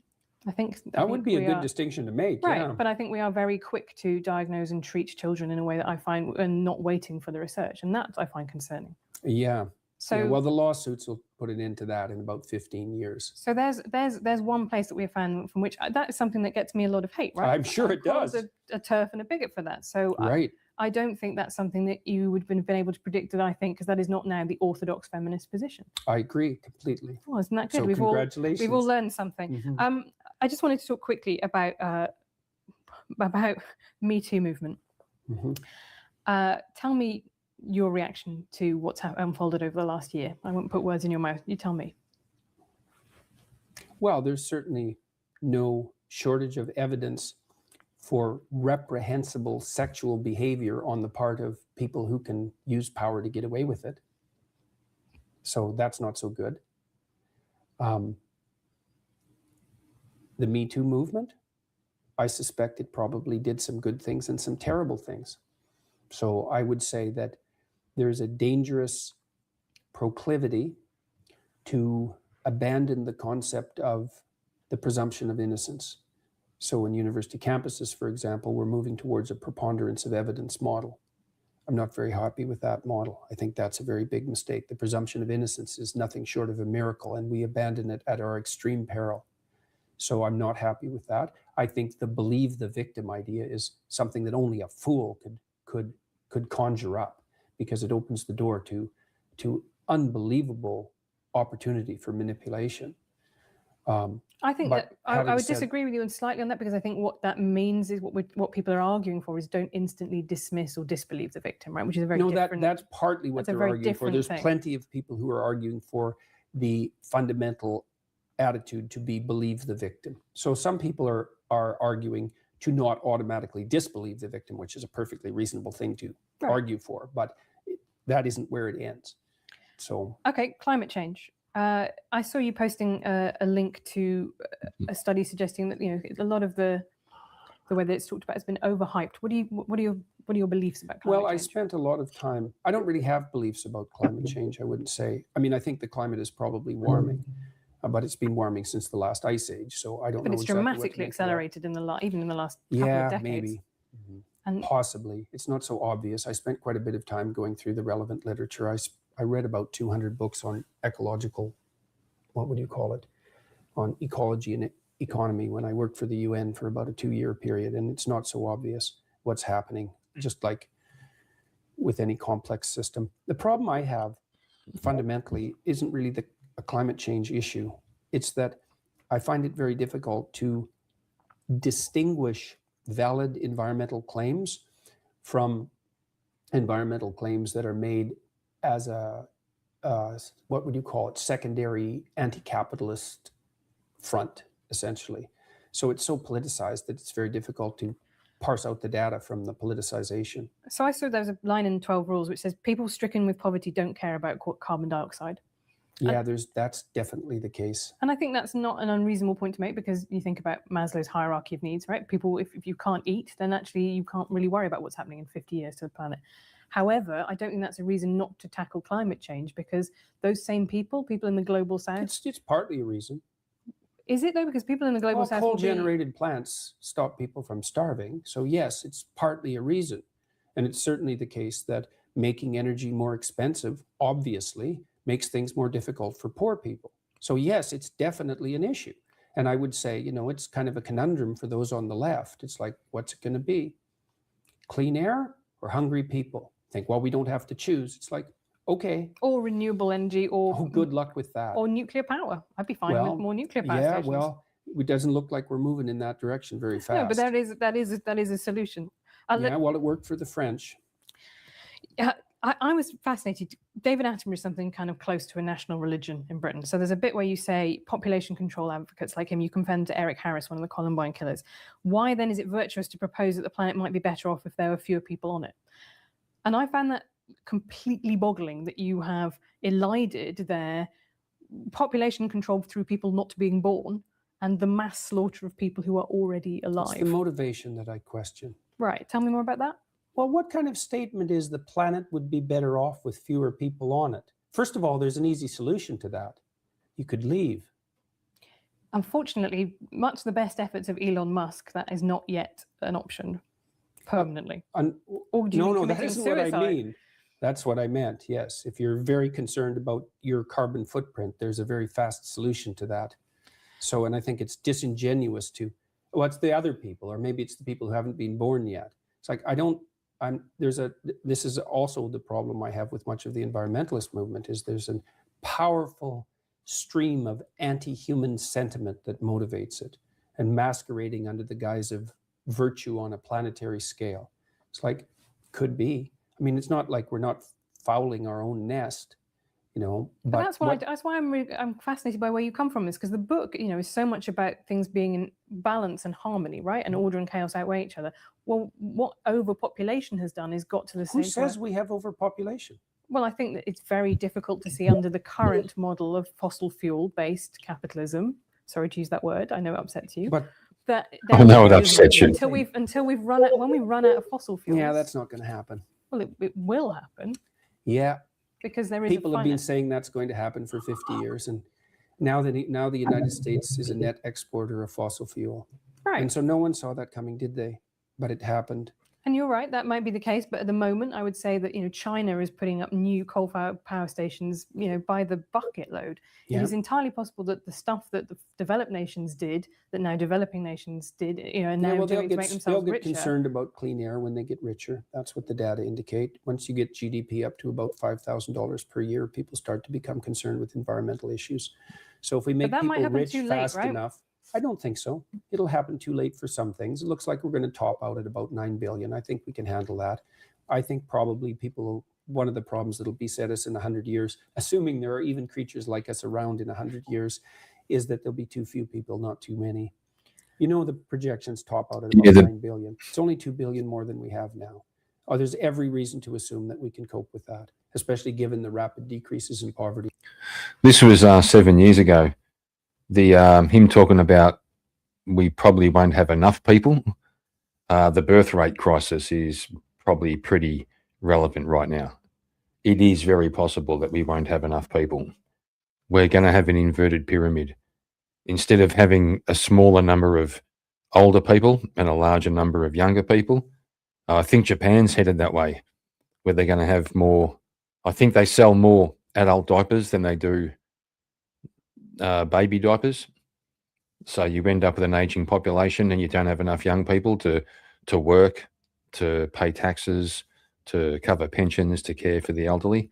I think
that would be a good distinction to make.
Right,
yeah.
But I think we are very quick to diagnose and treat children in a way that I find, and not waiting for the research, and that I find concerning.
Yeah.
So
well, the lawsuits will put an end to that in about 15 years.
So there's one place that we have found from which that is something that gets me a lot of hate, right?
I'm sure it does.
A turf and a bigot for that. So
right.
I don't think that's something that you would have been able to predict, that I think, because that is not now the orthodox feminist position.
I agree completely.
Oh, isn't that good?
So congratulations.
We've all learned something.
Mm-hmm.
I just wanted to talk quickly about Me Too movement.
Mm-hmm.
Tell me your reaction to what's unfolded over the last year. I won't put words in your mouth. You tell me.
Well, there's certainly no shortage of evidence for reprehensible sexual behavior on the part of people who can use power to get away with it. So that's not so good. The Me Too movement, I suspect it probably did some good things and some terrible things. So I would say that there's a dangerous proclivity to abandon the concept of the presumption of innocence. So in university campuses, for example, we're moving towards a preponderance of evidence model. I'm not very happy with that model. I think that's a very big mistake. The presumption of innocence is nothing short of a miracle, and we abandon it at our extreme peril. So I'm not happy with that. I think the believe the victim idea is something that only a fool could conjure up, because it opens the door to unbelievable opportunity for manipulation.
I think
But
that I
having
would
said-
disagree with you slightly on that, because I think what that means is what people are arguing for is don't instantly dismiss or disbelieve the victim, right? Which is a very
No,
different.
that's partly what
that's a
they're
very
arguing for.
different
There's
thing.
plenty of people who are arguing for the fundamental attitude to be believe the victim. So some people are arguing to not automatically disbelieve the victim, which is a perfectly reasonable thing to
Right.
argue for, but that isn't where it ends. So
Okay, climate change. I saw you posting a link to a study suggesting that a lot of the way that it's talked about has been overhyped. What are your beliefs about climate
well, I
change?
spent a lot of time. I don't really have beliefs about climate change, I wouldn't say. I mean, I think the climate is probably warming, but it's been warming since the last ice age. So I don't
But
know
it's
exactly what to
dramatically
make of that.
accelerated even in the last couple of
Yeah,
decades.
maybe.
And
Possibly. It's not so obvious. I spent quite a bit of time going through the relevant literature. I read about 200 books on ecological, what would you call it, on ecology and economy when I worked for the UN for about a 2-year period. And it's not so obvious what's happening, just like with any complex system. The problem I have fundamentally isn't really a climate change issue. It's that I find it very difficult to distinguish valid environmental claims from environmental claims that are made as a what would you call it, secondary anti-capitalist front, essentially. So it's so politicized that it's very difficult to parse out the data from the politicization.
so I saw there was a line in 12 Rules which says people stricken with poverty don't care about carbon dioxide.
Yeah, that's definitely the case.
And I think that's not an unreasonable point to make, because you think about Maslow's hierarchy of needs, right? People, if you can't eat, then actually you can't really worry about what's happening in 50 years to the planet. However, I don't think that's a reason not to tackle climate change, because those same people in the global south,
It's partly a reason.
is it though? Because people in the global south will be-
coal-generated plants stop people from starving. So yes, it's partly a reason. And it's certainly the case that making energy more expensive, obviously, makes things more difficult for poor people. So yes, it's definitely an issue. And I would say, it's kind of a conundrum for those on the left. It's like, what's it going to be? Clean air or hungry people? Think, well, we don't have to choose. It's like, okay.
or renewable energy, or
good luck with that.
or nuclear power. I'd be fine
Well,
with more nuclear power
yeah,
stations.
well, it doesn't look like we're moving in that direction very fast.
No, but that is a solution.
Yeah, well, it worked for the French.
I was fascinated. David Attenborough is something kind of close to a national religion in Britain. So there's a bit where you say population control advocates like him, you compare them to Eric Harris, one of the Columbine killers. Why then is it virtuous to propose that the planet might be better off if there were fewer people on it? And I found that completely boggling, that you have elided their population control through people not being born and the mass slaughter of people who are already alive.
It's the motivation that I question.
Right. Tell me more about that.
Well, what kind of statement is the planet would be better off with fewer people on it? First of all, there's an easy solution to that. You could leave.
Unfortunately, much the best efforts of Elon Musk, that is not yet an option permanently. Or do you mean
that
committing
isn't what I
suicide?
mean. That's what I meant, yes. If you're very concerned about your carbon footprint, there's a very fast solution to that. So, and I think it's disingenuous to, well, it's the other people, or maybe it's the people who haven't been born yet. It's like, this is also the problem I have with much of the environmentalist movement, is there's a powerful stream of anti-human sentiment that motivates it, and masquerading under the guise of virtue on a planetary scale. It's like, could be. I mean, it's not like we're not fouling our own nest, but
that's why I'm fascinated by where you come from, is because the book, is so much about things being in balance and harmony, right? And order and chaos outweigh each other. Well, what overpopulation has done is got to the
Who
stage
says
where,
we have overpopulation?
well, I think that it's very difficult to see under the current model of fossil fuel based capitalism. Sorry to use that word. I know it upsets you.
But
that
I know it upsets you.
until we've run out, when we run out of fossil fuels.
yeah, that's not going to happen.
Well, it will happen,
Yeah,
because there is
people
a
have been
finite.
saying that's going to happen for 50 years, and now the United States is a net exporter of fossil fuel,
Right.
and so no one saw that coming, did they? But it happened.
And you're right, that might be the case, but at the moment, I would say that China is putting up new coal-fired power stations, by the bucket load.
Yeah.
It is entirely possible that the stuff that the developed nations did, that now developing nations did, and now doing to make
they'll
themselves
get
richer.
concerned about clean air when they get richer. That's what the data indicate. Once you get GDP up to about $5,000 per year, people start to become concerned with environmental issues. So if we make
that might
people
happen
rich
too late,
fast
right?
enough, I don't think so. It'll happen too late for some things. It looks like we're going to top out at about 9 billion. I think we can handle that. I think probably one of the problems that'll beset us in 100 years, assuming there are even creatures like us around in 100 years, is that there'll be too few people, not too many. The projections top out at about 9 billion. It's only 2 billion more than we have now. There's every reason to assume that we can cope with that, especially given the rapid decreases in poverty.
This was 7 years ago. Him talking about we probably won't have enough people. The birth rate crisis is probably pretty relevant right now. It is very possible that we won't have enough people. We're going to have an inverted pyramid. Instead of having a smaller number of older people and a larger number of younger people, I think Japan's headed that way, where they're going to have more. I think they sell more adult diapers than they do baby diapers. So you end up with an aging population and you don't have enough young people to work, to pay taxes, to cover pensions, to care for the elderly.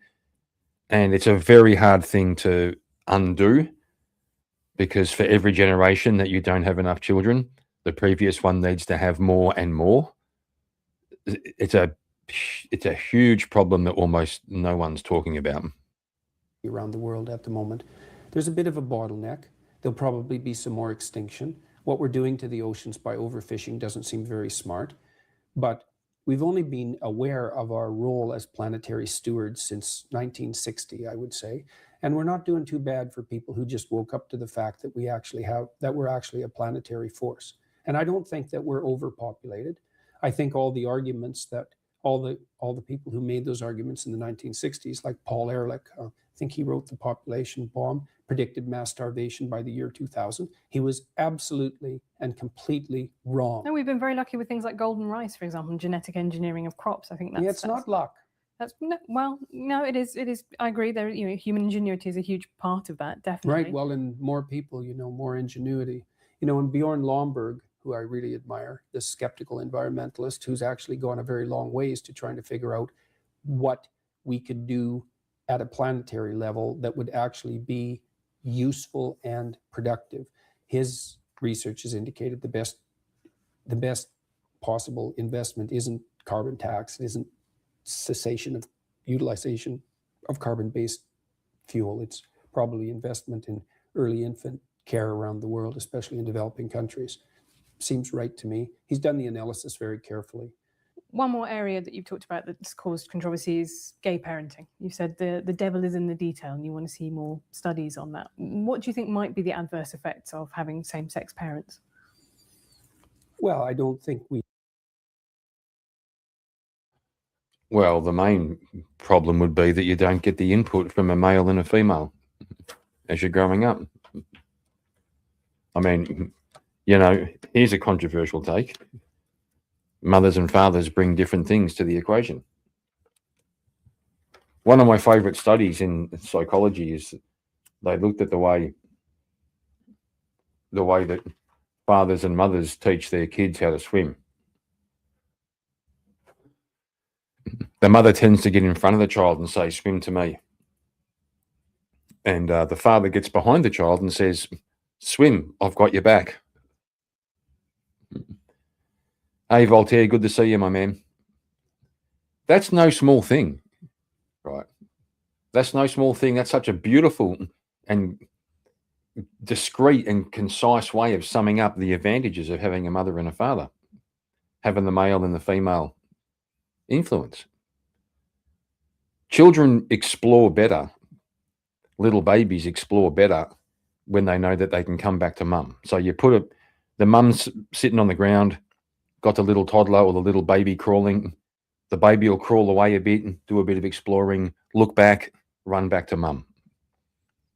And it's a very hard thing to undo, because for every generation that you don't have enough children, the previous one needs to have more and more. It's a huge problem that almost no one's talking about.
Around the world at the moment, there's a bit of a bottleneck. There'll probably be some more extinction. What we're doing to the oceans by overfishing doesn't seem very smart, but we've only been aware of our role as planetary stewards since 1960, I would say. And we're not doing too bad for people who just woke up to the fact that we're actually a planetary force. And I don't think that we're overpopulated. I think all the arguments that all the people who made those arguments in the 1960s, like Paul Ehrlich, I think he wrote The Population Bomb, predicted mass starvation by the year 2000. He was absolutely and completely wrong.
No, we've been very lucky with things like golden rice, for example, and genetic engineering of crops. I think that's
not luck.
No, it is. It is. I agree. There, human ingenuity is a huge part of that, definitely.
Right. Well, and more people, more ingenuity. And Bjorn Lomborg, who I really admire, this skeptical environmentalist who's actually gone a very long ways to trying to figure out what we could do at a planetary level that would actually be useful and productive. His research has indicated the best possible investment isn't carbon tax, it isn't cessation of utilization of carbon-based fuel. It's probably investment in early infant care around the world, especially in developing countries. Seems right to me. He's done the analysis very carefully.
One more area that you've talked about that's caused controversy is gay parenting. You said the devil is in the detail and you want to see more studies on that. What do you think might be the adverse effects of having same-sex parents?
Well, I don't think we...
Well, the main problem would be that you don't get the input from a male and a female as you're growing up. I mean, here's a controversial take. Mothers and fathers bring different things to the equation. One of my favorite studies in psychology is they looked at the way that fathers and mothers teach their kids how to swim. The mother tends to get in front of the child and say, "Swim to me." And the father gets behind the child and says, "Swim, I've got your back." "Hey, Voltaire, good to see you, my man." That's no small thing, right? That's no small thing. That's such a beautiful and discreet and concise way of summing up the advantages of having a mother and a father, having the male and the female influence. Children explore better. Little babies explore better when they know that they can come back to mum. So you put the mum's sitting on the ground, got the little toddler or the little baby crawling. The baby will crawl away a bit and do a bit of exploring, look back, run back to mum.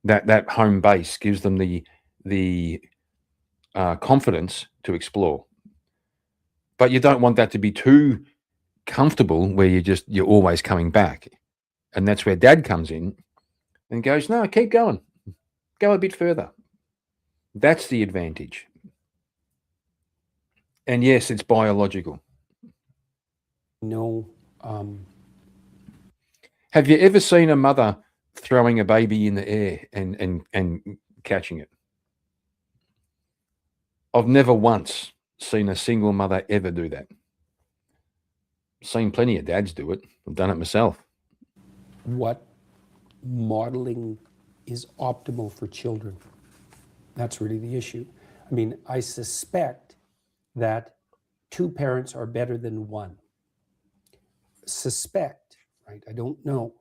That home base gives them the confidence to explore. But you don't want that to be too comfortable where you're always coming back. And that's where dad comes in and goes, no, keep going. Go a bit further. That's the advantage. And yes, it's biological.
No,
Have you ever seen a mother throwing a baby in the air and catching it? I've never once seen a single mother ever do that. Seen plenty of dads do it. I've done it myself.
what modeling is optimal for children? That's really the issue. I mean, I suspect that two parents are better than one. Suspect, right? I don't know.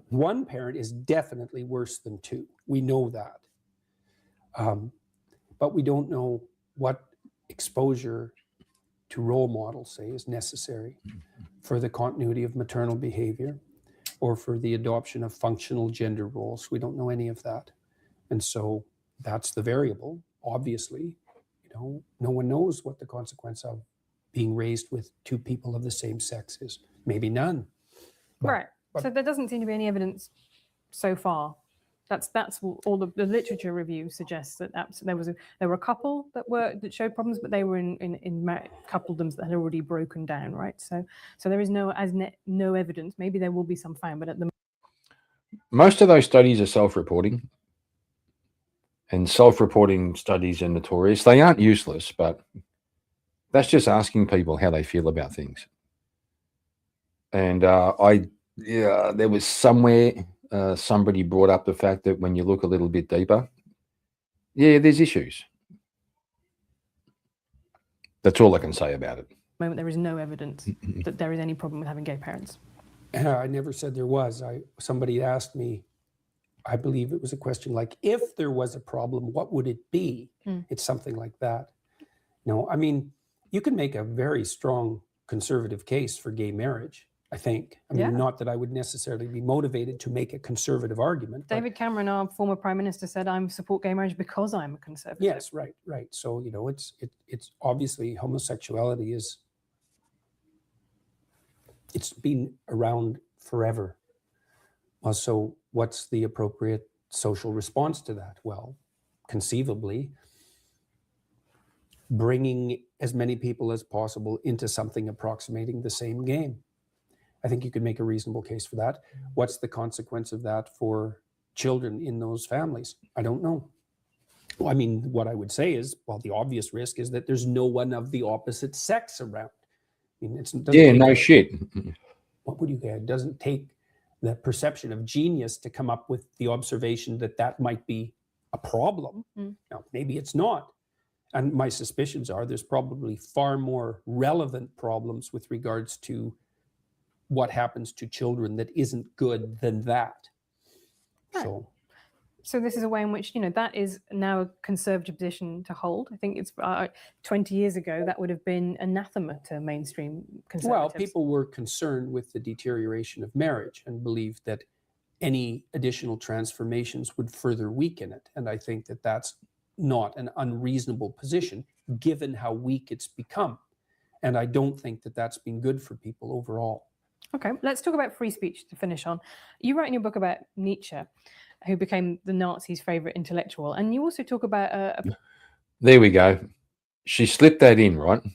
One parent is definitely worse than two. We know that. But we don't know what exposure to role models, say, is necessary for the continuity of maternal behavior or for the adoption of functional gender roles. We don't know any of that. And so that's the variable. Obviously, no one knows what the consequence of being raised with two people of the same sex is. Maybe none.
Right. So there doesn't seem to be any evidence so far. That's all the literature review suggests that there were a couple that showed problems, but they were in coupledoms that had already broken down, right? So there is no evidence. Maybe there will be some found, but at the
most of those studies are self-reporting, and self-reporting studies are notorious. They aren't useless, but that's just asking people how they feel about things. And there was somewhere somebody brought up the fact that when you look a little bit deeper, there's issues. That's all I can say about it.
moment there is no evidence that there is any problem with having gay parents.
I never said there was. Somebody asked me, I believe it was a question like, if there was a problem, what would it be? It's something like that. No, I mean, you can make a very strong conservative case for gay marriage, I think. I mean, not that I would necessarily be motivated to make a conservative argument.
David Cameron, our former prime minister, said, I support gay marriage because I'm a conservative.
Yes, right. So, it's obviously homosexuality it's been around forever. So what's the appropriate social response to that? Well, conceivably, bringing as many people as possible into something approximating the same game. I think you could make a reasonable case for that. What's the consequence of that for children in those families? I don't know. Well, I mean, what I would say is, well, the obvious risk is that there's no one of the opposite sex around. I mean,
no shit.
What would you get? It doesn't take the perception of genius to come up with the observation that might be a problem. Now, maybe it's not. And my suspicions are there's probably far more relevant problems with regards to what happens to children that isn't good than that. Right.
So this is a way in which, that is now a conservative position to hold. I think it's 20 years ago, that would have been anathema to mainstream conservatives.
Well, people were concerned with the deterioration of marriage and believed that any additional transformations would further weaken it. And I think that that's not an unreasonable position, given how weak it's become. And I don't think that that's been good for people overall.
Okay, let's talk about free speech to finish on. You write in your book about Nietzsche, who became the Nazis' favorite intellectual. And you also talk about...
There we go. She slipped that in, right? Do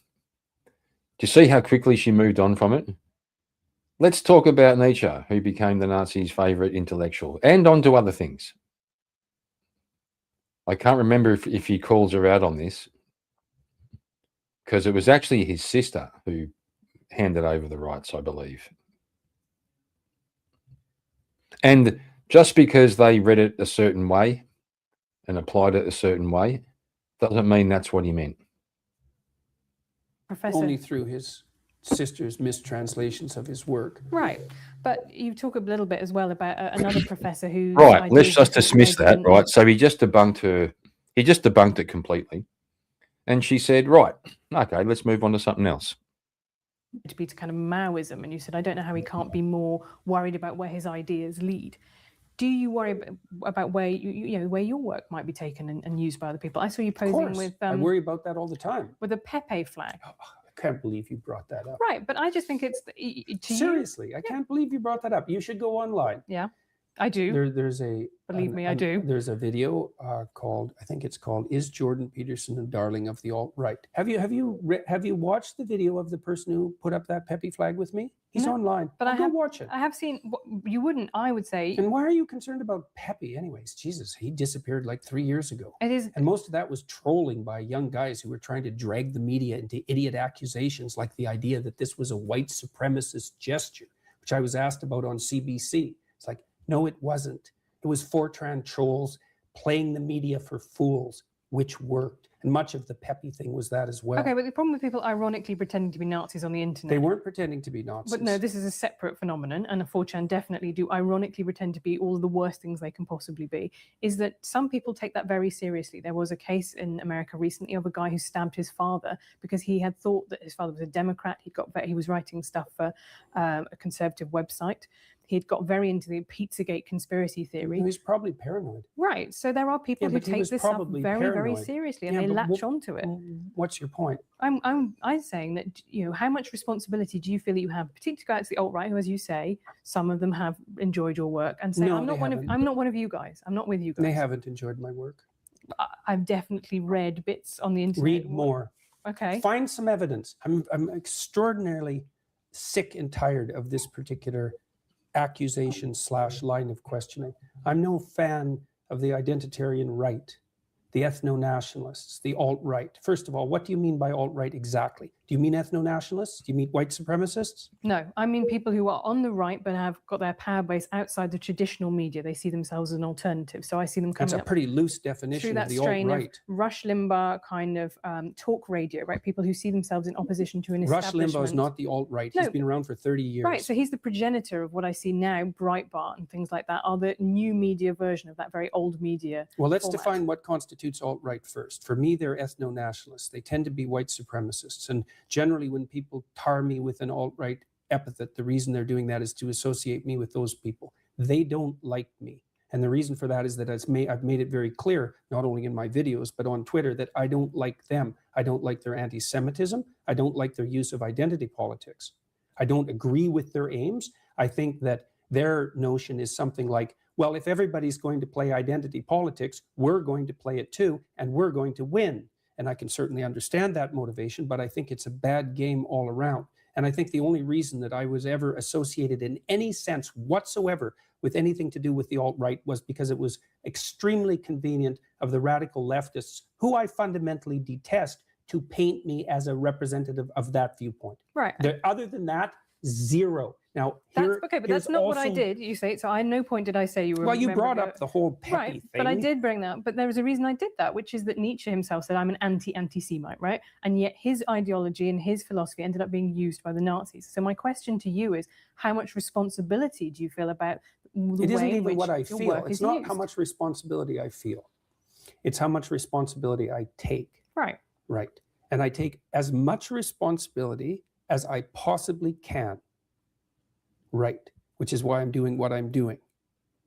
you see how quickly she moved on from it? Let's talk about Nietzsche, who became the Nazis' favorite intellectual, and on to other things. I can't remember if he calls her out on this, because it was actually his sister who handed over the rights, I believe. And just because they read it a certain way and applied it a certain way, doesn't mean that's what he meant.
Professor.
Only through his sister's mistranslations of his work.
Right. But you talk a little bit as well about another professor who...
Right, let's just dismiss that, right? So he just debunked her. He just debunked it completely. And she said, right, okay, let's move on to something else.
To be to kind of Maoism, and you said, I don't know how he can't be more worried about where his ideas lead. Do you worry about where where your work might be taken and used by other people? I saw you posing with...
I worry about that all the time.
With a Pepe flag.
can't believe you brought that up.
Right, but I just think it's to you.
Seriously, I can't believe you brought that up. You should go online.
Yeah, I do.
There's a
Believe me, I do.
There's a video called, I think it's called, "Is Jordan Peterson a Darling of the Alt-Right?" Have you watched the video of the person who put up that Pepe flag with me? He's
No,
online.
but I
Go
have
watch it.
I have seen. You wouldn't. I would say
And why are you concerned about Pepe, anyways? Jesus, he disappeared like 3 years ago.
it is.
And most of that was trolling by young guys who were trying to drag the media into idiot accusations, like the idea that this was a white supremacist gesture, which I was asked about on CBC. It's like, no, it wasn't. It was Fortran trolls playing the media for fools, which worked. And much of the Pepe thing was that as well.
Okay, but the problem with people ironically pretending to be Nazis on the internet.
They weren't pretending to be Nazis.
But no, this is a separate phenomenon, and 4chan definitely do ironically pretend to be all of the worst things they can possibly be. Is that some people take that very seriously. There was a case in America recently of a guy who stabbed his father because he had thought that his father was a Democrat. He was writing stuff for a conservative website. He had got very into the Pizzagate conspiracy theory.
He was probably paranoid.
Right. So there are people who take this stuff very, very seriously, and they latch onto it.
What's your point?
I'm saying that, how much responsibility do you feel that you have, particularly guys the alt-right, who, as you say, some of them have enjoyed your work, and say,
No,
I'm not one of you guys. I'm not with you guys.
They haven't enjoyed my work.
I've definitely read bits on the internet.
Read more.
Okay.
Find some evidence. I'm extraordinarily sick and tired of this particular accusation / line of questioning. I'm no fan of the identitarian right, the ethno-nationalists, the alt-right. First of all, what do you mean by alt-right exactly? Do you mean ethno-nationalists? Do you mean white supremacists?
No, I mean people who are on the right but have got their power base outside the traditional media. They see themselves as an alternative. So I see them coming
That's a
up
pretty loose
through
definition
that
of the
strain of
alt-right.
Rush Limbaugh kind of talk radio, right? People who see themselves in opposition to an
Rush
establishment.
Limbaugh is not the alt-right. He's
No.
been around for 30 years.
Right, so he's the progenitor of what I see now, Breitbart and things like that, are the new media version of that very old media.
Well, let's
format.
define what constitutes alt-right first. For me, they're ethno-nationalists. They tend to be white supremacists. And generally, when people tar me with an alt-right epithet, the reason they're doing that is to associate me with those people. They don't like me. And the reason for that is that I've made it very clear, not only in my videos, but on Twitter, that I don't like them. I don't like their anti-Semitism. I don't like their use of identity politics. I don't agree with their aims. I think that their notion is something like, well, if everybody's going to play identity politics, we're going to play it too, and we're going to win. And I can certainly understand that motivation, but I think it's a bad game all around. And I think the only reason that I was ever associated in any sense whatsoever with anything to do with the alt-right was because it was extremely convenient of the radical leftists, who I fundamentally detest, to paint me as a representative of that viewpoint.
Right.
Other than that, zero. Now,
That's okay, but that's not what I
also-
did. You say so. At no point did I say you were.
Well, you brought
remembering
up the whole Pepe
right,
thing.
but I did bring that up. But there was a reason I did that, which is that Nietzsche himself said, I'm an anti-Semite, right? And yet his ideology and his philosophy ended up being used by the Nazis. So my question to you is, how much responsibility do you feel about the
It isn't
way in
even
which
what I
your
feel.
work
It's
is
not
used?
how much responsibility I feel. It's how much responsibility I take.
Right.
Right. And I take as much responsibility as I possibly can. Right. Which is why I'm doing what I'm doing.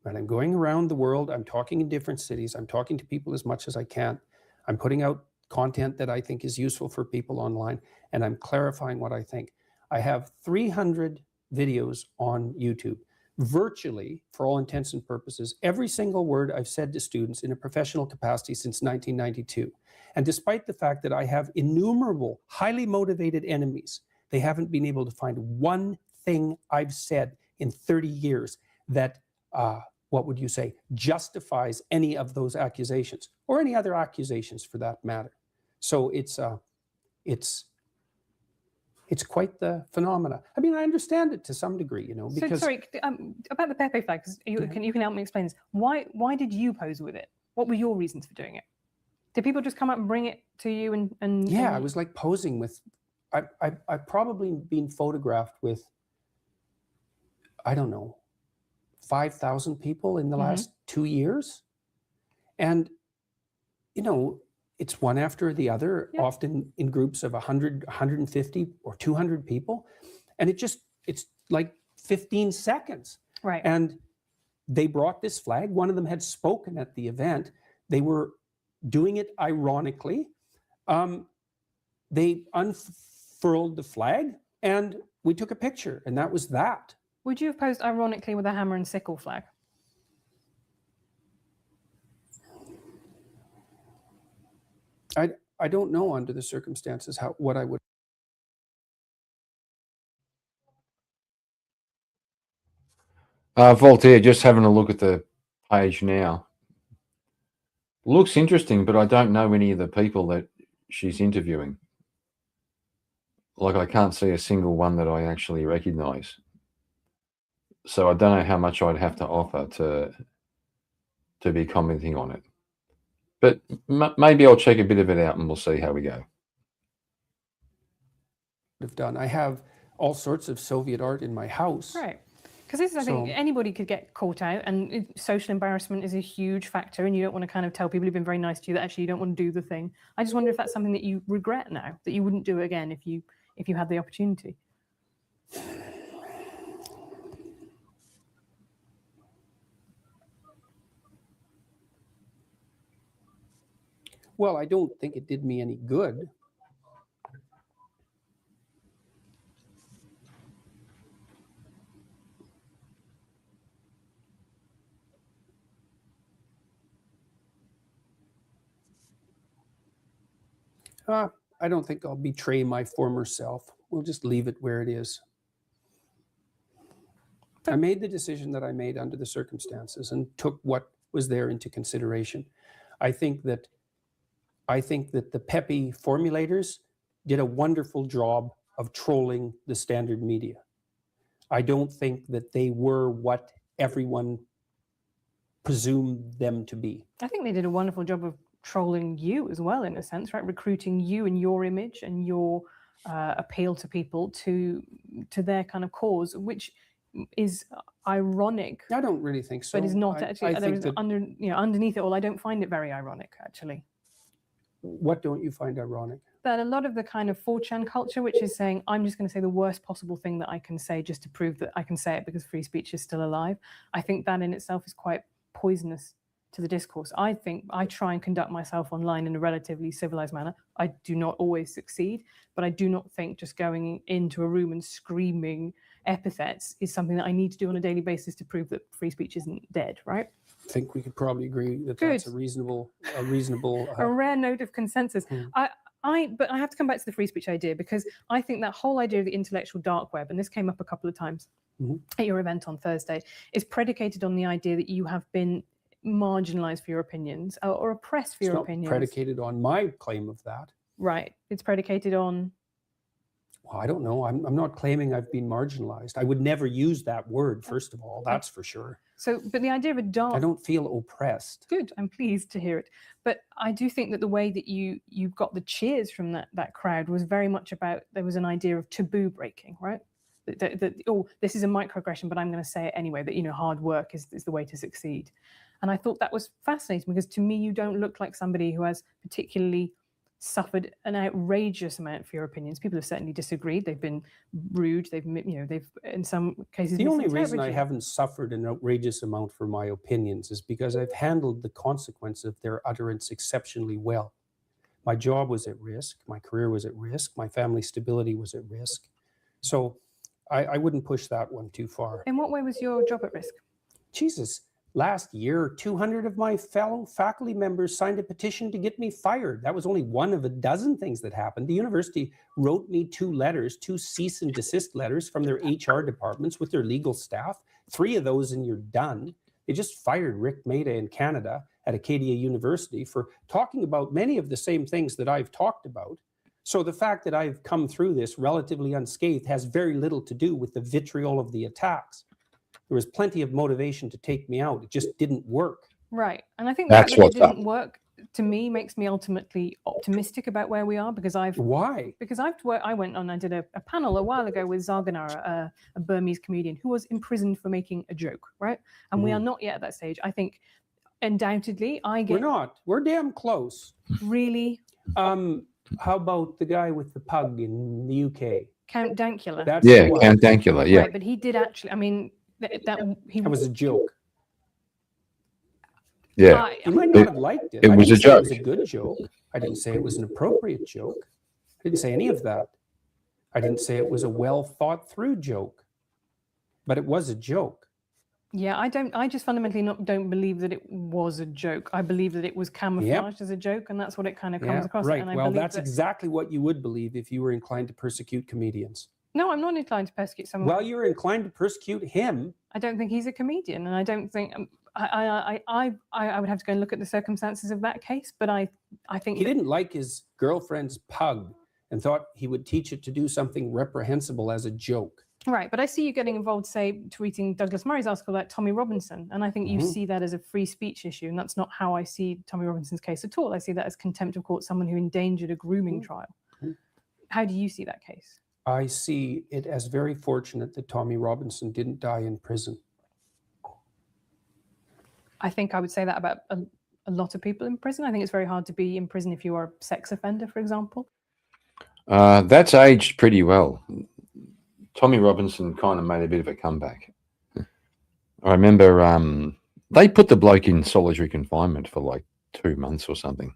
Right. I'm going around the world. I'm talking in different cities. I'm talking to people as much as I can. I'm putting out content that I think is useful for people online, and I'm clarifying what I think. I have 300 videos on YouTube. Virtually, for all intents and purposes, every single word I've said to students in a professional capacity since 1992. And despite the fact that I have innumerable, highly motivated enemies, they haven't been able to find one thing I've said in 30 years that, what would you say, justifies any of those accusations, or any other accusations for that matter. So it's quite the phenomena. I mean, I understand it to some degree, because...
So, sorry, about the Pepe flag, because you can help me explain this. Why did you pose with it? What were your reasons for doing it? Did people just come up and bring it to you and
Yeah,
and...
I was like posing with... I've probably been photographed with, I don't know, 5,000 people in the last 2 years. And, it's one after the other, often in groups of 100, 150 or 200 people. And it's like 15 seconds.
Right.
And they brought this flag. One of them had spoken at the event. They were doing it ironically. They furled the flag and we took a picture, and that was that.
Would you have posed ironically with a hammer and sickle flag?
I don't know under the circumstances what I would.
Voltaire, just having a look at the page now. Looks interesting, but I don't know any of the people that she's interviewing. Like, I can't see a single one that I actually recognise. So I don't know how much I'd have to offer to be commenting on it. But maybe I'll check a bit of it out and we'll see how we go.
Have done. I have all sorts of Soviet art in my house.
Right. Because this is, I think, anybody could get caught out, and social embarrassment is a huge factor, and you don't want to kind of tell people who've been very nice to you that actually you don't want to do the thing. I just wonder if that's something that you regret now, that you wouldn't do it again if you had the opportunity.
Well, I don't think it did me any good. I don't think I'll betray my former self. We'll just leave it where it is. I made the decision that I made under the circumstances and took what was there into consideration. I think that the peppy formulators did a wonderful job of trolling the standard media. I don't think that they were what everyone presumed them to be.
I think they did a wonderful job of trolling you as well, in a sense, right? Recruiting you and your image and your appeal to people to their kind of cause, which is ironic.
I don't really think so.
But is not actually. Underneath it all, I don't find it very ironic, actually.
What don't you find ironic?
That a lot of the kind of 4chan culture, which is saying, I'm just going to say the worst possible thing that I can say just to prove that I can say it because free speech is still alive. I think that in itself is quite poisonous to the discourse. I think I try and conduct myself online in a relatively civilized manner. I do not always succeed, but I do not think just going into a room and screaming epithets is something that I need to do on a daily basis to prove that free speech isn't dead, right?
I think we could probably agree that that's a reasonable
a rare note of consensus. But I have to come back to the free speech idea, because I think that whole idea of the intellectual dark web, and this came up a couple of times at your event on Thursday, is predicated on the idea that you have been marginalized for your opinions or oppressed for your opinions.
It's not predicated on my claim of that.
Right. It's predicated on...
Well, I don't know. I'm not claiming I've been marginalized. I would never use that word, first of all. That's for sure.
So, but the idea of a dark...
I don't feel oppressed.
Good. I'm pleased to hear it. But I do think that the way that you got the cheers from that crowd was very much about, there was an idea of taboo breaking, right? That oh, this is a microaggression, but I'm going to say it anyway, that, hard work is the way to succeed. And I thought that was fascinating, because to me, you don't look like somebody who has particularly suffered an outrageous amount for your opinions. People have certainly disagreed. They've been rude. They've in some cases.
The only reason I haven't suffered an outrageous amount for my opinions is because I've handled the consequence of their utterance exceptionally well. My job was at risk. My career was at risk. My family stability was at risk. So I wouldn't push that one too far.
In what way was your job at risk?
Jesus. Last year, 200 of my fellow faculty members signed a petition to get me fired. That was only one of a dozen things that happened. The university wrote me 2 cease and desist letters from their HR departments with their legal staff. 3 of those and you're done. They just fired Rick Maida in Canada at Acadia University for talking about many of the same things that I've talked about. So the fact that I've come through this relatively unscathed has very little to do with the vitriol of the attacks. There was plenty of motivation to take me out. It just didn't work.
Right. And I think
that's what
didn't work, to me, makes me ultimately optimistic about where we are, because
Why?
Because I went on, I did a panel a while ago with Zarganara, a Burmese comedian who was imprisoned for making a joke, right? And we are not yet at that stage. I think undoubtedly
We're not. We're damn close.
Really?
How about the guy with the pug in the UK?
Count Dankula.
Count Dankula, yeah.
Right, but he did actually, I mean, that
was a joke.
Yeah.
You might not have liked it.
It was a joke.
It was a good joke. I didn't say it was an appropriate joke. I didn't say any of that. I didn't say it was a well thought through joke, but it was a joke.
Yeah, I just fundamentally don't believe that it was a joke. I believe that it was camouflaged as a joke, and that's what it kind of comes across.
Right.
And I
Well,
believe
that's
that,
exactly what you would believe if you were inclined to persecute comedians.
no, I'm not inclined to persecute someone.
Well, you're inclined to persecute him.
I don't think he's a comedian, and I don't think I would have to go and look at the circumstances of that case. But I think
He didn't like his girlfriend's pug and thought he would teach it to do something reprehensible as a joke.
Right, but I see you getting involved, say, tweeting Douglas Murray's article about Tommy Robinson, and I think you see that as a free speech issue, and that's not how I see Tommy Robinson's case at all. I see that as contempt of court, someone who endangered a grooming trial. How do you see that case?
I see it as very fortunate that Tommy Robinson didn't die in prison.
I think I would say that about a lot of people in prison. I think it's very hard to be in prison if you are a sex offender, for example.
That's aged pretty well. Tommy Robinson kind of made a bit of a comeback. I remember they put the bloke in solitary confinement for like 2 months or something.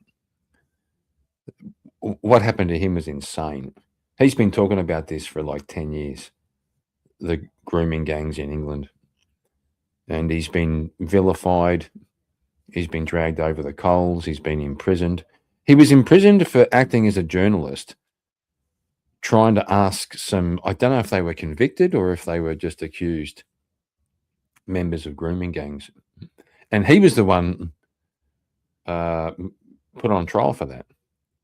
What happened to him was insane. He's been talking about this for like 10 years, the grooming gangs in England. And he's been vilified. He's been dragged over the coals. He's been imprisoned. He was imprisoned for acting as a journalist, trying to ask some, I don't know if they were convicted or if they were just accused members of grooming gangs. And he was the one put on trial for that,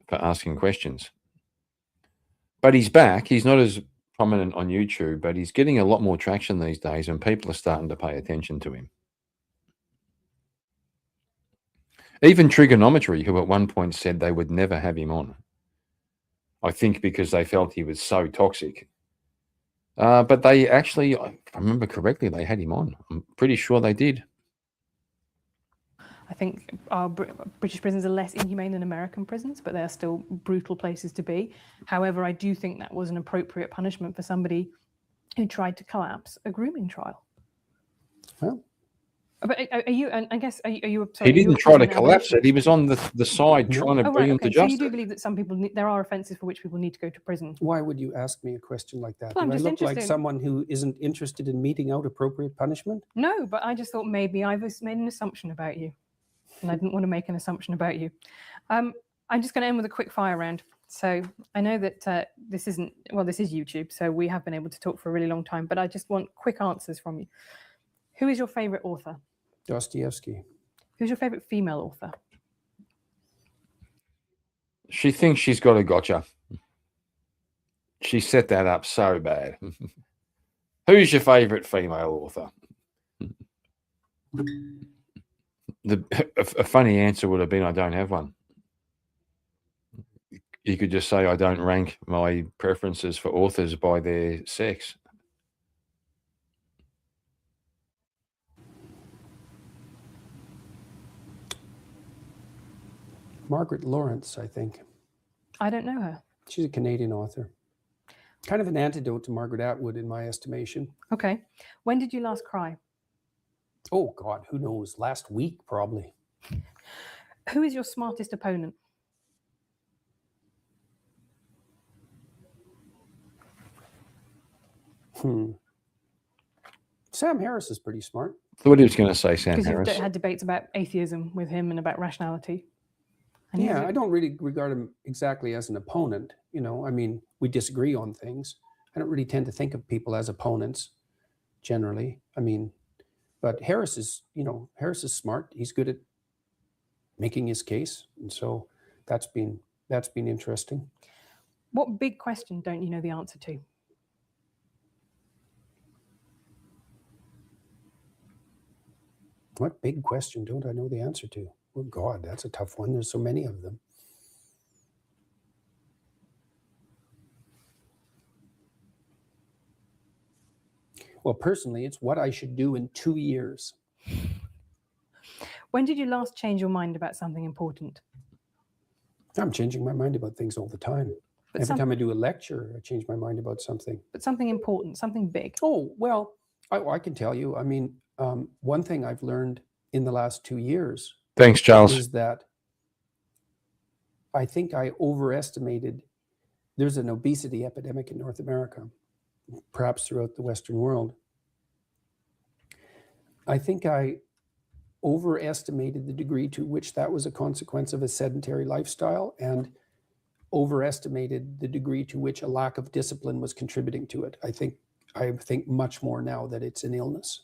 for asking questions. But he's back. He's not as prominent on YouTube, but he's getting a lot more traction these days and people are starting to pay attention to him. Even Trigonometry, who at one point said they would never have him on, I think because they felt he was so toxic. But they actually, if I remember correctly, they had him on. I'm pretty sure they did.
I think our British prisons are less inhumane than American prisons, but they are still brutal places to be. However, I do think that was an appropriate punishment for somebody who tried to collapse a grooming trial.
Well,
but are you? And I guess are you? Sorry,
He didn't try to collapse it. He was on the side trying to bring him to
So you
justice.
do believe that some people there are offences for which people need to go to prison?
why would you ask me a question like that?
Well, I'm
Do I
just
look like
interested.
someone who isn't interested in meting out appropriate punishment?
No, but I just thought maybe I've made an assumption about you, and I didn't want to make an assumption about you. I'm just going to end with a quick fire round. So I know that this is YouTube, so we have been able to talk for a really long time, but I just want quick answers from you. Who is your favorite author?
Dostoevsky.
Who's your favorite female author?
She thinks she's got a gotcha. She set that up so bad. Who's your favorite female author? A funny answer would have been, I don't have one. You could just say, I don't rank my preferences for authors by their sex.
Margaret Lawrence, I think.
I don't know her.
She's a Canadian author. Kind of an antidote to Margaret Atwood in my estimation.
Okay. When did you last cry?
Oh, God, who knows? Last week, probably.
Who is your smartest opponent?
Sam Harris is pretty smart.
So what he was going to say, Sam
Because
Harris.
you've had debates about atheism with him and about rationality. And he
Yeah,
was-
I don't really regard him exactly as an opponent. You know, I mean, we disagree on things. I don't really tend to think of people as opponents generally. I mean, but Harris is smart. He's good at making his case. And so that's been interesting.
What big question don't you know the answer to?
What big question don't I know the answer to? Oh, God, that's a tough one. There's so many of them. Well, personally, it's what I should do in 2 years.
When did you last change your mind about something important?
I'm changing my mind about things all the time.
But
Every time I do a lecture, I change my mind about something.
But something important, something big.
Oh, well, I can tell you. I mean, one thing I've learned in the last 2 years
Thanks, Charles.
is that I think I overestimated there's an obesity epidemic in North America, perhaps throughout the Western world. I think I overestimated the degree to which that was a consequence of a sedentary lifestyle, and overestimated the degree to which a lack of discipline was contributing to it. I think much more now that it's an illness.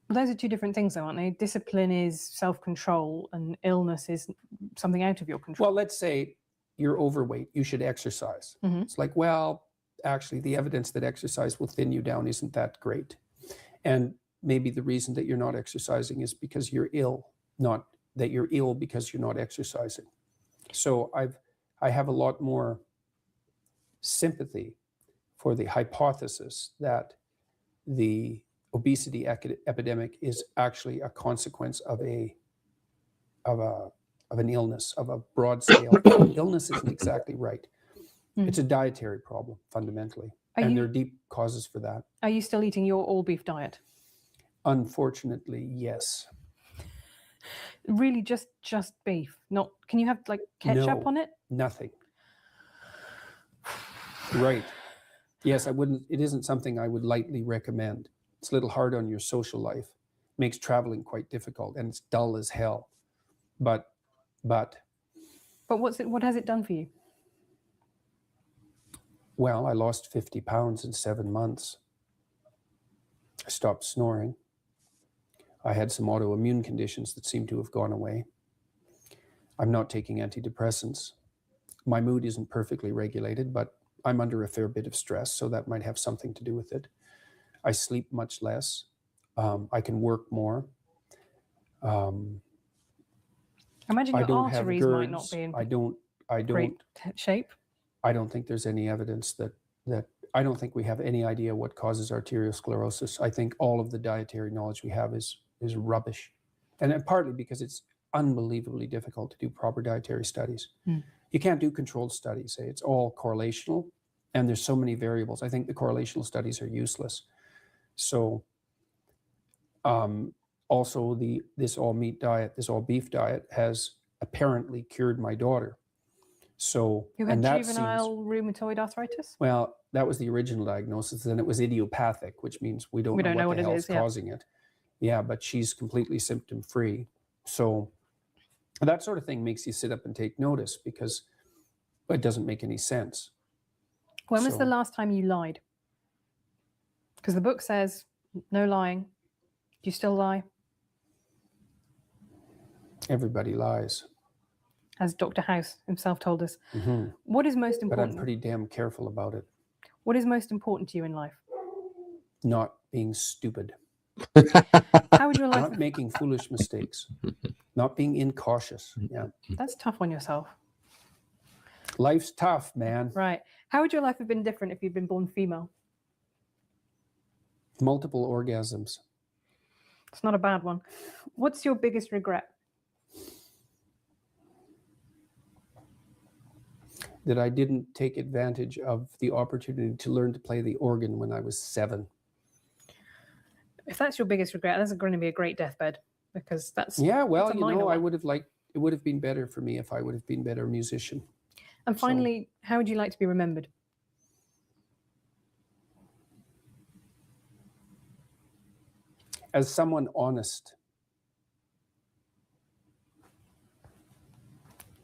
Well, those are two different things, though, aren't they? Discipline is self-control, and illness is something out of your control.
Well, let's say you're overweight, you should exercise.
Mhm.
It's like, well, actually, the evidence that exercise will thin you down isn't that great. And maybe the reason that you're not exercising is because you're ill, not that you're ill because you're not exercising. So I have a lot more sympathy for the hypothesis that the obesity epidemic is actually a consequence of an illness, of a broad scale. Illness isn't exactly right. It's a dietary problem fundamentally, and there are deep causes for that.
Are you still eating your all beef diet?
Unfortunately, yes.
Really, just beef? Not? Can you have like ketchup
No.
on it?
Nothing. Right. Yes, I wouldn't. It isn't something I would lightly recommend. It's a little hard on your social life. Makes traveling quite difficult, and it's dull as hell. But
But what has it done for you?
well, I lost 50 pounds in 7 months. I stopped snoring. I had some autoimmune conditions that seem to have gone away. I'm not taking antidepressants. My mood isn't perfectly regulated, but I'm under a fair bit of stress, so that might have something to do with it. I sleep much less. I can work more.
I imagine
I
your
don't have
arteries might not
GERDs.
be in
I
great shape.
I don't think there's any evidence that I don't think we have any idea what causes arteriosclerosis. I think all of the dietary knowledge we have is rubbish. And partly because it's unbelievably difficult to do proper dietary studies. You can't do controlled studies. It's all correlational, and there's so many variables. I think the correlational studies are useless. So also this all meat diet, this all beef diet has apparently cured my daughter. So
Who had
and that
juvenile rheumatoid arthritis?
well, that was the original diagnosis. Then it was idiopathic, which means we don't know what the hell's causing it. Yeah, but she's completely symptom free. So that sort of thing makes you sit up and take notice, because it doesn't make any sense.
When was the last time you lied? Because the book says no lying. Do you still lie?
Everybody lies.
As Dr. House himself told us.
Mm-hmm.
What is most
But
important?
I'm pretty damn careful about it.
What is most important to you in life?
Not being stupid.
How would your life?
Not making foolish mistakes. Not being incautious. Yeah.
That's tough on yourself.
Life's tough, man.
Right. How would your life have been different if you'd been born female?
Multiple orgasms.
It's not a bad one. What's your biggest regret?
That I didn't take advantage of the opportunity to learn to play the organ when I was 7.
If that's your biggest regret, that's going to be a great deathbed, because that's
Yeah, well,
that's a minor
I
one.
would have liked, it would have been better for me if I would have been a better musician.
And finally, how would you like to be remembered?
As someone honest.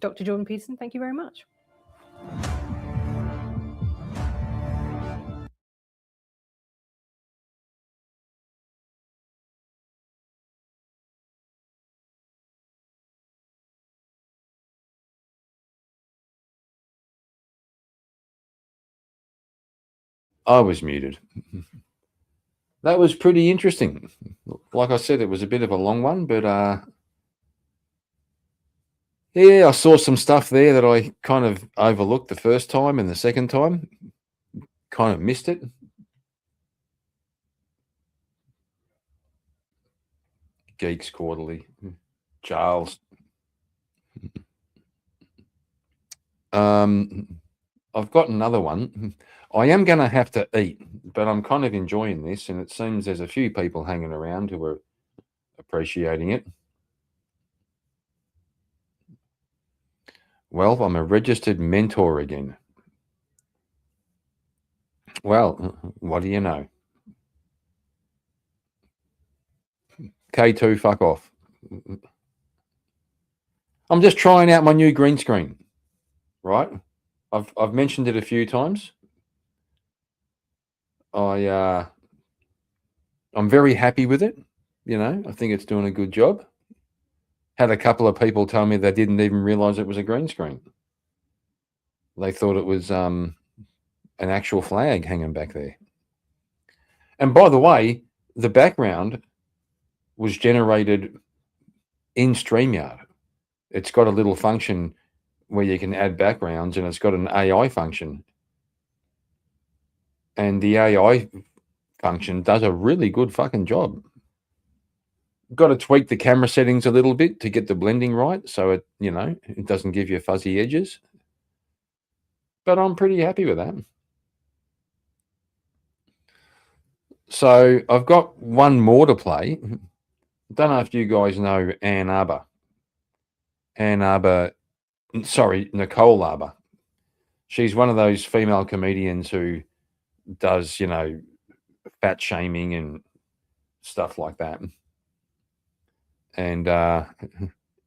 Dr. Jordan Peterson, thank you very much.
I was muted. That was pretty interesting. Like I said, it was a bit of a long one, but yeah, I saw some stuff there that I kind of overlooked the first time, and the second time kind of missed it. Geeks Quarterly, Charles. I've got another one. I am going to have to eat, but I'm kind of enjoying this, and it seems there's a few people hanging around who are appreciating it. Well, I'm a registered mentor again. Well, what do you know? K2, fuck off. I'm just trying out my new green screen, right? I've mentioned it a few times. I'm very happy with it. You know, I think it's doing a good job. Had a couple of people tell me they didn't even realize it was a green screen. They thought it was an actual flag hanging back there. And by the way, the background was generated in StreamYard. It's got a little function where you can add backgrounds, and it's got an AI function. And the AI function does a really good fucking job. Got to tweak the camera settings a little bit to get the blending right, so it, you know, it doesn't give you fuzzy edges. But I'm pretty happy with that. So I've got one more to play. Don't know if you guys know Ann Arbor. Nicole Arbor. She's one of those female comedians who does, you know, fat shaming and stuff like that. And,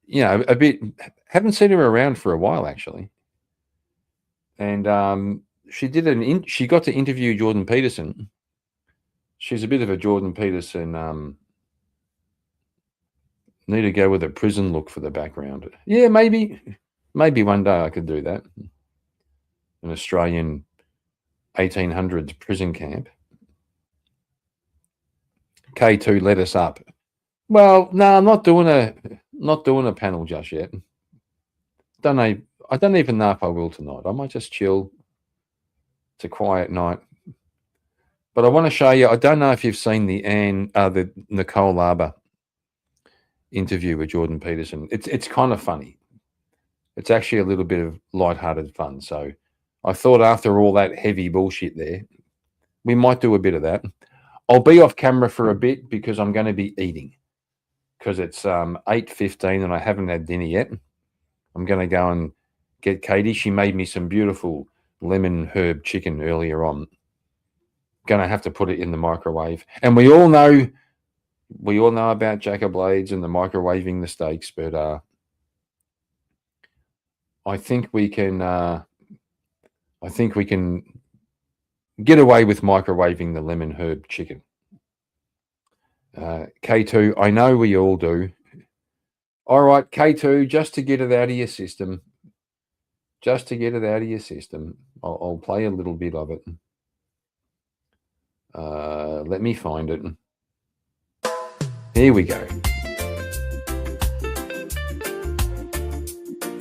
you know, a bit, haven't seen her around for a while, actually. And she got to interview Jordan Peterson. She's a bit of a Jordan Peterson, need to go with a prison look for the background. Yeah, maybe one day I could do that. An Australian 1800s prison camp. K2 let us up. Well, no, I'm not doing a panel just yet. I don't even know if I will tonight. I might just chill. It's a quiet night. But I want to show you, I don't know if you've seen the Nicole Arbor interview with Jordan Peterson. It's kind of funny. It's actually a little bit of lighthearted fun. So I thought after all that heavy bullshit there, we might do a bit of that. I'll be off camera for a bit because I'm going to be eating, because it's 8:15 and I haven't had dinner yet. I'm going to go and get Katie. She made me some beautiful lemon herb chicken earlier on. Going to have to put it in the microwave. And we all know about Jacker Blades and the microwaving the steaks, but I think we can get away with microwaving the lemon herb chicken. K2, I know we all do. All right, K2, just to get it out of your system. I'll play a little bit of it. Let me find it. Here we go.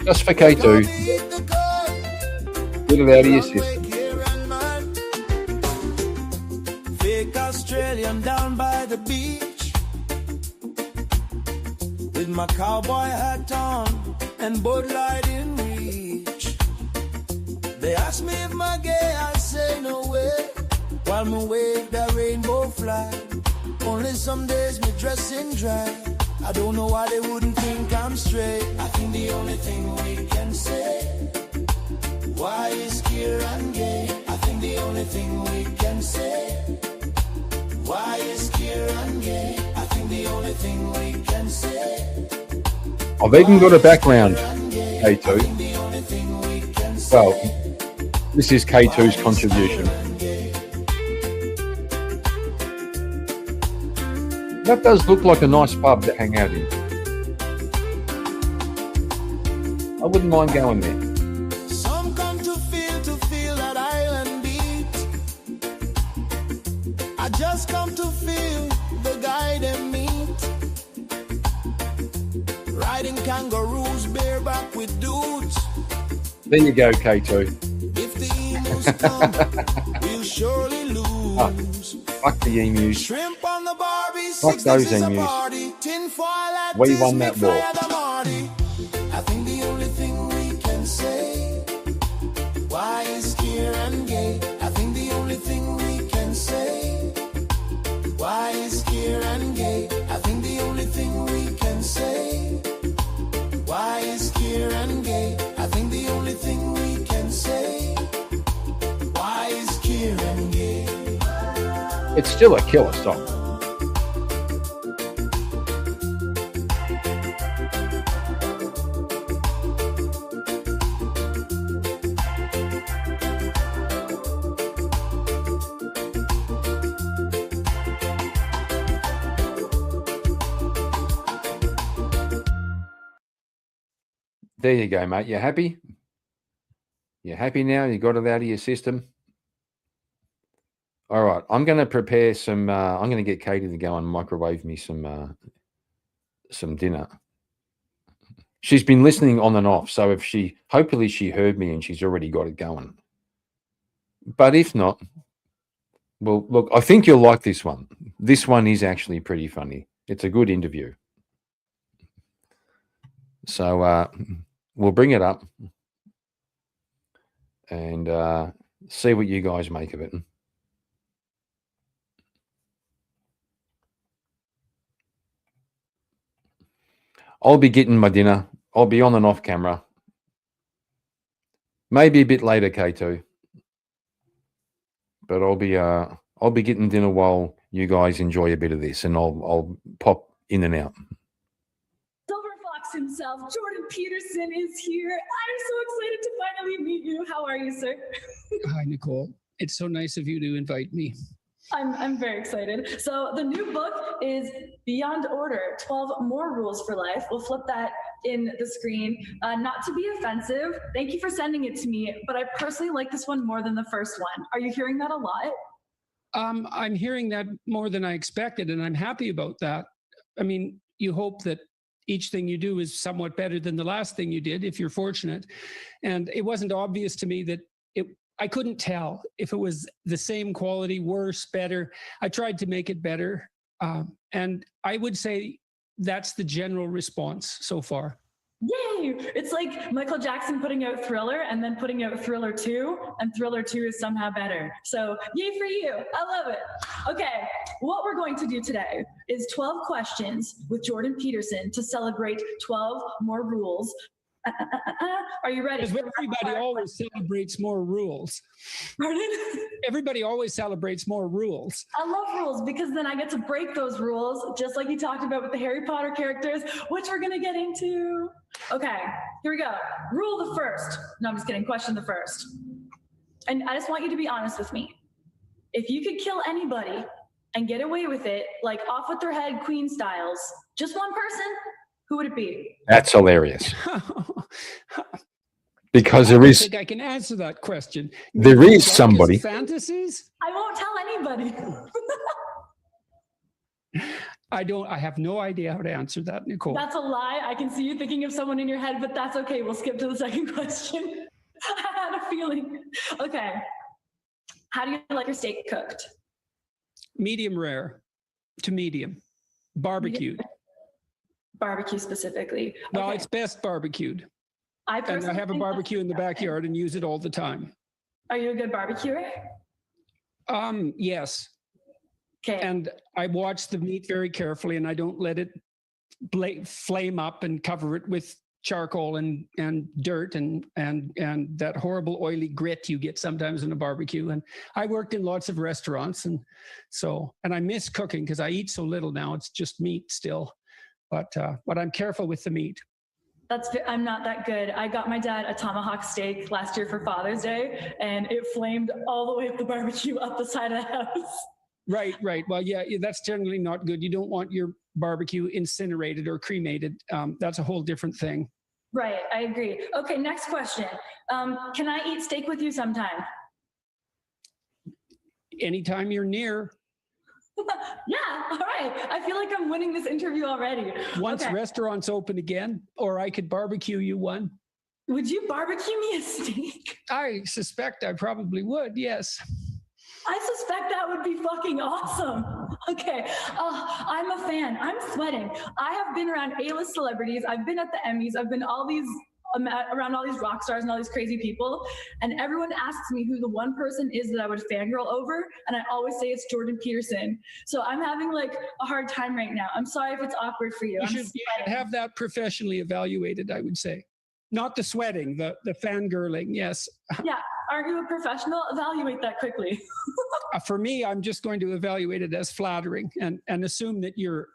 Just for K2. Get it out of your system.
Fake Australian down by the beach, with my cowboy hat on and Bud Light in reach. They ask me if I'm gay, I say no way, while me wave the rainbow flag. Only some days me dress in drag. I don't know why they wouldn't think I'm straight. I think the only thing we can say, why is Kieran gay? I think the only thing we can say, why is Kieran gay? I think the only thing we can say.
I've even got a background, K2. Well, this is K2's contribution. That does look like a nice pub to hang out in. I wouldn't mind going there.
Some come to feel that island beat. I just come to feel the guy they meet. Riding kangaroos bareback with dudes.
There you go, K2.
If the emus come, we'll surely lose.
Fuck the emus.
Shrimp on the Barbie,
Fuck those emus. We won that war.
I think the only thing we can say, why is Kieran gay? I think the only thing we can say, why is Kieran gay? I think the only thing we can say, why is Kieran gay? I think the only thing we can say, why is Kieran gay?
It's still a killer song. There you go, mate. You happy? You happy now? You got it out of your system? All right. I'm going to prepare some. I'm going to get Katie to go and microwave me some dinner. She's been listening on and off, so hopefully she heard me and she's already got it going. But if not, well, look, I think you'll like this one. This one is actually pretty funny. It's a good interview. So we'll bring it up and see what you guys make of it. I'll be getting my dinner. I'll be on and off camera. Maybe a bit later, K2. But I'll be getting dinner while you guys enjoy a bit of this, and I'll pop in and out.
Silver Fox himself, Jordan Peterson, is here. I'm so excited to finally meet you. How are you, sir?
Hi, Nicole. It's so nice of you to invite me.
I'm very excited. So the new book is Beyond Order, 12 More Rules for Life. We'll flip that in the screen. Not to be offensive, thank you for sending it to me, but I personally like this one more than the first one. Are you hearing that a lot?
I'm hearing that more than I expected, and I'm happy about that. I mean, you hope that each thing you do is somewhat better than the last thing you did, if you're fortunate. And it wasn't obvious to me that I couldn't tell if it was the same quality, worse, better. I tried to make it better. And I would say that's the general response so far.
Yay! It's like Michael Jackson putting out Thriller and then putting out Thriller 2, and Thriller 2 is somehow better. So yay for you. I love it. Okay, what we're going to do today is 12 questions with Jordan Peterson to celebrate 12 more rules. Are you ready?
Because everybody always celebrates more rules.
Pardon?
Everybody always celebrates more rules.
I love rules because then I get to break those rules, just like you talked about with the Harry Potter characters, which we're going to get into. Okay, here we go. Rule the first. No, I'm just kidding. Question the first. And I just want you to be honest with me. If you could kill anybody and get away with it, like off with their head, Queen styles, just one person, who would it be?
That's hilarious. Because there
I
is.
think I can answer that question.
There is somebody.
Fantasies?
I won't tell anybody.
I have no idea how to answer that, Nicole.
That's a lie. I can see you thinking of someone in your head, but that's okay. We'll skip to the second question. I had a feeling. Okay. How do you like your steak cooked?
Medium rare to medium. Barbecued.
Barbecue specifically.
No,
Okay.
it's best barbecued.
I
And I
personally
have a
think
barbecue in the
that's-
backyard and use it all the time.
Are you a good barbecuer?
Yes.
Okay.
And I watch the meat very carefully, and I don't let it flame up and cover it with charcoal and dirt and that horrible oily grit you get sometimes in a barbecue. And I worked in lots of restaurants, and I miss cooking because I eat so little now. It's just meat still, but I'm careful with the meat.
I'm not that good. I got my dad a tomahawk steak last year for Father's Day, and it flamed all the way up the barbecue up the side of the house.
Right. Well, yeah, that's generally not good. You don't want your barbecue incinerated or cremated. That's a whole different thing.
Right, I agree. Okay, next question. Can I eat steak with you sometime?
Anytime you're near.
Yeah, all right. I feel like I'm winning this interview already.
Once
Okay.
restaurants open again, or I could barbecue you one.
Would you barbecue me a steak?
I suspect I probably would, yes.
I suspect that would be fucking awesome. Okay, I'm a fan. I'm sweating. I have been around A-list celebrities. I've been at the Emmys. I've been around all these rock stars and all these crazy people. And everyone asks me who the one person is that I would fangirl over. And I always say it's Jordan Peterson. So I'm having like a hard time right now. I'm sorry if it's awkward for you.
You should have that professionally evaluated, I would say. Not the sweating, the fangirling, yes.
Yeah, aren't you a professional? Evaluate that quickly.
for me, I'm just going to evaluate it as flattering and assume that you're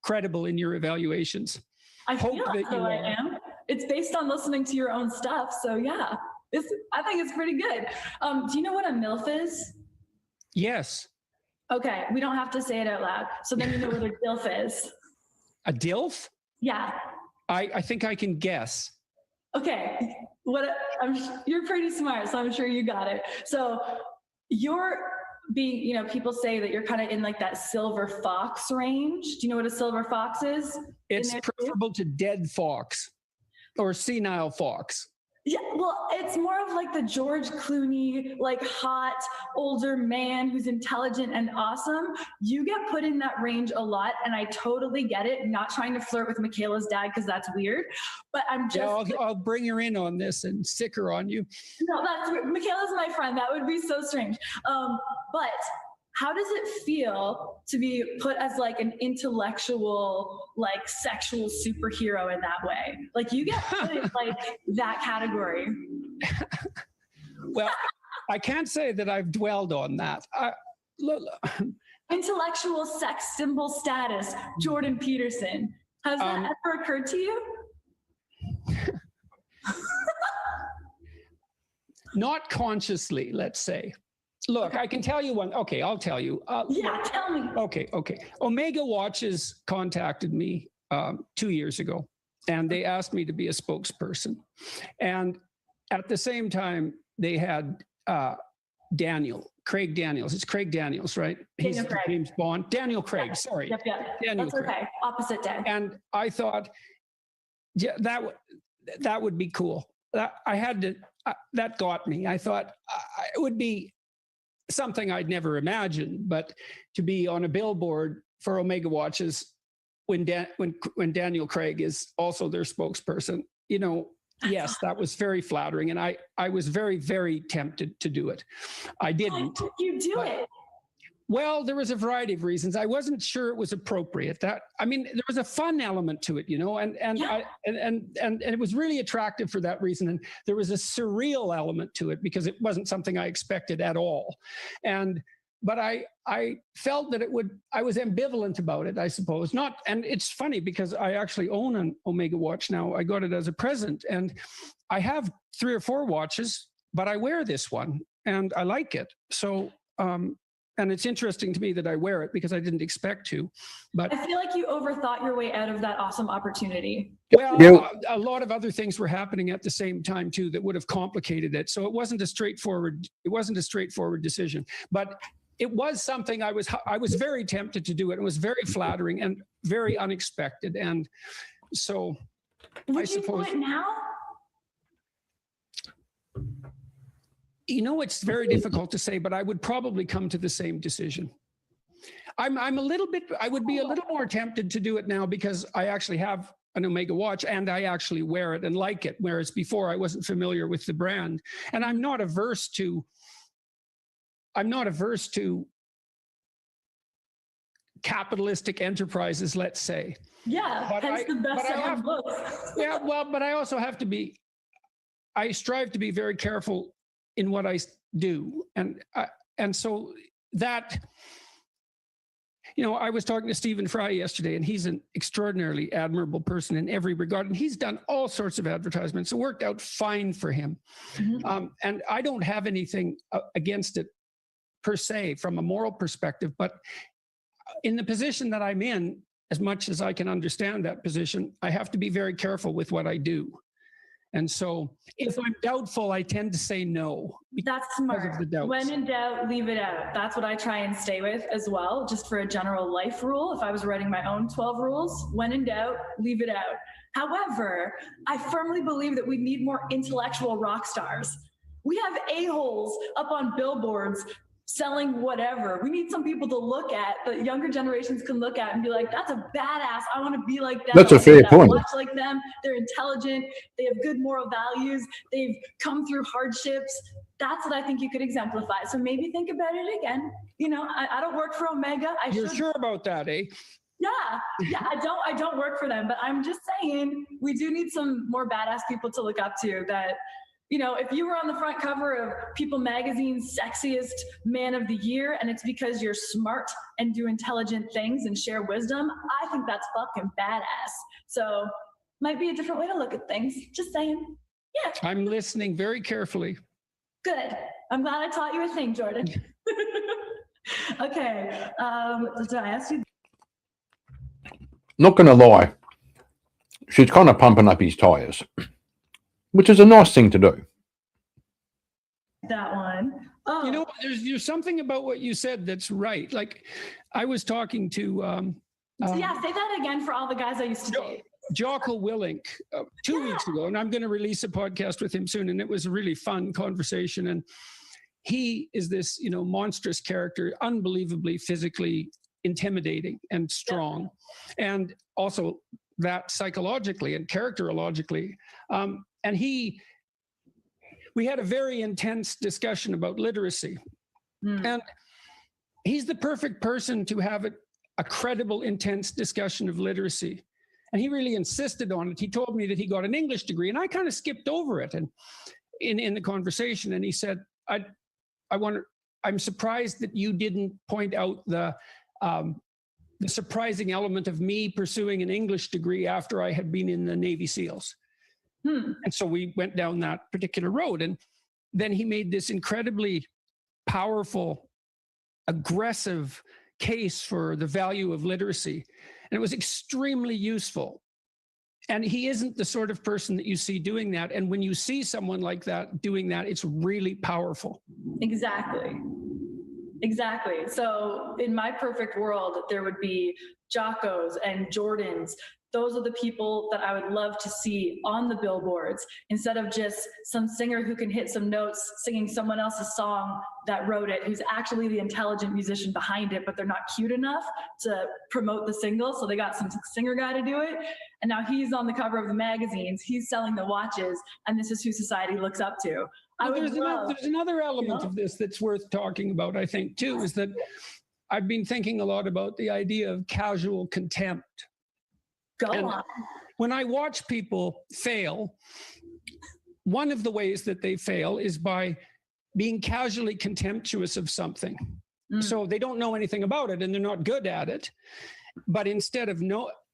credible in your evaluations.
I
Hope
feel
that
that's
you
who I
are.
am. It's based on listening to your own stuff. So yeah, I think it's pretty good. Do you know what a MILF is?
Yes.
Okay, we don't have to say it out loud. So then you know what a DILF is.
A DILF?
Yeah.
I think I can guess.
Okay. You're pretty smart, so I'm sure you got it. So you're being, people say that you're kind of in like that silver fox range. Do you know what a silver fox is?
It's preferable to dead fox or senile fox.
Yeah, well, it's more of like the George Clooney, like hot older man who's intelligent and awesome. You get put in that range a lot, and I totally get it. Not trying to flirt with Michaela's dad because that's weird, but I'm just.
Yeah, I'll bring her in on this and sick her on you.
No, that's weird. Michaela's my friend. That would be so strange. But how does it feel to be put as like an intellectual, like sexual superhero in that way? Like you get put in like that category.
Well, I can't say that I've dwelled on that. Look,
Intellectual sex symbol status, Jordan Peterson. Has that ever occurred to you?
Not consciously, let's say. Look, I can tell you one. Okay, I'll tell you.
Yeah, tell me.
Okay. Omega Watches contacted me 2 years ago, and they asked me to be a spokesperson. And at the same time, they had Craig Daniels. It's Craig Daniels, right? He's James Bond. Daniel Craig, sorry.
Yep.
Daniel
That's
Craig.
okay. Opposite day.
And I thought, yeah, that would be cool. That got me. I thought it would be something I'd never imagined, but to be on a billboard for Omega Watches when Daniel Craig is also their spokesperson, yes, that was very flattering, and I was very, very tempted to do it. I didn't.
Why did you do it?
Well, there was a variety of reasons. I wasn't sure it was appropriate. There was a fun element to it, and it was really attractive for that reason. And there was a surreal element to it because it wasn't something I expected at all. But I felt that I was ambivalent about it, I suppose. And it's funny because I actually own an Omega watch now. I got it as a present, and I have 3 or 4 watches, but I wear this one and I like it. So, and it's interesting to me that I wear it because I didn't expect to. But
I feel like you overthought your way out of that awesome opportunity.
Well, a lot of other things were happening at the same time too that would have complicated it. So it wasn't a straightforward decision. But it was something I was very tempted to do it. It was very flattering and very unexpected. And so
Would
I suppose
you do it now?
It's very difficult to say, but I would probably come to the same decision. I would be a little more tempted to do it now because I actually have an Omega watch and I actually wear it and like it, whereas before I wasn't familiar with the brand. And I'm not averse to capitalistic enterprises, let's say.
Yeah,
But
hence the best-selling book.
Yeah, well, but I also have to I strive to be very careful in what I do. And so that, I was talking to Stephen Fry yesterday, and he's an extraordinarily admirable person in every regard. And he's done all sorts of advertisements. It worked out fine for him. Mm-hmm. And I don't have anything against it per se from a moral perspective, but in the position that I'm in, as much as I can understand that position, I have to be very careful with what I do. And so if I'm doubtful, I tend to say no.
That's smart. When in doubt, leave it out. That's what I try and stay with as well, just for a general life rule. If I was writing my own 12 rules, when in doubt, leave it out. However, I firmly believe that we need more intellectual rock stars. We have a-holes up on billboards selling whatever. We need some people to look at, that younger generations can look at and be like, that's a badass. I want to be like them.
That's a fair point.
Watch like them. They're intelligent. They have good moral values. They've come through hardships. That's what I think you could exemplify. So maybe think about it again. I don't work for Omega.
You're sure about that, eh?
Yeah, I don't work for them, but I'm just saying we do need some more badass people to look up to that, You know, if you were on the front cover of People Magazine's Sexiest Man of the Year, and it's because you're smart and do intelligent things and share wisdom, I think that's fucking badass. So might be a different way to look at things. Just saying. Yeah.
I'm listening very carefully.
Good. I'm glad I taught you a thing, Jordan. Okay. Did I ask you?
Not going to lie, she's kind of pumping up his tires, which is a nice thing to do.
That one. Oh.
You know, there's something about what you said that's right. Like, I was talking to
Yeah, say that again for all the guys I used to date.
Jocko Willink 2 weeks ago, and I'm going to release a podcast with him soon, and it was a really fun conversation. And he is this, you know, monstrous character, unbelievably physically intimidating and strong, and also that psychologically and characterologically. And we had a very intense discussion about literacy, and he's the perfect person to have a credible, intense discussion of literacy. And he really insisted on it. He told me that he got an English degree, and I kind of skipped over it and in the conversation. And he said, I'm surprised that you didn't point out the surprising element of me pursuing an English degree after I had been in the Navy SEALs. And so we went down that particular road. And then he made this incredibly powerful, aggressive case for the value of literacy. And it was extremely useful. And he isn't the sort of person that you see doing that. And when you see someone like that doing that, it's really powerful.
Exactly. So in my perfect world, there would be Jockos and Jordans. Those are the people that I would love to see on the billboards, instead of just some singer who can hit some notes singing someone else's song that wrote it, who's actually the intelligent musician behind it, but they're not cute enough to promote the single. So they got some singer guy to do it. And now he's on the cover of the magazines, he's selling the watches, and this is who society looks up to.
There's another element of this that's worth talking about, I think, too, is that I've been thinking a lot about the idea of casual contempt.
Go on.
When I watch people fail, one of the ways that they fail is by being casually contemptuous of something. So they don't know anything about it and they're not good at it. But instead of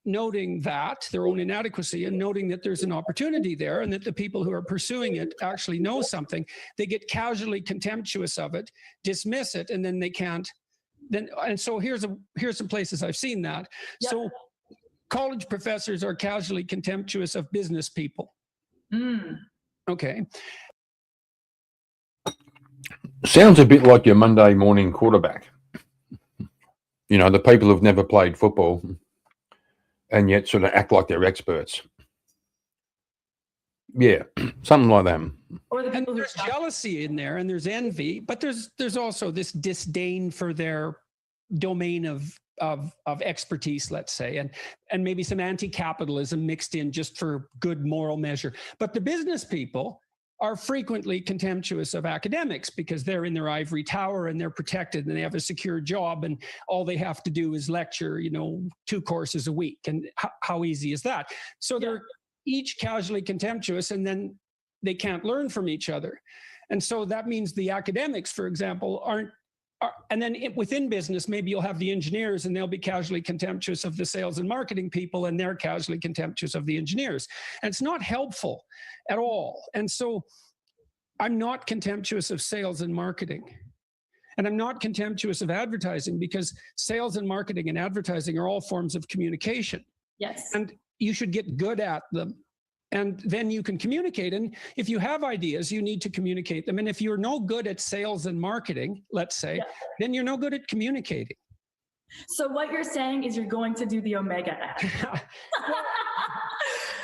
noting that, their own inadequacy, and noting that there's an opportunity there and that the people who are pursuing it actually know something, they get casually contemptuous of it, dismiss it, and then they can't. And so here's some places I've seen that. Yep. So college professors are casually contemptuous of business people. Okay.
Sounds a bit like your Monday morning quarterback. You know, the people who've never played football and yet sort of act like they're experts. Yeah, something like that.
Or the people
there's jealousy in there, and there's envy, but there's also this disdain for their domain of expertise, let's say, and maybe some anti-capitalism mixed in just for good moral measure. But the business people are frequently contemptuous of academics because they're in their ivory tower and they're protected and they have a secure job and all they have to do is lecture, 2 courses a week. And how easy is that? So they're each casually contemptuous, and then they can't learn from each other. And so that means the academics, for example, and then within business, maybe you'll have the engineers and they'll be casually contemptuous of the sales and marketing people, and they're casually contemptuous of the engineers. And it's not helpful at all. And so I'm not contemptuous of sales and marketing. And I'm not contemptuous of advertising, because sales and marketing and advertising are all forms of communication.
Yes.
And you should get good at them. And then you can communicate. And if you have ideas, you need to communicate them. And if you're no good at sales and marketing, let's say, then you're no good at communicating.
So what you're saying is you're going to do the Omega ad.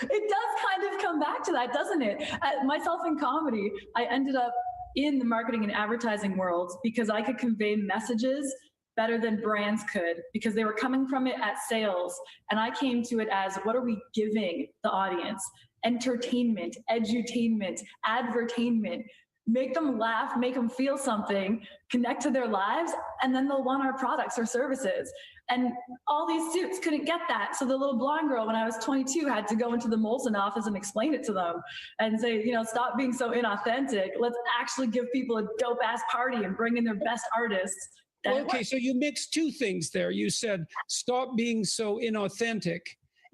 It does kind of come back to that, doesn't it? Myself in comedy, I ended up in the marketing and advertising world because I could convey messages better than brands could, because they were coming from it at sales. And I came to it as, what are we giving the audience? Entertainment, edutainment, advertainment. Make them laugh, make them feel something, connect to their lives, and then they'll want our products or services. And all these suits couldn't get that. So the little blonde girl, when I was 22, had to go into the Molson office and explain it to them and say, stop being so inauthentic. Let's actually give people a dope ass party and bring in their best artists.
Okay, so you mixed two things there. You said, stop being so inauthentic.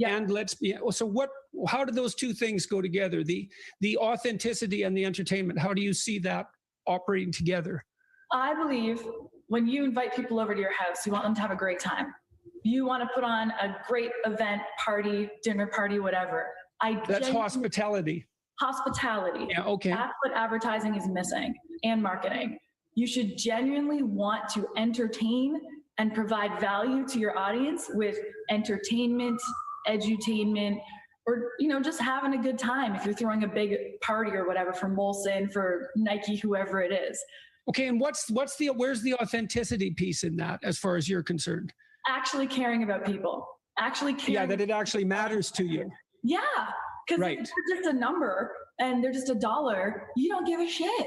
Yeah. And let's be, so how do those two things go together? The authenticity and the entertainment, how do you see that operating together?
I believe when you invite people over to your house, you want them to have a great time. You want to put on a great event, party, dinner party, whatever.
That's hospitality.
Hospitality.
Yeah, okay.
That's what advertising is missing, and marketing. You should genuinely want to entertain and provide value to your audience with entertainment, edutainment, or just having a good time if you're throwing a big party or whatever for Molson, for Nike, whoever it is.
Okay, and where's the authenticity piece in that as far as you're concerned?
Actually caring about people. Actually caring.
Yeah, that it actually matters to you.
Yeah, because
right.
if they're just a number and they're just a dollar, you don't give a shit.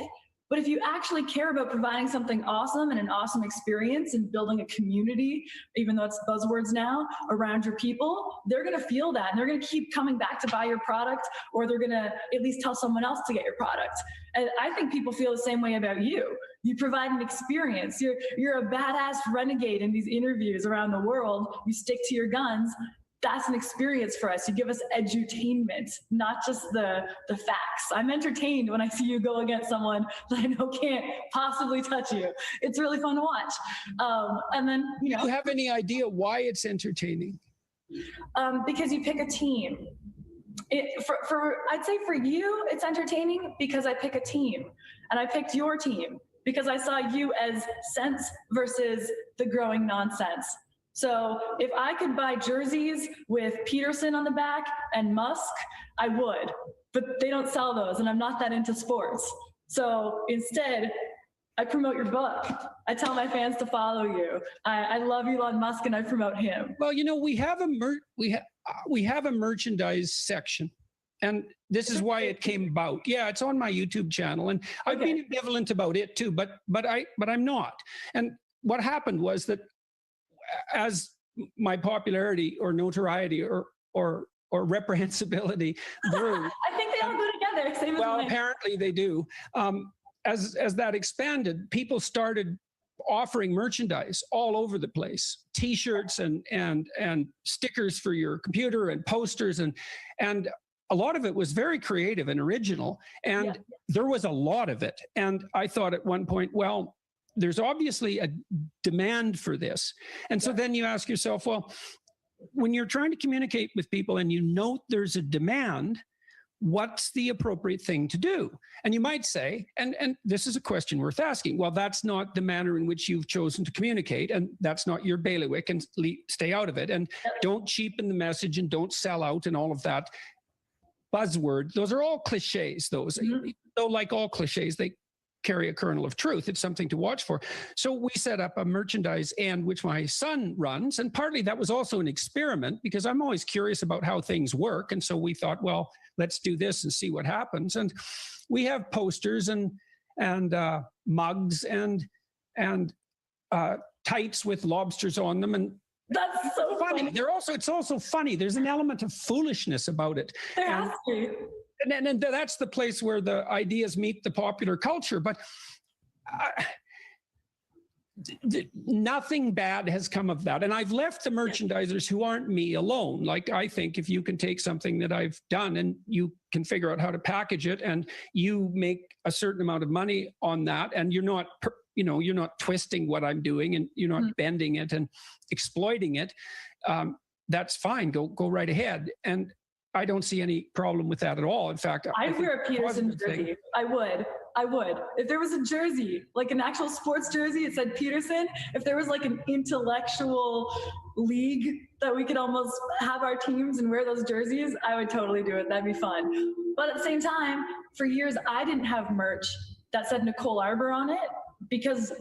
But if you actually care about providing something awesome and an awesome experience and building a community, even though it's buzzwords now, around your people, they're going to feel that and they're going to keep coming back to buy your product, or they're going to at least tell someone else to get your product. And I think people feel the same way about you. You provide an experience. You're a badass renegade in these interviews around the world. You stick to your guns. That's an experience for us. You give us edutainment, not just the facts. I'm entertained when I see you go against someone that I know can't possibly touch you. It's really fun to watch. And then,
Do you have any idea why it's entertaining?
Because you pick a team. I'd say for you, it's entertaining because I pick a team, and I picked your team because I saw you as sense versus the growing nonsense. So if I could buy jerseys with Peterson on the back and Musk, I would, but they don't sell those, and I'm not that into sports. So instead, I promote your book. I tell my fans to follow you. I love Elon Musk, and I promote him.
Well, we have a merchandise section, and this is why it came about. Yeah, it's on my YouTube channel, and I've been ambivalent about it too, but I'm not. And what happened was that as my popularity or notoriety or reprehensibility grew,
I think they all go together. Same
well,
as
apparently they do. As that expanded, people started offering merchandise all over the place, T-shirts and stickers for your computer and posters, and a lot of it was very creative and original, and there was a lot of it. And I thought at one point, well, there's obviously a demand for this. And so then you ask yourself, well, when you're trying to communicate with people and you note there's a demand, what's the appropriate thing to do? And you might say, and this is a question worth asking, well, that's not the manner in which you've chosen to communicate, and that's not your bailiwick, and stay out of it, and don't cheapen the message, and don't sell out, and all of that buzzword. Those are all cliches, those. Mm-hmm. So like all cliches, they carry a kernel of truth. It's something to watch for. So we set up a merchandise end, which my son runs. And partly that was also an experiment because I'm always curious about how things work. And so we thought, well, let's do this and see what happens. And we have posters and mugs and tights with lobsters on them. And
that's so funny.
It's also funny. There's an element of foolishness about it.
There has to be.
And that's the place where the ideas meet the popular culture. But nothing bad has come of that. And I've left the merchandisers who aren't me alone. Like, I think if you can take something that I've done and you can figure out how to package it, and you make a certain amount of money on that, and you're not twisting what I'm doing, and you're not bending it and exploiting it, that's fine. Go right ahead. And I don't see any problem with that at all. In fact,
I'd wear a Peterson jersey. I would. If there was a jersey, like an actual sports jersey, it said Peterson. If there was like an intellectual league that we could almost have our teams and wear those jerseys, I would totally do it. That'd be fun. But at the same time, for years, I didn't have merch that said Nicole Arbor on it, because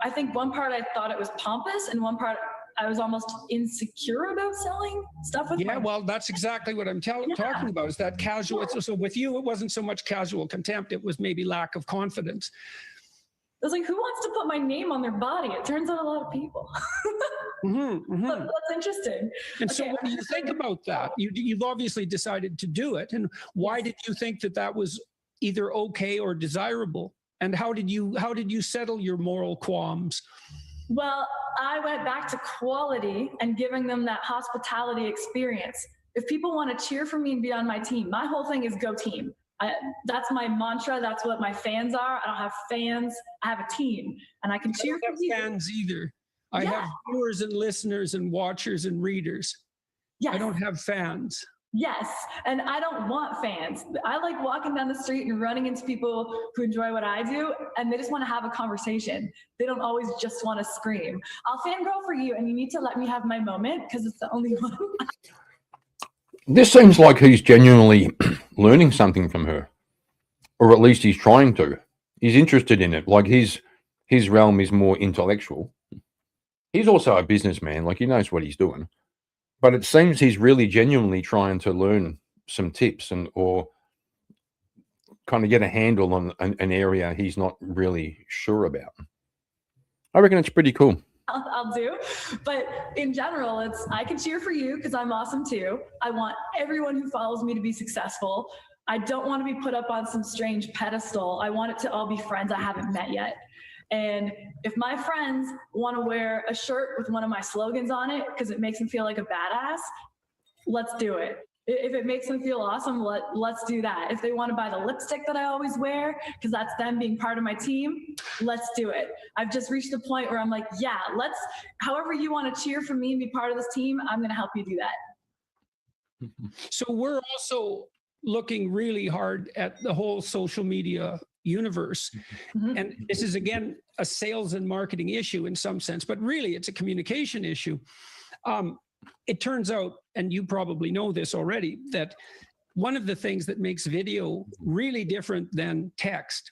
I think one part I thought it was pompous, and one part I was almost insecure about selling stuff with.
Yeah, well, that's exactly what I'm talking about, is that casual. So with you, it wasn't so much casual contempt, it was maybe lack of confidence.
I was like, who wants to put my name on their body? It turns out a lot of people. That's interesting.
And so
Okay.
what do you think about that? You've obviously decided to do it. And why did you think that that was either okay or desirable? And how did you settle your moral qualms?
Well, I went back to quality and giving them that hospitality experience. If people want to cheer for me and be on my team, my whole thing is go team. That's my mantra. That's what my fans are. I don't have fans. I have a team, and I can cheer for you.
Fans either. I have viewers and listeners and watchers and readers.
Yes.
I don't have fans.
Yes, and I don't want fans. I like walking down the street and running into people who enjoy what I do, and they just want to have a conversation. They don't always just want to scream. I'll fangirl for you, and you need to let me have my moment because it's the only one.
This seems like he's genuinely learning something from her, or at least he's trying to. He's interested in it. Like his realm is more intellectual. He's also a businessman. Like he knows what he's doing. But it seems he's really genuinely trying to learn some tips or kind of get a handle on an area he's not really sure about. I reckon it's pretty cool.
I'll do. But in general, I can cheer for you because I'm awesome too. I want everyone who follows me to be successful. I don't want to be put up on some strange pedestal. I want it to all be friends I haven't met yet. And if my friends want to wear a shirt with one of my slogans on it because it makes them feel like a badass, let's do it. If it makes them feel awesome, let's do that. If they want to buy the lipstick that I always wear because that's them being part of my team, let's do it. I've just reached the point where I'm like, yeah, however you want to cheer for me and be part of this team, I'm going to help you do that.
So we're also looking really hard at the whole social media universe. And this is, again, a sales and marketing issue in some sense, but really it's a communication issue. It turns out, and you probably know this already, that one of the things that makes video really different than text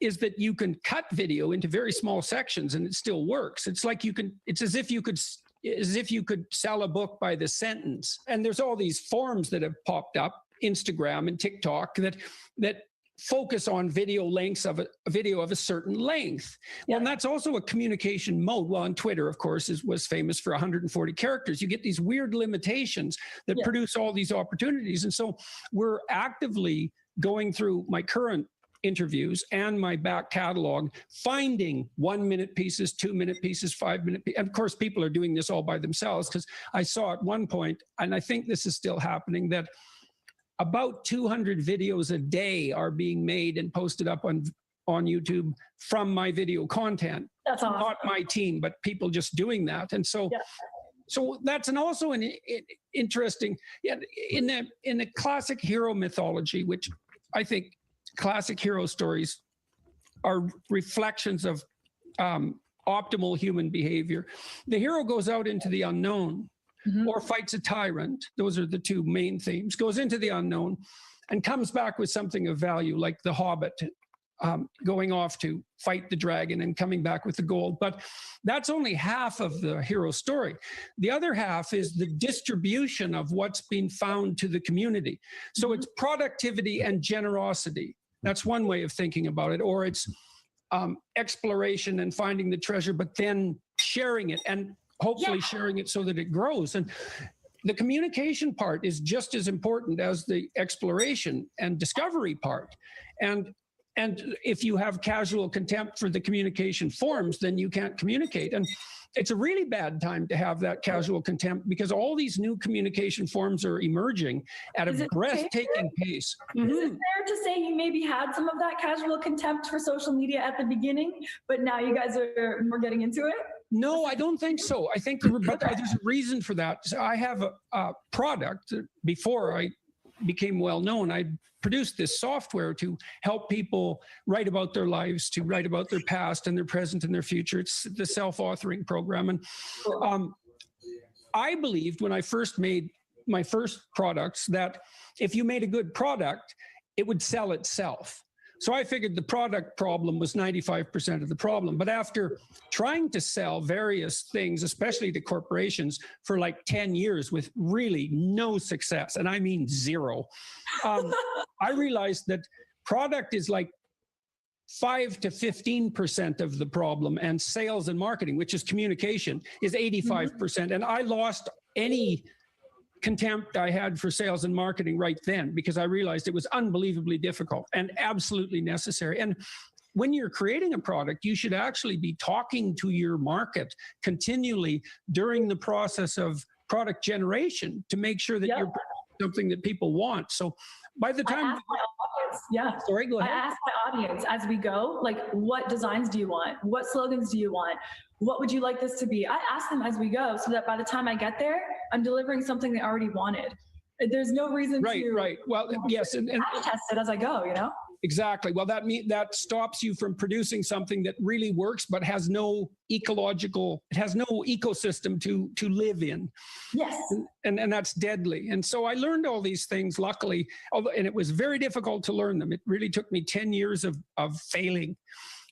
is that you can cut video into very small sections and it still works. It's like it's as if you could sell a book by the sentence. And there's all these forums that have popped up, Instagram and TikTok, that focus on video lengths of a video of a certain length. Well, and that's also a communication mode. Well, on Twitter, of course, was famous for 140 characters. You get these weird limitations that produce all these opportunities. And so we're actively going through my current interviews and my back catalog, finding 1-minute pieces, 2-minute pieces, 5-minute pieces. And of course, people are doing this all by themselves because I saw at one point, and I think this is still happening, that about 200 videos a day are being made and posted up on YouTube from my video content.
That's awesome.
Not my team, but people just doing that. And so, so that's also an interesting, in the classic hero mythology, which I think classic hero stories are reflections of optimal human behavior. The hero goes out into the unknown, or fights a tyrant. Those are the two main themes. Goes into the unknown and comes back with something of value, like the Hobbit going off to fight the dragon and coming back with the gold. But that's only half of the hero story. The other half is the distribution of what's been found to the community. So it's productivity and generosity. That's one way of thinking about it. Or it's exploration and finding the treasure, but then sharing it and hopefully sharing it so that it grows. And the communication part is just as important as the exploration and discovery part. And if you have casual contempt for the communication forms, then you can't communicate. And it's a really bad time to have that casual contempt because all these new communication forms are emerging at a breathtaking pace.
Is it fair to say you maybe had some of that casual contempt for social media at the beginning, but now you guys are more getting into it?
No, I don't think so. I think but there's a reason for that. So I have a product. Before I became well known, I produced this software to help people write about their lives, to write about their past and their present and their future. It's the self-authoring program. And I believed when I first made my first products that if you made a good product, it would sell itself. So I figured the product problem was 95% of the problem. But after trying to sell various things, especially to corporations, for like 10 years with really no success, and I mean zero, I realized that product is like 5 to 15% of the problem, and sales and marketing, which is communication, is 85%. And I lost any contempt I had for sales and marketing right then, because I realized it was unbelievably difficult and absolutely necessary. And when you're creating a product, you should actually be talking to your market continually during the process of product generation to make sure that you're something that people want. So by the time,
I ask my audience, yeah.
Sorry, go ahead.
I ask my audience as we go, like, what designs do you want? What slogans do you want? What would you like this to be? I ask them as we go, so that by the time I get there, I'm delivering something they already wanted. There's no reason to
right. Well, yes, and
test it as I go, you know?
Exactly. Well, that stops you from producing something that really works, but has no ecosystem to live in.
Yes.
And that's deadly. And so I learned all these things, luckily, and it was very difficult to learn them. It really took me 10 years of failing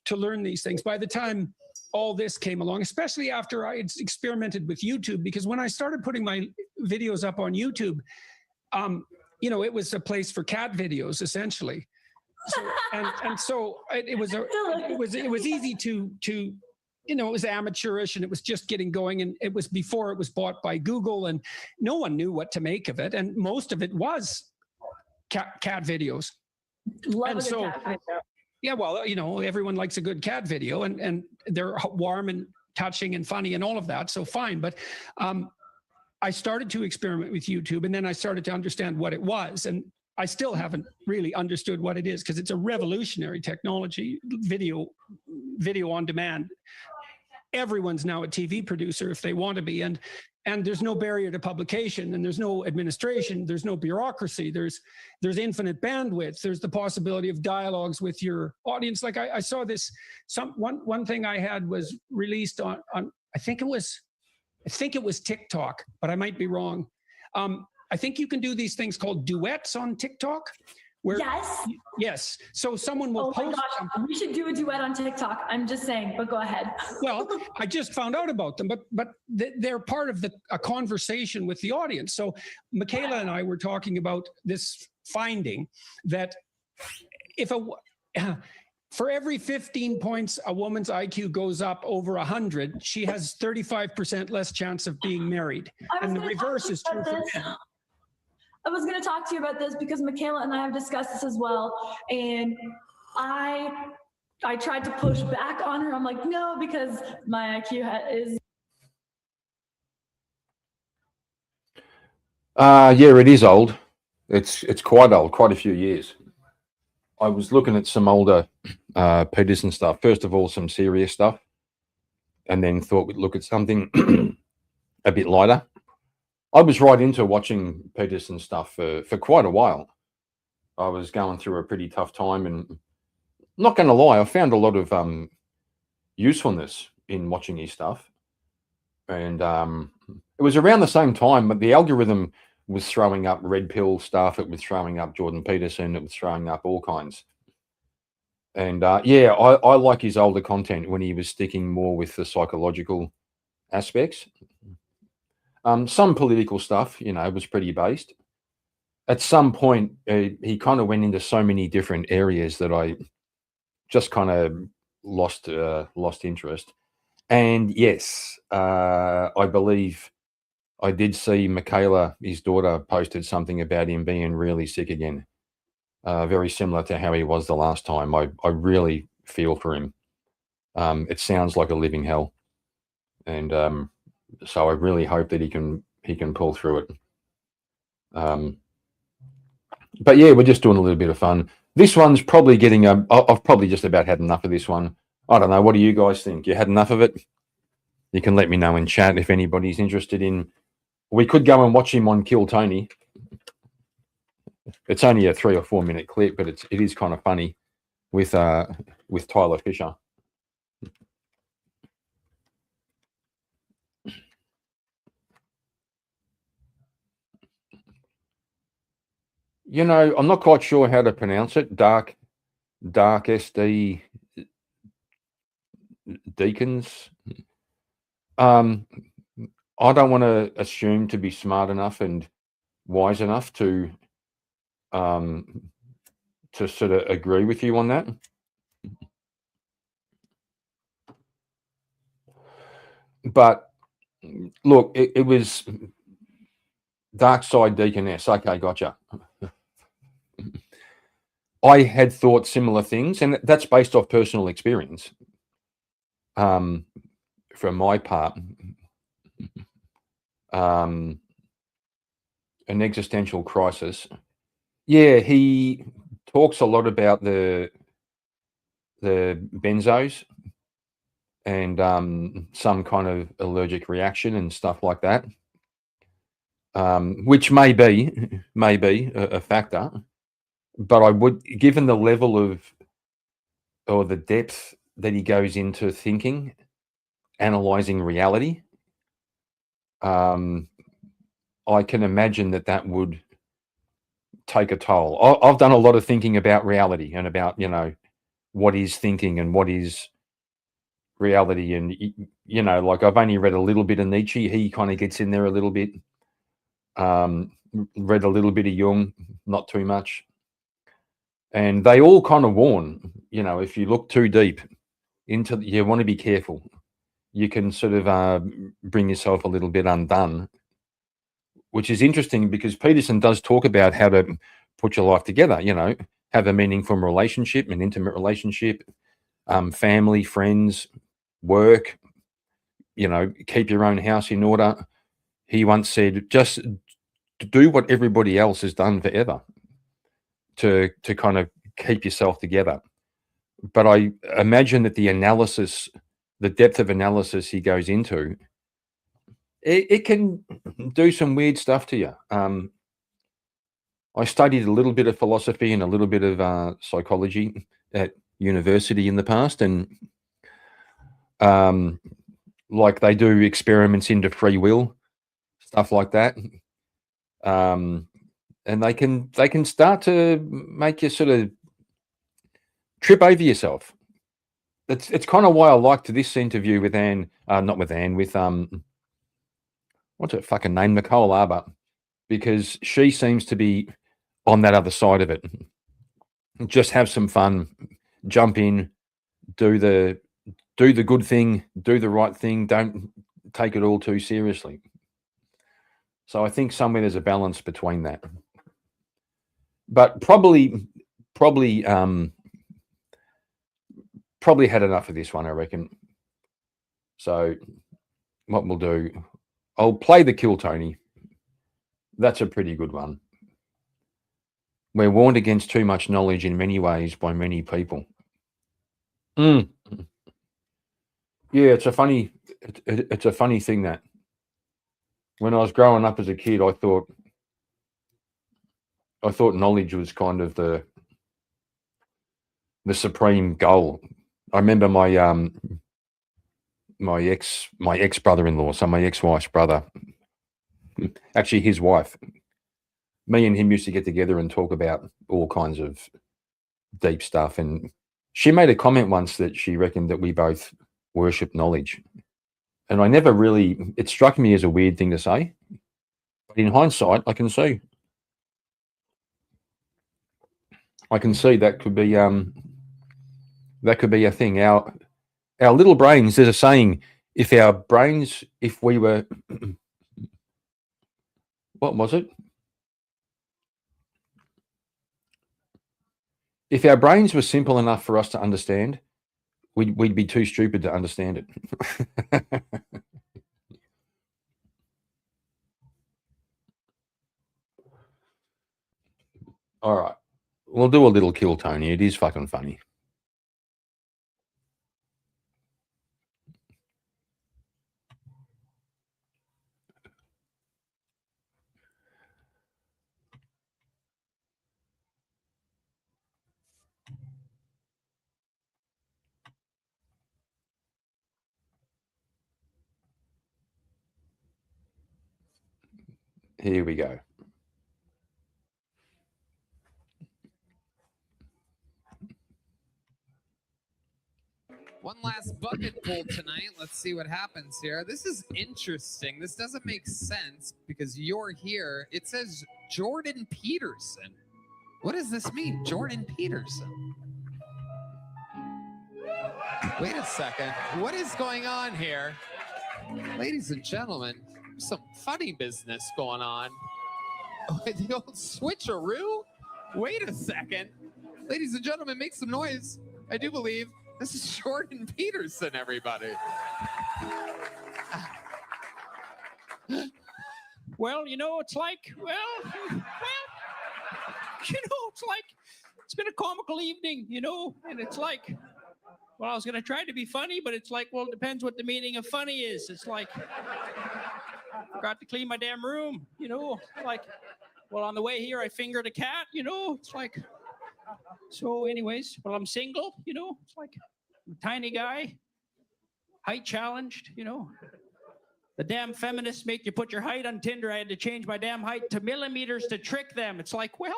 to learn these things. By the time all this came along, especially after I had experimented with YouTube, because when I started putting my videos up on YouTube, it was a place for cat videos, essentially. So it was easy to it was amateurish, and it was just getting going, and it was before it was bought by Google, and no one knew what to make of it, and most of it was cat videos.
Love a good cat video.
Yeah, well, everyone likes a good cat video, and they're warm and touching and funny and all of that, so fine. But I started to experiment with YouTube, and then I started to understand what it was, and I still haven't really understood what it is, because it's a revolutionary technology, video on demand. Everyone's now a TV producer if they want to be, and there's no barrier to publication, and there's no administration, there's no bureaucracy, there's infinite bandwidth, there's the possibility of dialogues with your audience. Like I saw this, one thing I had was released on I think it was TikTok, but I might be wrong. I think you can do these things called duets on TikTok. Yes. So someone will post. Oh my gosh,
something. We should do a duet on TikTok. I'm just saying, but go ahead.
Well, I just found out about them, but they're part of a conversation with the audience. So Michaela and I were talking about this finding that for every 15 points a woman's IQ goes up over 100, she has 35% less chance of being married. And the reverse is true for men.
I was going to talk to you about this because Michaela and I have discussed this as well. And I tried to push back on her. I'm like, no, because my IQ is.
Yeah, it is old. It's quite old, quite a few years. I was looking at some older Peterson stuff. First of all, some serious stuff, and then thought we'd look at something a bit lighter. I was right into watching Peterson stuff for quite a while. I was going through a pretty tough time, and not going to lie, I found a lot of usefulness in watching his stuff. And it was around the same time, but the algorithm was throwing up red pill stuff. It was throwing up Jordan Peterson. It was throwing up all kinds. And I like his older content when he was sticking more with the psychological aspects. Some political stuff, was pretty based. At some point, he kind of went into so many different areas that I just kind of lost interest. And yes, I believe I did see Michaela, his daughter, posted something about him being really sick again. Very similar to how he was the last time. I really feel for him. It sounds like a living hell. And so I really hope that he can pull through it. But yeah, we're just doing a little bit of fun. This one's probably getting I've probably just about had enough of this one. I don't know. What do you guys think? You had enough of it? You can let me know in chat if anybody's interested in. We could go and watch him on Kill Tony. It's only a 3 or 4 minute clip, but it is kind of funny with Tyler Fisher. I'm not quite sure how to pronounce it. Dark SD Deacons. I don't want to assume to be smart enough and wise enough to sort of agree with you on that. But look, it was dark side deaconess. Okay, gotcha. I had thought similar things, and that's based off personal experience. From my part, an existential crisis. Yeah, he talks a lot about the benzos and some kind of allergic reaction and stuff like that, which may be a factor. But I would, given the level of or the depth that he goes into thinking, analyzing reality, I can imagine that would take a toll. I've done a lot of thinking about reality and about, what is thinking and what is reality. And, like I've only read a little bit of Nietzsche. He kind of gets in there a little bit. Read a little bit of Jung, not too much. And they all kind of warn, if you look too deep into, you want to be careful. You can sort of bring yourself a little bit undone, which is interesting because Peterson does talk about how to put your life together, have a meaningful relationship, an intimate relationship, family, friends, work, keep your own house in order. He once said, just do what everybody else has done forever to kind of keep yourself together. But I imagine that the depth of analysis he goes into, it can do some weird stuff to you. I studied a little bit of philosophy and a little bit of psychology at university in the past, and like they do experiments into free will, stuff like that. And they can start to make you sort of trip over yourself. It's kind of why I liked this interview with Anne, not with Anne, with what's her fucking name, Nicole Arbour, because she seems to be on that other side of it. Just have some fun, jump in, do the good thing, do the right thing. Don't take it all too seriously. So I think somewhere there's a balance between that. But probably had enough of this one, I reckon. So what we'll do, I'll play the Kill Tony. That's a pretty good one. We're warned against too much knowledge in many ways by many people. Yeah, it's a funny thing that when I was growing up as a kid, I thought knowledge was kind of the supreme goal. I remember my ex brother-in-law, so my ex-wife's brother, actually his wife. Me and him used to get together and talk about all kinds of deep stuff. And she made a comment once that she reckoned that we both worship knowledge. And I never really, it struck me as a weird thing to say. But in hindsight, I can see that could be a thing. Our little brains, there's a saying, if we were, what was it? If our brains were simple enough for us to understand, we'd be too stupid to understand it. All right. We'll do a little Kill Tony. It is fucking funny. Here we go.
One last bucket pull tonight. Let's see what happens here. This is interesting. This doesn't make sense because you're here. It says Jordan Peterson. What does this mean, Jordan Peterson? Wait a second. What is going on here? Ladies and gentlemen, some funny business going on. The old switcheroo? Wait a second. Ladies and gentlemen, make some noise. I do believe this is Jordan Peterson, everybody.
Well, it's like, it's been a comical evening, and it's like, well, I was going to try to be funny, but it's like, well, it depends what the meaning of funny is. It's like, forgot to clean my damn room, like, well, on the way here, I fingered a cat, it's like, so anyways, well, I'm single, it's like, I'm a tiny guy, height challenged, The damn feminists make you put your height on Tinder. I had to change my damn height to millimeters to trick them. It's like, well,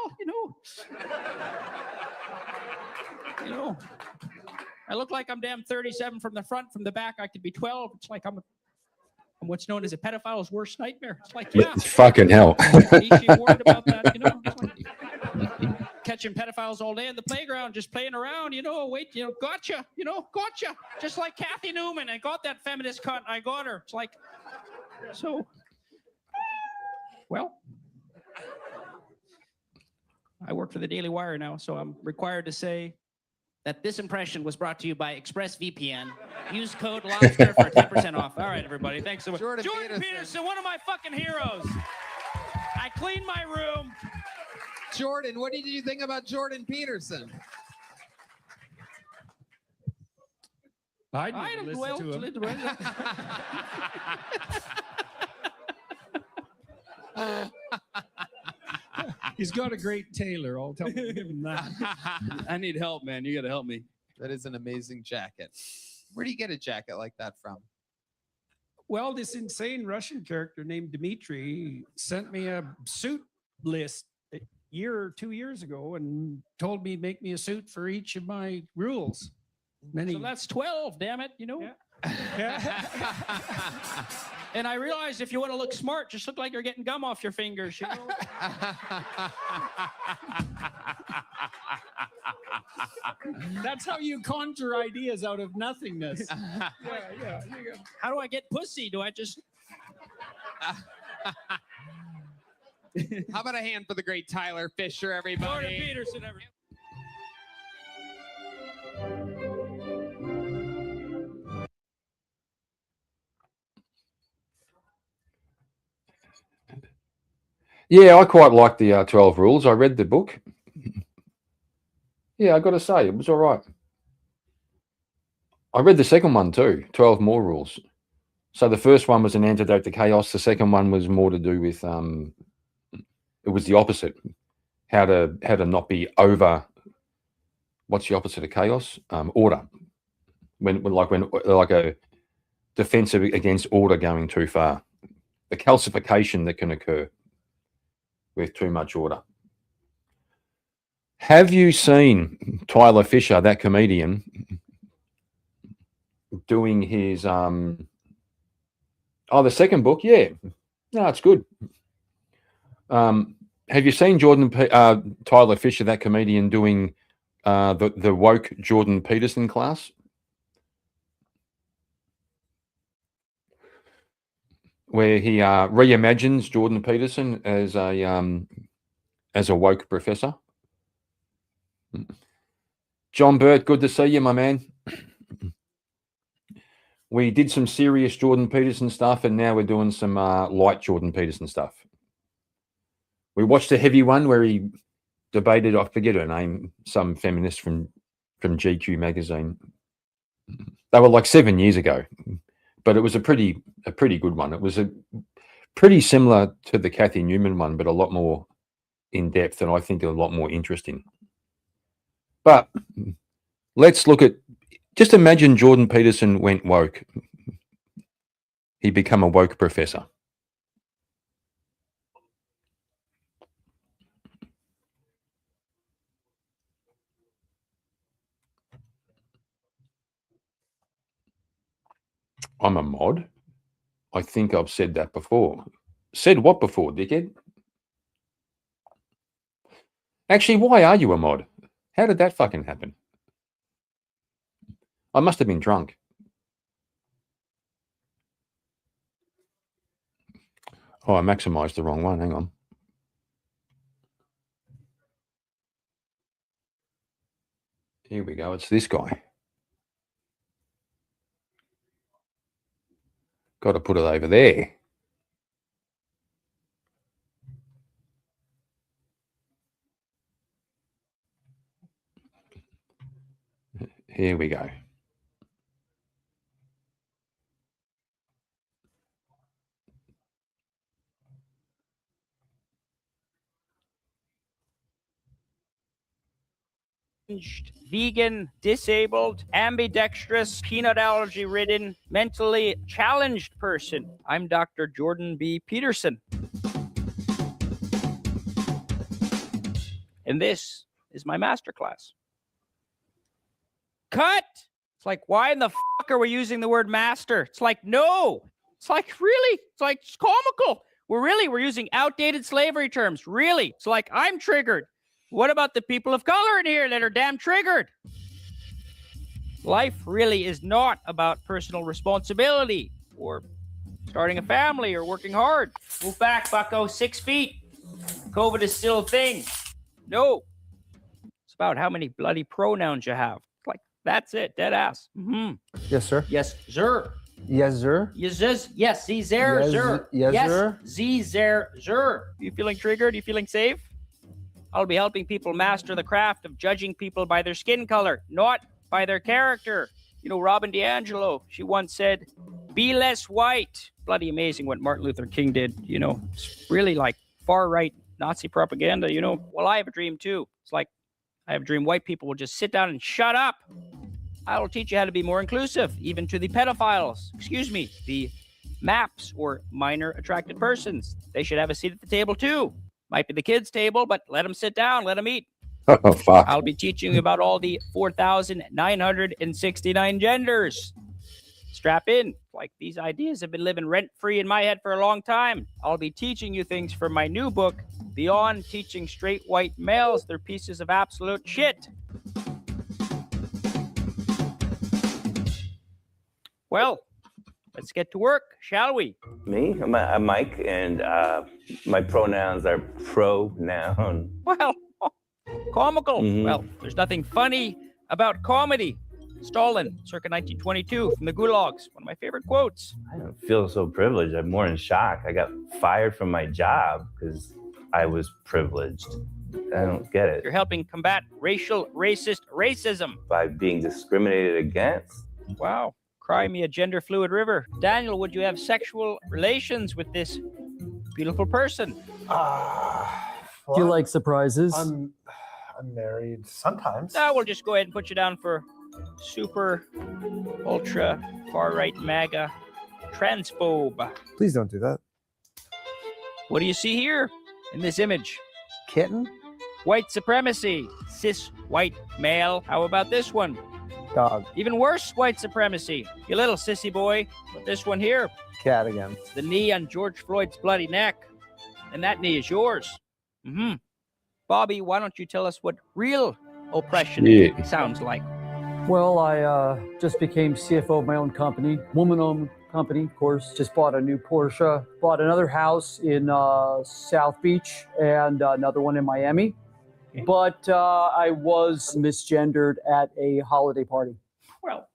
I look like I'm damn 37 from the front. From the back, I could be 12. It's like I'm what's known as a pedophile's worst nightmare. It's like, yeah.
Fucking hell.
Each worried about that, It's like catching pedophiles all day in the playground, just playing around, gotcha, gotcha. Just like Kathy Newman. I got that feminist cunt. I got her. It's like, so, well, I work for the Daily Wire now, so I'm required to say that this impression was brought to you by ExpressVPN. Use code LOBSTER for 10% off. All right, everybody. Thanks so much.
Jordan
Peterson, one of my fucking heroes. I cleaned my room.
Jordan, what did you think about Jordan Peterson?
I don't listen to him.
He's got a great tailor. I'll tell you, give him that.
I need help, man. You got to help me.
That is an amazing jacket. Where do you get a jacket like that from?
Well, this insane Russian character named Dmitri sent me a suit list a year or 2 years ago and told me make me a suit for each of my rules.
So that's 12, damn it, Yeah. And I realized if you want to look smart, just look like you're getting gum off your fingers,
That's how you conjure ideas out of nothingness. Yeah.
How do I get pussy? Do I just...
How about a hand for the great Tyler Fisher, everybody?
Jordan Peterson, everybody.
Yeah, I quite like the 12 Rules. I read the book. Yeah, I got to say, it was all right. I read the second one too, 12 More Rules. So the first one was an antidote to chaos. The second one was more to do with, it was the opposite. How to not be over, what's the opposite of chaos? Order. When a defensive against order going too far. The calcification that can occur with too much order. Have you seen Tyler Fisher, that comedian, doing his the second book? Yeah. No, it's good. Have you seen Tyler Fisher, that comedian, doing the woke Jordan Peterson class? Where he reimagines Jordan Peterson as a woke professor. John Burt, good to see you, my man. We did some serious Jordan Peterson stuff, and now we're doing some light Jordan Peterson stuff. We watched a heavy one where he debated, I forget her name, some feminist from GQ magazine. They were like 7 years ago. But it was a pretty good one. It was a pretty similar to the Kathy Newman one, but a lot more in depth, and I think a lot more interesting. But let's look at, just imagine Jordan Peterson went woke. He'd become a woke professor. I'm a mod. I think I've said that before. Said what before, dickhead? Actually, why are you a mod? How did that fucking happen? I must have been drunk. Oh, I maximised the wrong one. Hang on. Here we go. It's this guy. Got to put it over there. Here we go.
Vegan, disabled, ambidextrous, peanut allergy ridden, mentally challenged person. I'm Dr. Jordan B. Peterson. And this is my masterclass. Cut! It's like, why in the fuck are we using the word master? It's like, no. It's like, really? It's like, it's comical. We're using outdated slavery terms. Really? It's like, I'm triggered. What about the people of color in here that are damn triggered? Life really is not about personal responsibility or starting a family or working hard. Move back, bucko, 6 feet. COVID is still a thing. No. It's about how many bloody pronouns you have. Like, that's it, dead ass. Mm-hmm.
Yes, sir.
Yes, sir.
Yes, sir.
Yes, see, there,
Yes,
sir.
yes, sir.
Z, there, sir. You feeling triggered? You feeling safe? I'll be helping people master the craft of judging people by their skin color, not by their character. You know, Robin DiAngelo, she once said, be less white. Bloody amazing what Martin Luther King did, you know. It's really like far-right Nazi propaganda, you know. Well, I have a dream too. It's like, I have a dream white people will just sit down and shut up. I will teach you how to be more inclusive, even to the pedophiles. Excuse me, the MAPs, or minor attracted persons. They should have a seat at the table too. Might be the kids' table, but let them sit down, let them eat.
Oh, fuck.
I'll be teaching you about all the 4,969 genders. Strap in. Like, these ideas have been living rent-free in my head for a long time. I'll be teaching you things from my new book, Beyond Teaching Straight White Males Their Pieces of Absolute Shit. Well, let's get to work, shall we?
Me? I'm Mike, and my pronouns are pronoun.
Well, comical.
Mhm.
Well, there's nothing funny about comedy. Stalin, circa 1922, from the Gulags. One of my favorite quotes.
I don't feel so privileged. I'm more in shock. I got fired from my job because I was privileged. I don't get it.
You're helping combat racist racism.
By being discriminated against?
Wow. Cry me a gender fluid river. Daniel, would you have sexual relations with this beautiful person?
Do you like surprises?
I'm married sometimes.
No, we'll just go ahead and put you down for super, ultra, far-right MAGA transphobe.
Please don't do that.
What do you see here in this image?
Kitten?
White supremacy. Cis white male. How about this one?
Dog.
Even worse, white supremacy. You little sissy boy. But this one here,
Cat again.
the knee on George Floyd's bloody neck. And that knee is yours. Mm-hmm. Bobby, why don't you tell us what real oppression sounds like?
Well, I just became CFO of my own company, woman-owned company, of course. Just bought a new Porsche, bought another house in South Beach, and another one in Miami.
Okay.
But I was misgendered at a holiday party.
Well,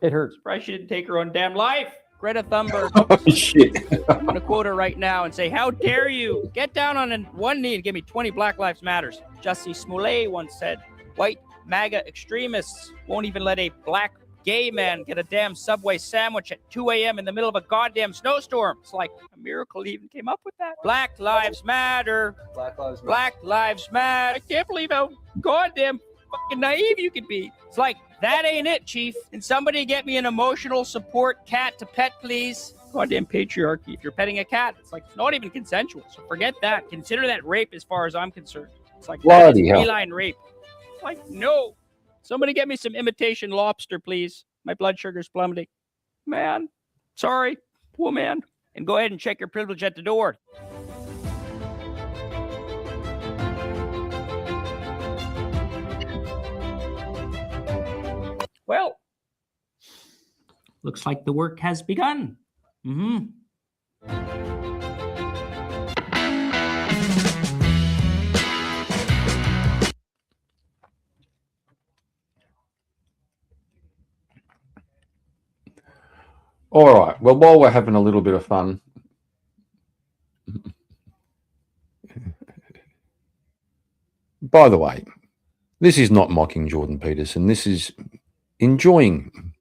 It hurt.
surprised she didn't take her own damn life. Greta Thunberg.
Oh, shit.
I'm going to quote her right now and say, how dare you get down on one knee and give me 20 Black Lives Matters. Jussie Smollett once said, white MAGA extremists won't even let a black gay man get a damn Subway sandwich at 2 a.m. in the middle of a goddamn snowstorm. It's like a miracle he even came up with that. Black Lives Matter.
Black Lives Matter.
Black Lives Matter. I can't believe how goddamn fucking naive you can be. It's like, that ain't it, Chief. Can somebody get me an emotional support cat to pet, please? Goddamn patriarchy. If you're petting a cat, it's like, it's not even consensual. So forget that. Consider that rape as far as I'm concerned. It's like, that is feline rape. It's like, no. Somebody get me some imitation lobster, please. My blood sugar's plummeting. Man, sorry. Poor man. And go ahead and check your privilege at the door. Well, looks like the work has begun. Mm-hmm.
All right. Well, while we're having a little bit of fun, by the way, this is not mocking Jordan Peterson. This is enjoying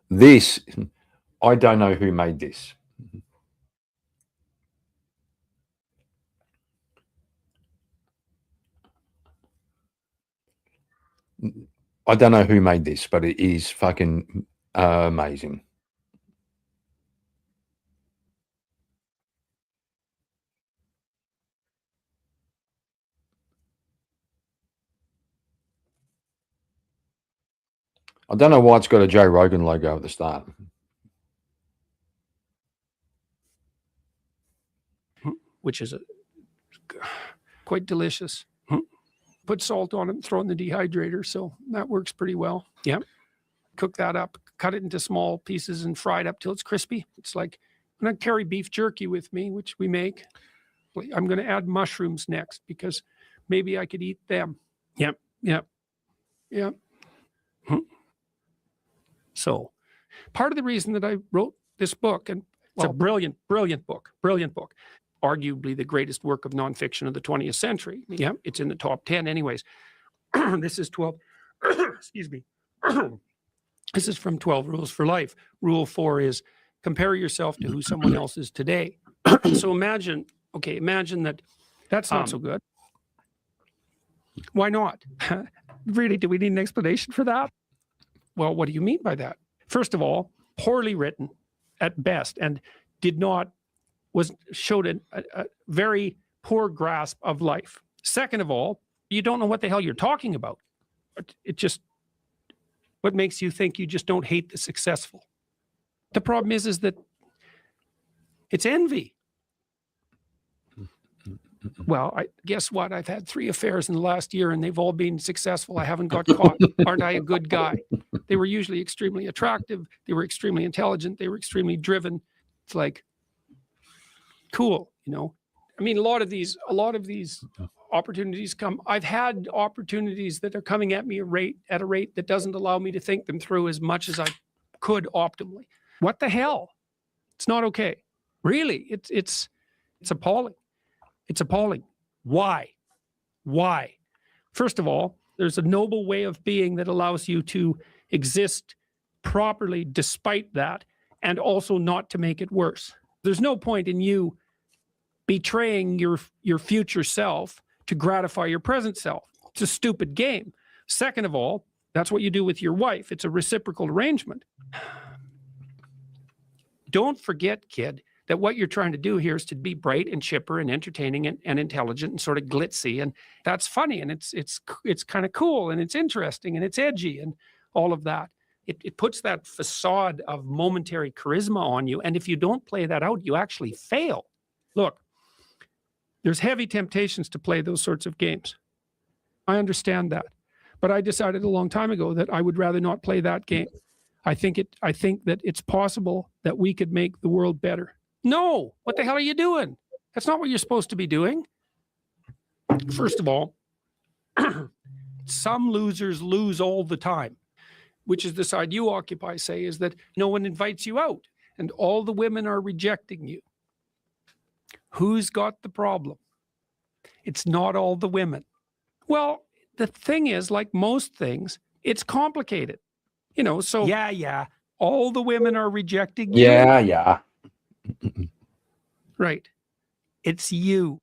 this. I don't know who made this. I don't know who made this, but it is fucking amazing. I don't know why it's got a Joe Rogan logo at the start.
Which is quite delicious. Put salt on it and throw it in the dehydrator, so that works pretty well. Yeah. Cook that up, cut it into small pieces and fry it up till it's crispy. It's like when I carry beef jerky with me, which we make, I'm going to add mushrooms next because maybe I could eat them. Yep. So part of the reason that I wrote this book, and it's a brilliant book, arguably the greatest work of nonfiction of the 20th century. Yeah, it's in the top 10 anyways. This is 12, excuse me. This is from 12 Rules for Life. Rule 4 is compare yourself to who someone else is today. So imagine that that's not so good. Why not? Really, do we need an explanation for that? Well, what do you mean by that? First of all, poorly written at best and showed a very poor grasp of life. Second of all, you don't know what the hell you're talking about. What makes you think you just don't hate the successful? The problem is that it's envy. Well, guess what? I've had 3 affairs in the last year and they've all been successful. I haven't got caught. Aren't I a good guy? They were usually extremely attractive. They were extremely intelligent. They were extremely driven. It's like, cool, you know? I mean, a lot of these opportunities come. I've had opportunities that are coming at me at a rate that doesn't allow me to think them through as much as I could optimally. What the hell? It's not okay. Really, it's appalling. It's appalling. Why? First of all, there's a noble way of being that allows you to exist properly despite that, and also not to make it worse. There's no point in you betraying your future self to gratify your present self. It's a stupid game. Second of all, that's what you do with your wife. It's a reciprocal arrangement. Don't forget, kid, that what you're trying to do here is to be bright and chipper and entertaining and intelligent and sort of glitzy, and that's funny, and it's kind of cool, and it's interesting, and it's edgy, and all of that. It puts that facade of momentary charisma on you, and if you don't play that out, you actually fail. Look, there's heavy temptations to play those sorts of games. I understand that, but I decided a long time ago that I would rather not play that game. I think that it's possible that we could make the world better. No, what the hell are you doing? That's not what you're supposed to be doing. First of all, some losers lose all the time, which is the side you occupy, say, is that no one invites you out and all the women are rejecting you. Who's got the problem? It's not all the women. Well, the thing is, like most things, it's complicated. You know, so yeah, all the women are rejecting you.
Yeah.
Right. It's you.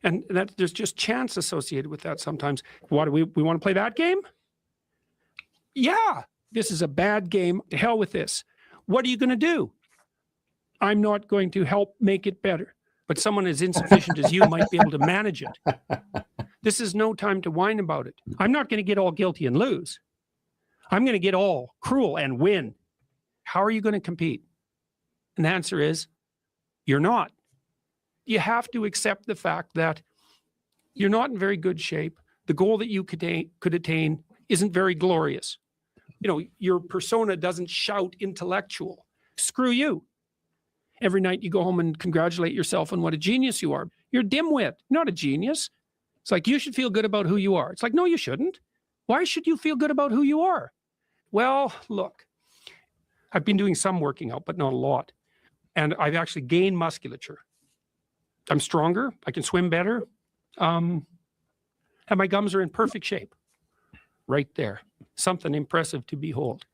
And that there's just chance associated with that sometimes. What do we want to play that game? Yeah, this is a bad game. To hell with this. What are you going to do? I'm not going to help make it better, but someone as insufficient as you might be able to manage it. This is no time to whine about it. I'm not going to get all guilty and lose. I'm going to get all cruel and win. How are you going to compete? And the answer is, you're not. You have to accept the fact that you're not in very good shape. The goal that you could attain isn't very glorious. You know, your persona doesn't shout intellectual. Screw you. Every night you go home and congratulate yourself on what a genius you are. You're a dimwit, not a genius. It's like, you should feel good about who you are. It's like, no, you shouldn't. Why should you feel good about who you are? Well, look, I've been doing some working out, but not a lot. And I've actually gained musculature. I'm stronger. I can swim better. And my gums are in perfect shape. Right there. Something impressive to behold.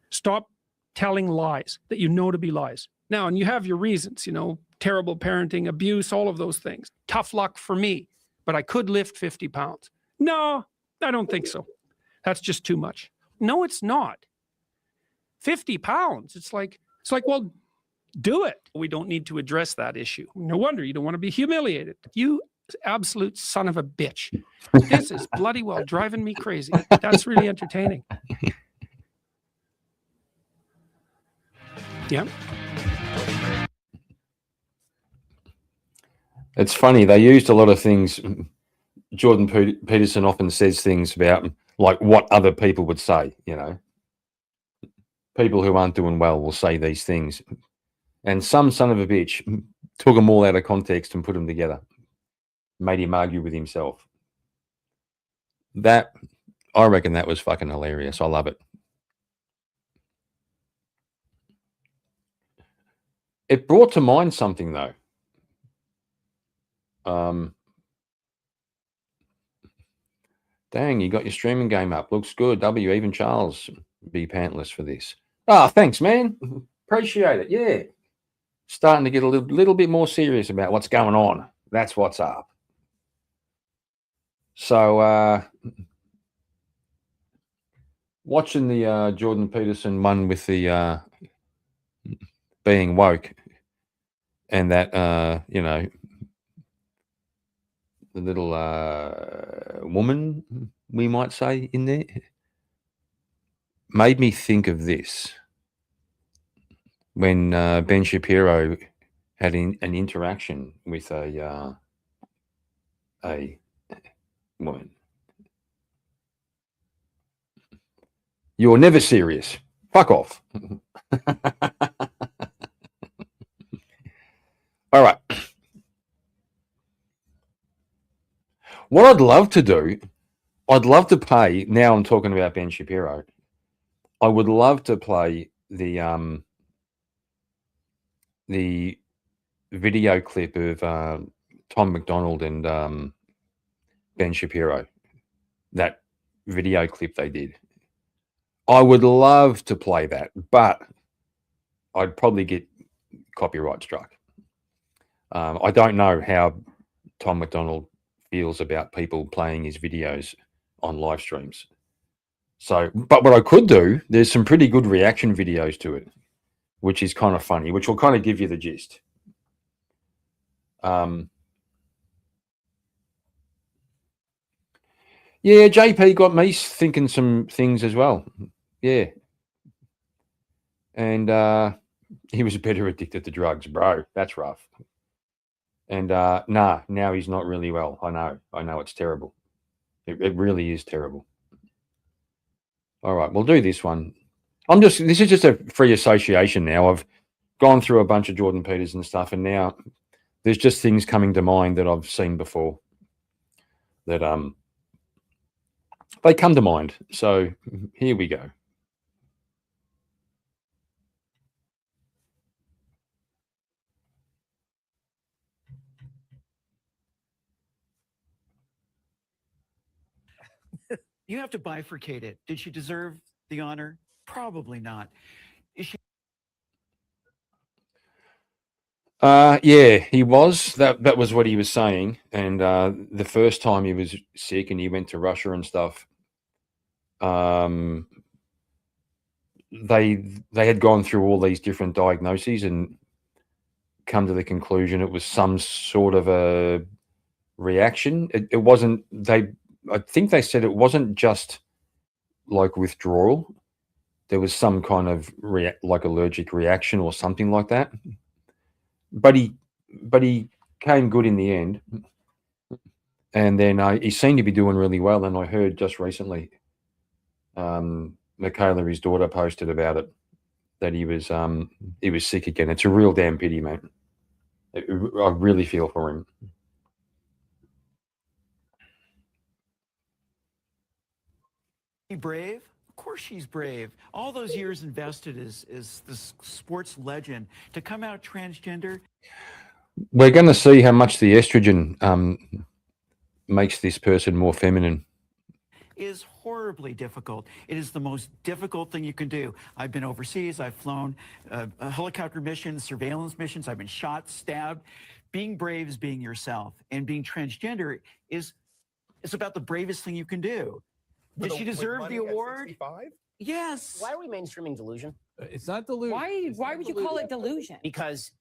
Stop telling lies that you know to be lies. Now, and you have your reasons, you know, terrible parenting, abuse, all of those things. Tough luck for me, but I could lift 50 pounds. No, I don't think so. That's just too much. No, it's not. 50 pounds. It's like, well, do it. We don't need to address that issue. No wonder you don't want to be humiliated. You absolute son of a bitch. This is bloody well driving me crazy. That's really entertaining. Yeah.
It's funny. They used a lot of things. Jordan Peterson often says things about like what other people would say, you know. People who aren't doing well will say these things. And some son of a bitch took them all out of context and put them together. Made him argue with himself. That, I reckon that was fucking hilarious. I love it. It brought to mind something, though. Dang, you got your streaming game up. Looks good. Even Charles be pantless for this. Oh, thanks, man. Appreciate it. Yeah. Starting to get a little bit more serious about what's going on. That's what's up. So, watching the Jordan Peterson one with the being woke and that, you know, the little woman, we might say, in there, made me think of this. When Ben Shapiro had an interaction with a woman. You're never serious. Fuck off. All right. What I'd love to do, I'd love to play, now I'm talking about Ben Shapiro, I would love to play the video clip of Tom McDonald and Ben Shapiro, that video clip they did. I would love to play that, but I'd probably get copyright struck. I don't know how Tom McDonald feels about people playing his videos on live streams. So, but what I could do, there's some pretty good reaction videos to it, which is kind of funny, which will kind of give you the gist. Yeah, JP got me thinking some things as well. Yeah. And he was better addicted to drugs, bro. That's rough. And nah, now he's not really well. I know it's terrible. It really is terrible. All right, we'll do this one. This is just a free association now. I've gone through a bunch of Jordan Peterson stuff, and now there's just things coming to mind that I've seen before that they come to mind. So here we go.
You have to bifurcate it. Did she deserve the honor? Probably not. Is she?
Yeah, he was. That was what he was saying. And the first time he was sick and he went to Russia and stuff, they had gone through all these different diagnoses and come to the conclusion it was some sort of a reaction. It wasn't. I think they said it wasn't just like withdrawal. There was some kind of like allergic reaction or something like that. But he came good in the end. And then he seemed to be doing really well. And I heard just recently, Michaela, his daughter, posted about it, that he was sick again. It's a real damn pity, mate. I really feel for him.
Brave? Of course she's brave. All those years invested as this sports legend to come out transgender.
We're going to see how much the estrogen makes this person more feminine.
Is horribly difficult. It is the most difficult thing you can do. I've been overseas. I've flown helicopter missions, surveillance missions. I've been shot, stabbed. Being brave is being yourself, and being transgender is about the bravest thing you can do. Did she deserve the award? Yes.
Why are we mainstreaming delusion?
It's not delusion.
Why would you call it delusion?
Because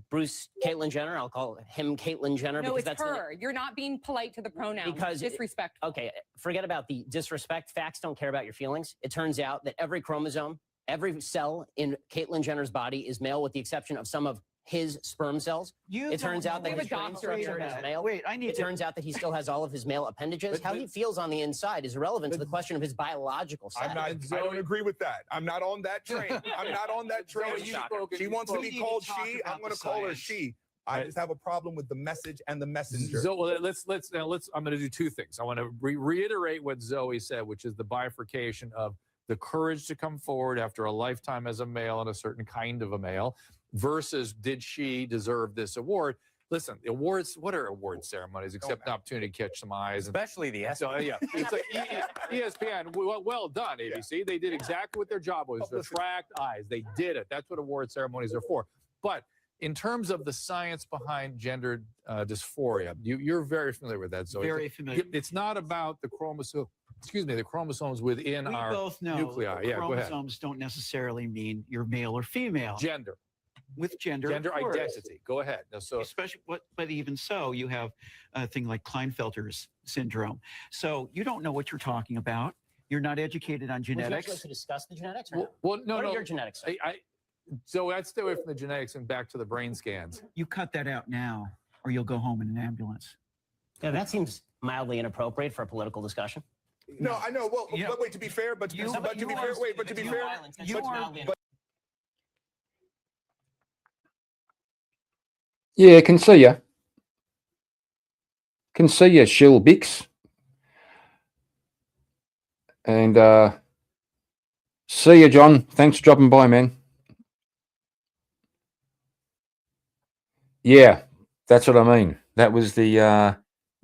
Bruce Caitlyn Jenner, I'll call him Caitlyn Jenner.
No,
because
it's
that's
her. You're not being polite to the pronouns.
Because
disrespect.
Okay, forget about the disrespect. Facts don't care about your feelings. It turns out that every chromosome, every cell in Caitlyn Jenner's body is male, with the exception of some of his sperm cells. It turns out that his brain structure is male.
Wait, it
turns out that he still has all of his male appendages. How he feels on the inside is irrelevant to the question of his biological sex.
I don't agree with that. I'm not on that train. I'm not on that train. She wants to be called she. I'm going to call her she. I just have a problem with the message and the messenger.
Well, let's I'm going to do two things. I want to reiterate what Zoe said, which is the bifurcation of the courage to come forward after a lifetime as a male and a certain kind of a male versus did she deserve this award? Listen, the awards, what are award ceremonies except an opportunity to catch some eyes?
Especially the ESPN.
So, yeah, it's like ESPN. Well done, ABC. Yeah. They did exactly what their job was, to attract eyes. They did it. That's what award ceremonies are for. But in terms of the science behind gender dysphoria, you're very familiar with that, Zoe.
Very familiar.
It's not about the chromosome. Excuse me, the chromosomes within our
both know
nuclei. Yeah, go ahead.
Chromosomes don't necessarily mean you're male or female.
Gender.
With gender
identity. Go ahead. Now, so
especially, but even so, you have a thing like Klinefelter's syndrome. So you don't know what you're talking about. You're not educated on genetics.
Would you like to discuss the genetics?
Well, no.
What are your genetics?
So I'd stay away from the genetics and back to the brain scans.
You cut that out now, or you'll go home in an ambulance.
Yeah, that seems mildly inappropriate for a political discussion.
No, I know. Well, but wait, to be fair,
Yeah, can see ya. Can see ya, Shill Bix. And see ya, John. Thanks for dropping by, man. Yeah, that's what I mean. That was the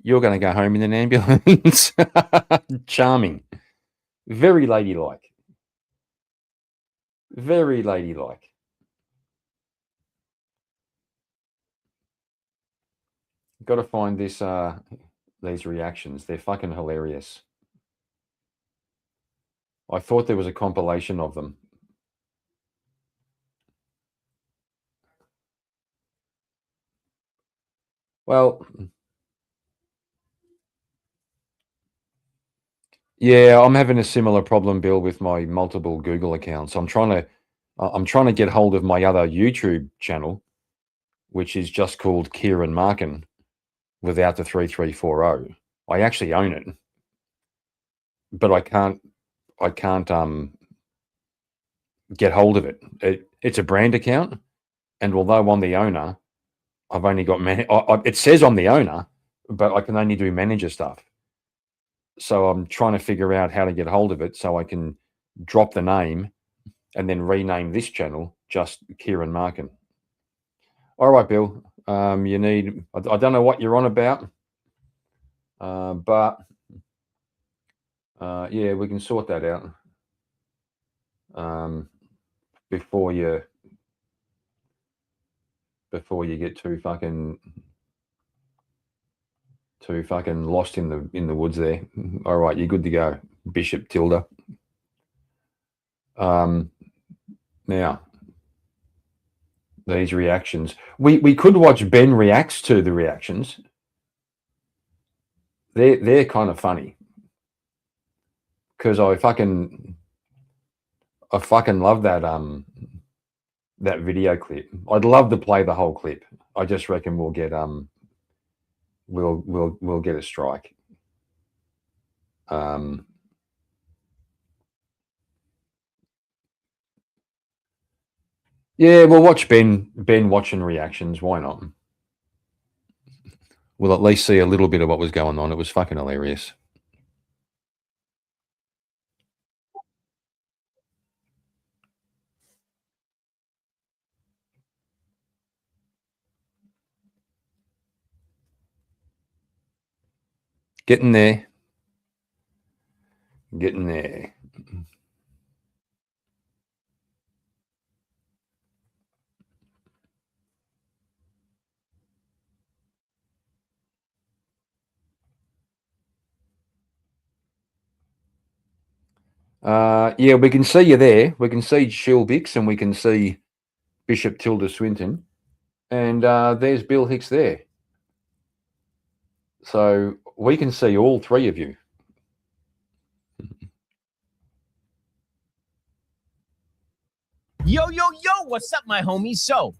you're going to go home in an ambulance. Charming. Very ladylike. Very ladylike. Got to find this these reactions. They're fucking hilarious. I thought there was a compilation of them. Well, yeah, I'm having a similar problem, Bill, with my multiple Google accounts. I'm trying to get hold of my other YouTube channel, which is just called Kieran Markin, without the 3340. I actually own it, but I can't get hold of it. It's a brand account, and although I'm the owner, I've only got it says I'm the owner, but I can only do manager stuff. So I'm trying to figure out how to get hold of it so I can drop the name and then rename this channel just Kieran Markin. All right, Bill. You need, I don't know what you're on about, but yeah, we can sort that out before you get too fucking lost in the woods there. All right, you're good to go, Bishop Tilda. Now, these reactions. We could watch Ben reacts to the reactions. They're kind of funny. Because I fucking love that that video clip. I'd love to play the whole clip. I just reckon we'll get we'll get a strike. Yeah, we'll watch Ben watching reactions. Why not? We'll at least see a little bit of what was going on. It was fucking hilarious. Getting there. Getting there. Yeah, we can see you there. We can see Shill Bix and we can see Bishop Tilda Swinton. And there's Bill Hicks there. So we can see all three of you.
Yo, yo, yo, what's up, my homies? So,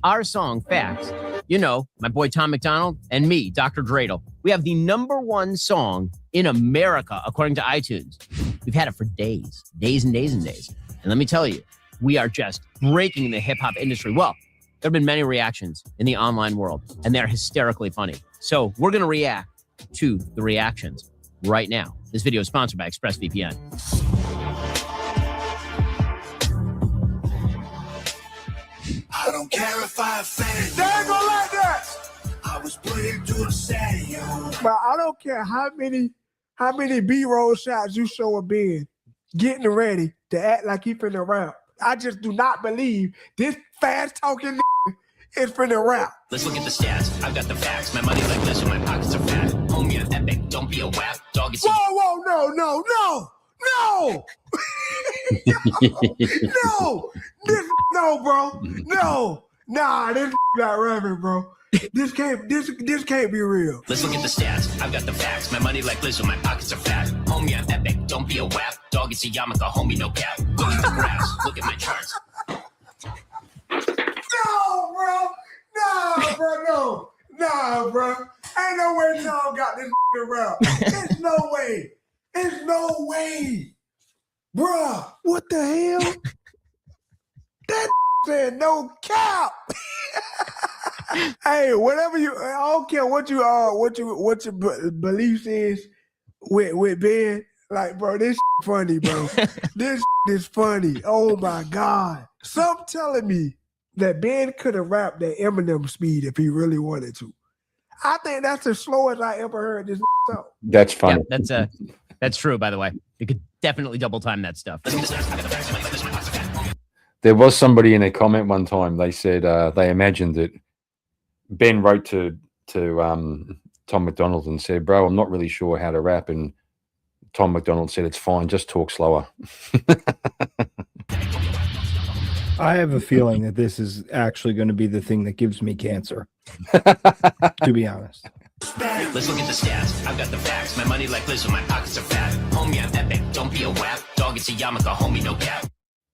our song, Facts, you know, my boy Tom McDonald and me, Dr. Dreidel, we have the #1 song in America, according to iTunes. We've had it for days and days and days. And let me tell you, we are just breaking the hip-hop industry. Well, there have been many reactions in the online world, and they're hysterically funny. So we're going to react to the reactions right now. This video is sponsored by ExpressVPN.
I don't care if I offend. They ain't gonna like that. I was put into the setting.
But I don't care how many B-roll shots you show a Ben getting ready to act like he finna rap. I just do not believe this fast talking is finna rap.
Let's look at the stats. I've got the facts. My money like this and my pockets are fat. Homie, I'm epic. Don't be a whack. Dog, it's...
Whoa, no. No, bro. No. Nah, this not rapping, bro. This can't be real.
Let's look at the stats. I've got the facts. My money like Lizzo, my pockets are fat. Homie, I'm epic. Don't be a whack. Dog, it's a yarmulke. Homie, no cap. Look at the graphs. Look at my charts.
No, bro. Nah, bro. Ain't no way Tom got this rap. There's no way. There's no way. Bruh, what the hell? That said no cap. Hey, whatever you, I don't care what your beliefs is with Ben. Like, bro, this funny, bro. This is funny. Oh my God. Some telling me that Ben could have rapped at Eminem speed if he really wanted to. I think that's the slowest I ever heard this song.
That's funny.
Yeah, that's true, by the way. You could definitely double time that stuff.
There was somebody in a comment one time. They said they imagined that Ben wrote to Tom McDonald and said, "Bro, I'm not really sure how to rap." And Tom McDonald said, "It's fine. Just talk slower."
I have a feeling that this is actually going to be the thing that gives me cancer. To be honest.
Let's look at the stats. I've got the facts. My money like Lizzo, my pockets are fat. Homie, I'm epic. Don't be a whack. Dog, it's a yarmulke. Homie, no cap.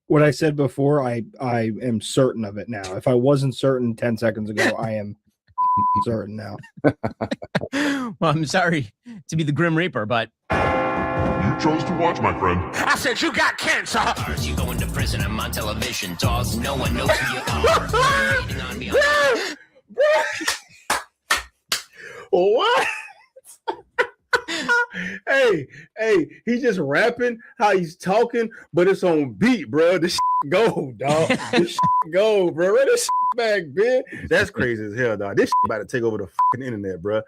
What I said before, I am certain of it now. If I wasn't certain 10 seconds ago, I am certain now.
Well, I'm sorry to be the Grim Reaper, but
you chose to watch, my friend.
I said you got cancer. You go into prison. I'm on television. Dogs, no one knows who you are. Hating on me.
What? hey, he just rapping how he's talking, but it's on beat, bro. This go, dog. This go, bro. Run this back, man. That's crazy as hell, dog. This about to take over the fucking internet, bro.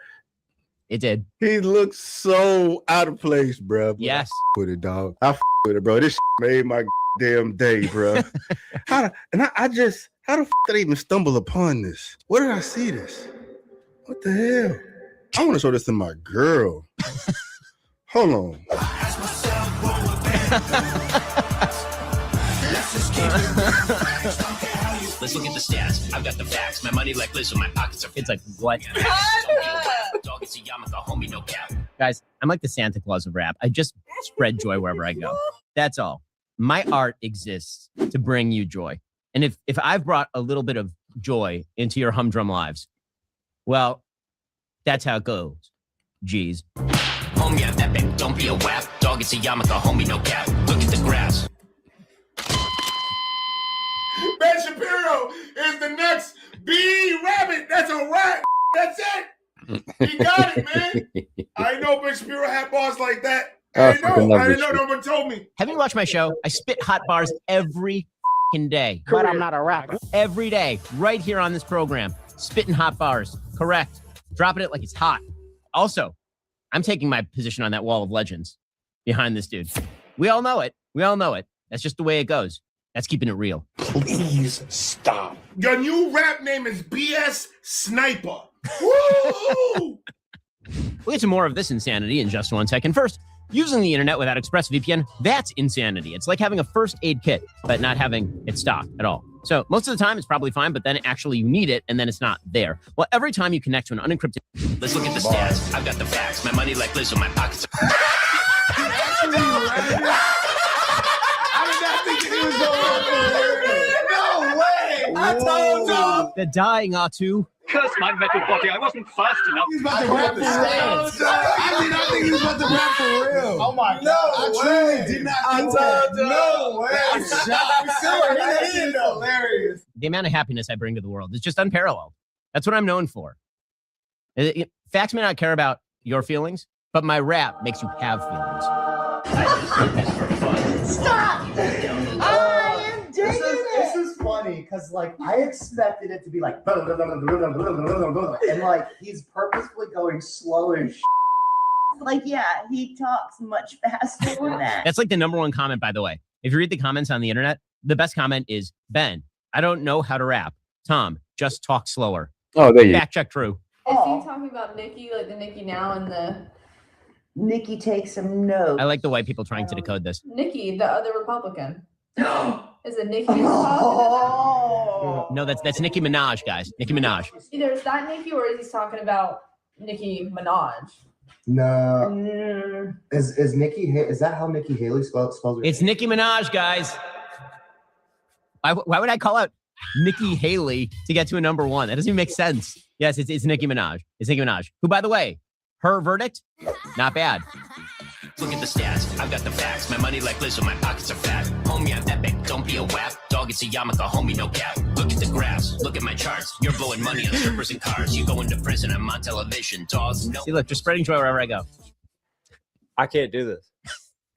It did.
He looks so out of place, bro.
Yes.
With it, dog. I with it, bro. This made my damn day, bro. How the fuck did I even stumble upon this? Where did I see this? What the hell? I want to show this to my girl. Hold on.
Let's look at the stats. I've got the facts. My money like Lizzo, my pockets are. It's like what? Dog, it's a yarmulke. Homie, no cap. Guys, I'm like the Santa Claus of rap. I just spread joy wherever I go. That's all. My art exists to bring you joy. And if I've brought a little bit of joy into your humdrum lives, well, that's how it goes. Jeez. Homie, I'm epic. Don't be a whack. Dog, it's a yarmulke. Homie, no cap. Look at the grass.
Ben Shapiro is the next B Rabbit. That's a rat. That's it. He got it, man. I didn't know Ben Shapiro had bars like that. I didn't know. No one told me.
Have you watched my show? I spit hot bars every fucking day.
But I'm not a rapper.
Every day, right here on this program. Spitting hot bars. Correct. Dropping it like it's hot. Also, I'm taking my position on that wall of legends behind this dude. We all know it. We all know it. That's just the way it goes. That's keeping it real.
Please stop. Your new rap name is BS Sniper. Woo!
We'll get to more of this insanity in just one second. First, using the internet without ExpressVPN, that's insanity. It's like having a first aid kit, but not having it stocked at all. So most of the time, it's probably fine, but then actually you need it, and then it's not there. Well, every time you connect to an unencrypted... Let's look at the stats. I've got the facts. My money like Lizzo, my pockets are...
I did not think that he was going to No way! I told you!
The dying Atu.
Curse my metal body, I wasn't fast enough.
He's about to rap for real. I did not think he was about to rap for real. Oh my God. I truly did not think that. No way. I'm shocked. He is hilarious.
The amount of happiness I bring to the world is just unparalleled. That's what I'm known for. Facts may not care about your feelings, but my rap makes you have feelings.
Stop! I am digging it. This is funny because, like, I expected it to be like, and like he's purposefully going slow as. Like, yeah, he talks much faster than that.
That's like the number one comment, by the way. If you read the comments on the internet, the best comment is, Ben, I don't know how to rap. Tom, just talk slower.
Oh, there you go.
Fact check true.
Is he talking about Nikki, like the Nikki now and the
Nikki takes some notes.
I like the white people trying to decode this.
Nikki, the other Republican? Is it Nikki?
No, that's Nicki Minaj, guys. Nicki Minaj.
Either is that Nikki or is he talking about Nicki Minaj?
No. Is Nikki? Is that how Nikki Haley spells her?
It's Nicki Minaj, guys. Why would I call out Nikki Haley to get to a number one? That doesn't even make sense. Yes, it's Nicki Minaj. It's Nicki Minaj. Who, by the way, her verdict, not bad.
Look at the stats. I've got the facts. My money like Lizzo, my pockets are fat. Homie, I'm epic. Don't be a wap. Dog, it's a yarmulke. Homie, no cap. Look at the graphs. Look at my charts. You're blowing money on strippers and cars. You go into prison. I'm on television. Dogs, no.
See, look, just spreading joy wherever I go.
I can't do this.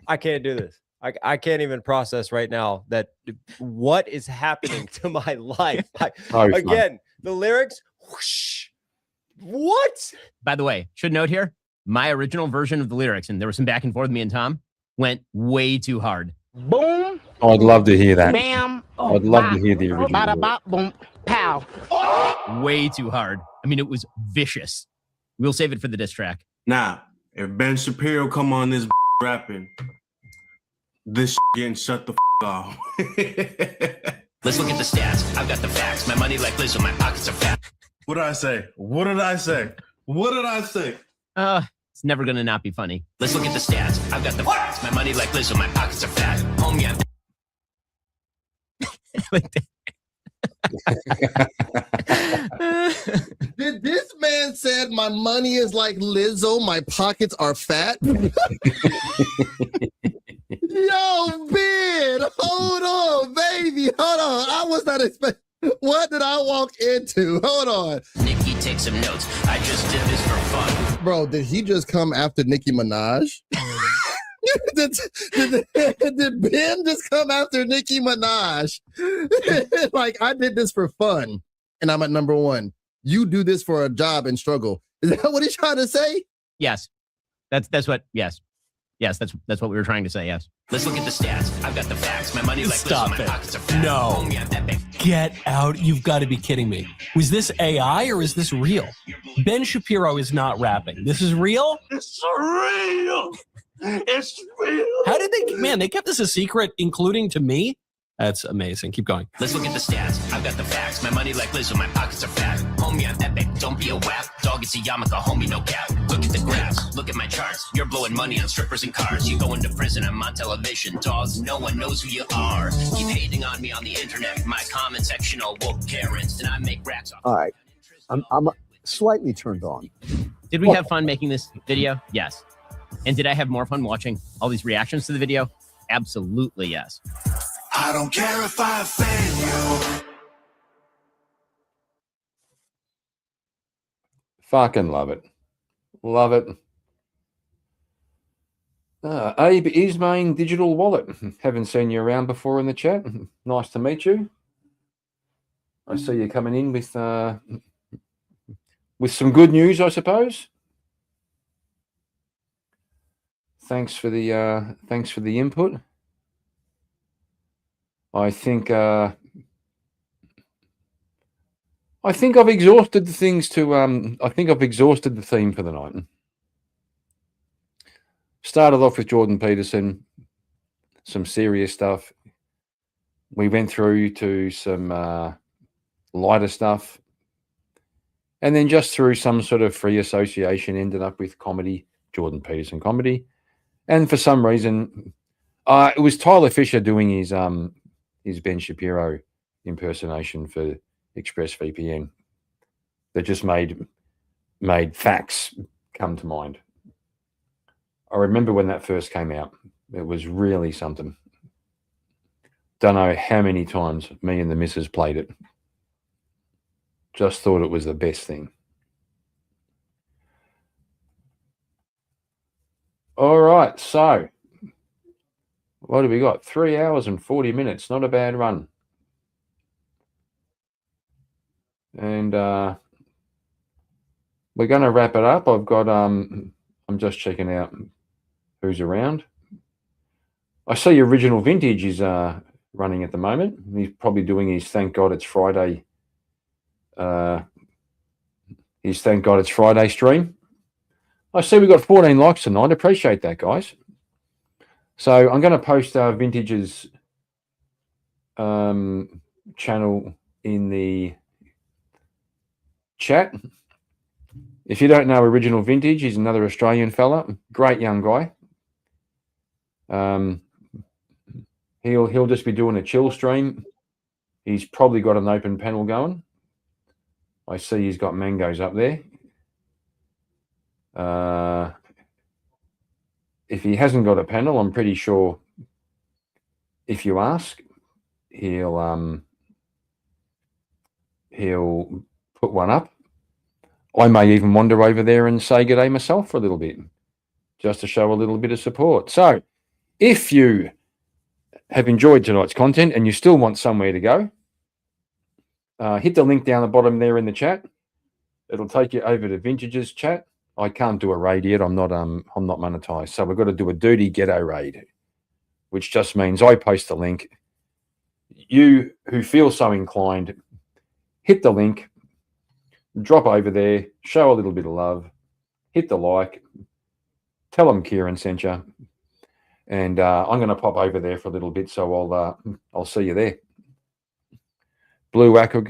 I can't do this. I can't even process right now that what is happening to my life. Again, the lyrics, whoosh, what?
By the way, should note here, my original version of the lyrics, and there was some back and forth with me and Tom, went way too hard.
Boom.
Oh, I'd love to hear that.
Bam.
I'd love to hear the original.
Bada bop boom. Pow.
Way too hard. I mean, it was vicious. We'll save it for the diss track.
Now, if Ben Shapiro come on this rapping, this getting shut the off.
Let's look at the stats. I've got the facts. My money like Lizzo, my pockets are fat.
What did I say? What did I say? What did I say?
It's never gonna not be funny.
Let's look at the stats. I've got the facts. My money like Lizzo, my pockets are fat. Homie,
Did this man said my money is like Lizzo, my pockets are fat? Yo, Ben, hold on, baby, hold on. I was not expecting. What did I walk into? Hold on.
Nikki, take some notes. I just did this for fun.
Bro, did he just come after Nicki Minaj? did Ben just come after Nicki Minaj? Like, I did this for fun, and I'm at number one. You do this for a job and struggle. Is that what he's trying to say?
Yes. That's what, yes. Yes, that's what we were trying to say, yes.
Let's look at the stats. I've got the facts. My money like Lizzo, my pockets are fat.
No.
Homie, I'm epic.
Get out. You've got to be kidding me. Was this AI or is this real? Ben Shapiro is not rapping. This is real?
It's real. It's real.
How did they kept this a secret, including to me? That's amazing. Keep going.
Let's look at the stats. I've got the facts. My money like Lizzo, my pockets are fat. Homie, I'm epic. Don't be a wap. Dog, it's a yarmulke. Homie, no cap. Look at the graphs. Look at my charts. You're blowing money on strippers and cars. You go into prison. I'm on television. Dogs, no one knows who you are. Keep hating on me on the internet. My comment section all woke Karens. And I make racks off.
All right. I'm slightly turned on.
Did we have fun making this video? Yes. And did I have more fun watching all these reactions to the video? Absolutely, yes.
I don't care if I offend you.
Fucking love it. Love it. Abe is main digital wallet. Haven't seen you around before in the chat. Nice to meet you. I see you coming in with some good news, I suppose. thanks for the input. I think I've exhausted the things to I think I've exhausted the theme for the night. Started off with Jordan Peterson, some serious stuff. We went through to some lighter stuff, and then just through some sort of free association ended up with comedy, Jordan Peterson comedy. And for some reason, it was Tyler Fisher doing his Ben Shapiro impersonation for ExpressVPN that just made facts come to mind. I remember when that first came out, it was really something. Don't know how many times me and the missus played it. Just thought it was the best thing. All right, so what have we got? 3 hours and 40 minutes. Not a bad run. And we're going to wrap it up. I've got I'm just checking out who's around. I see Original Vintage is running at the moment. He's probably doing his Thank God It's Friday. His Thank God It's Friday stream. I see we got 14 likes tonight. Appreciate that, guys. So I'm going to post Vintage's channel in the chat. If you don't know Original Vintage, he's another Australian fella, great young guy. He'll just be doing a chill stream. He's probably got an open panel going. I see he's got mangoes up there. If he hasn't got a panel, I'm pretty sure if you ask, he'll put one up. I may even wander over there and say good day myself for a little bit, just to show a little bit of support. So if you have enjoyed tonight's content and you still want somewhere to go, hit the link down the bottom there in the chat. It'll take you over to Vintage's chat. I can't do a raid yet. I'm not monetized. So we've got to do a dirty ghetto raid, which just means I post the link. You who feel so inclined, hit the link, drop over there, show a little bit of love, hit the like, tell them Kieran sent you, and I'm going to pop over there for a little bit. So I'll see you there. Blue Aqua.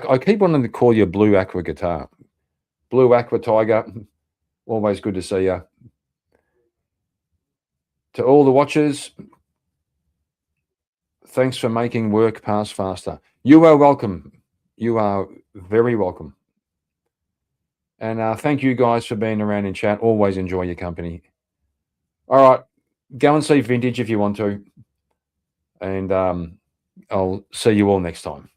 I keep wanting to call you Blue Aqua Guitar. Blue Aqua Tiger. Always good to see you. To all the watchers, thanks for making work pass faster. You are welcome. You are very welcome. And thank you guys for being around in chat. Always enjoy your company. All right. Go and see Vintage if you want to. And I'll see you all next time.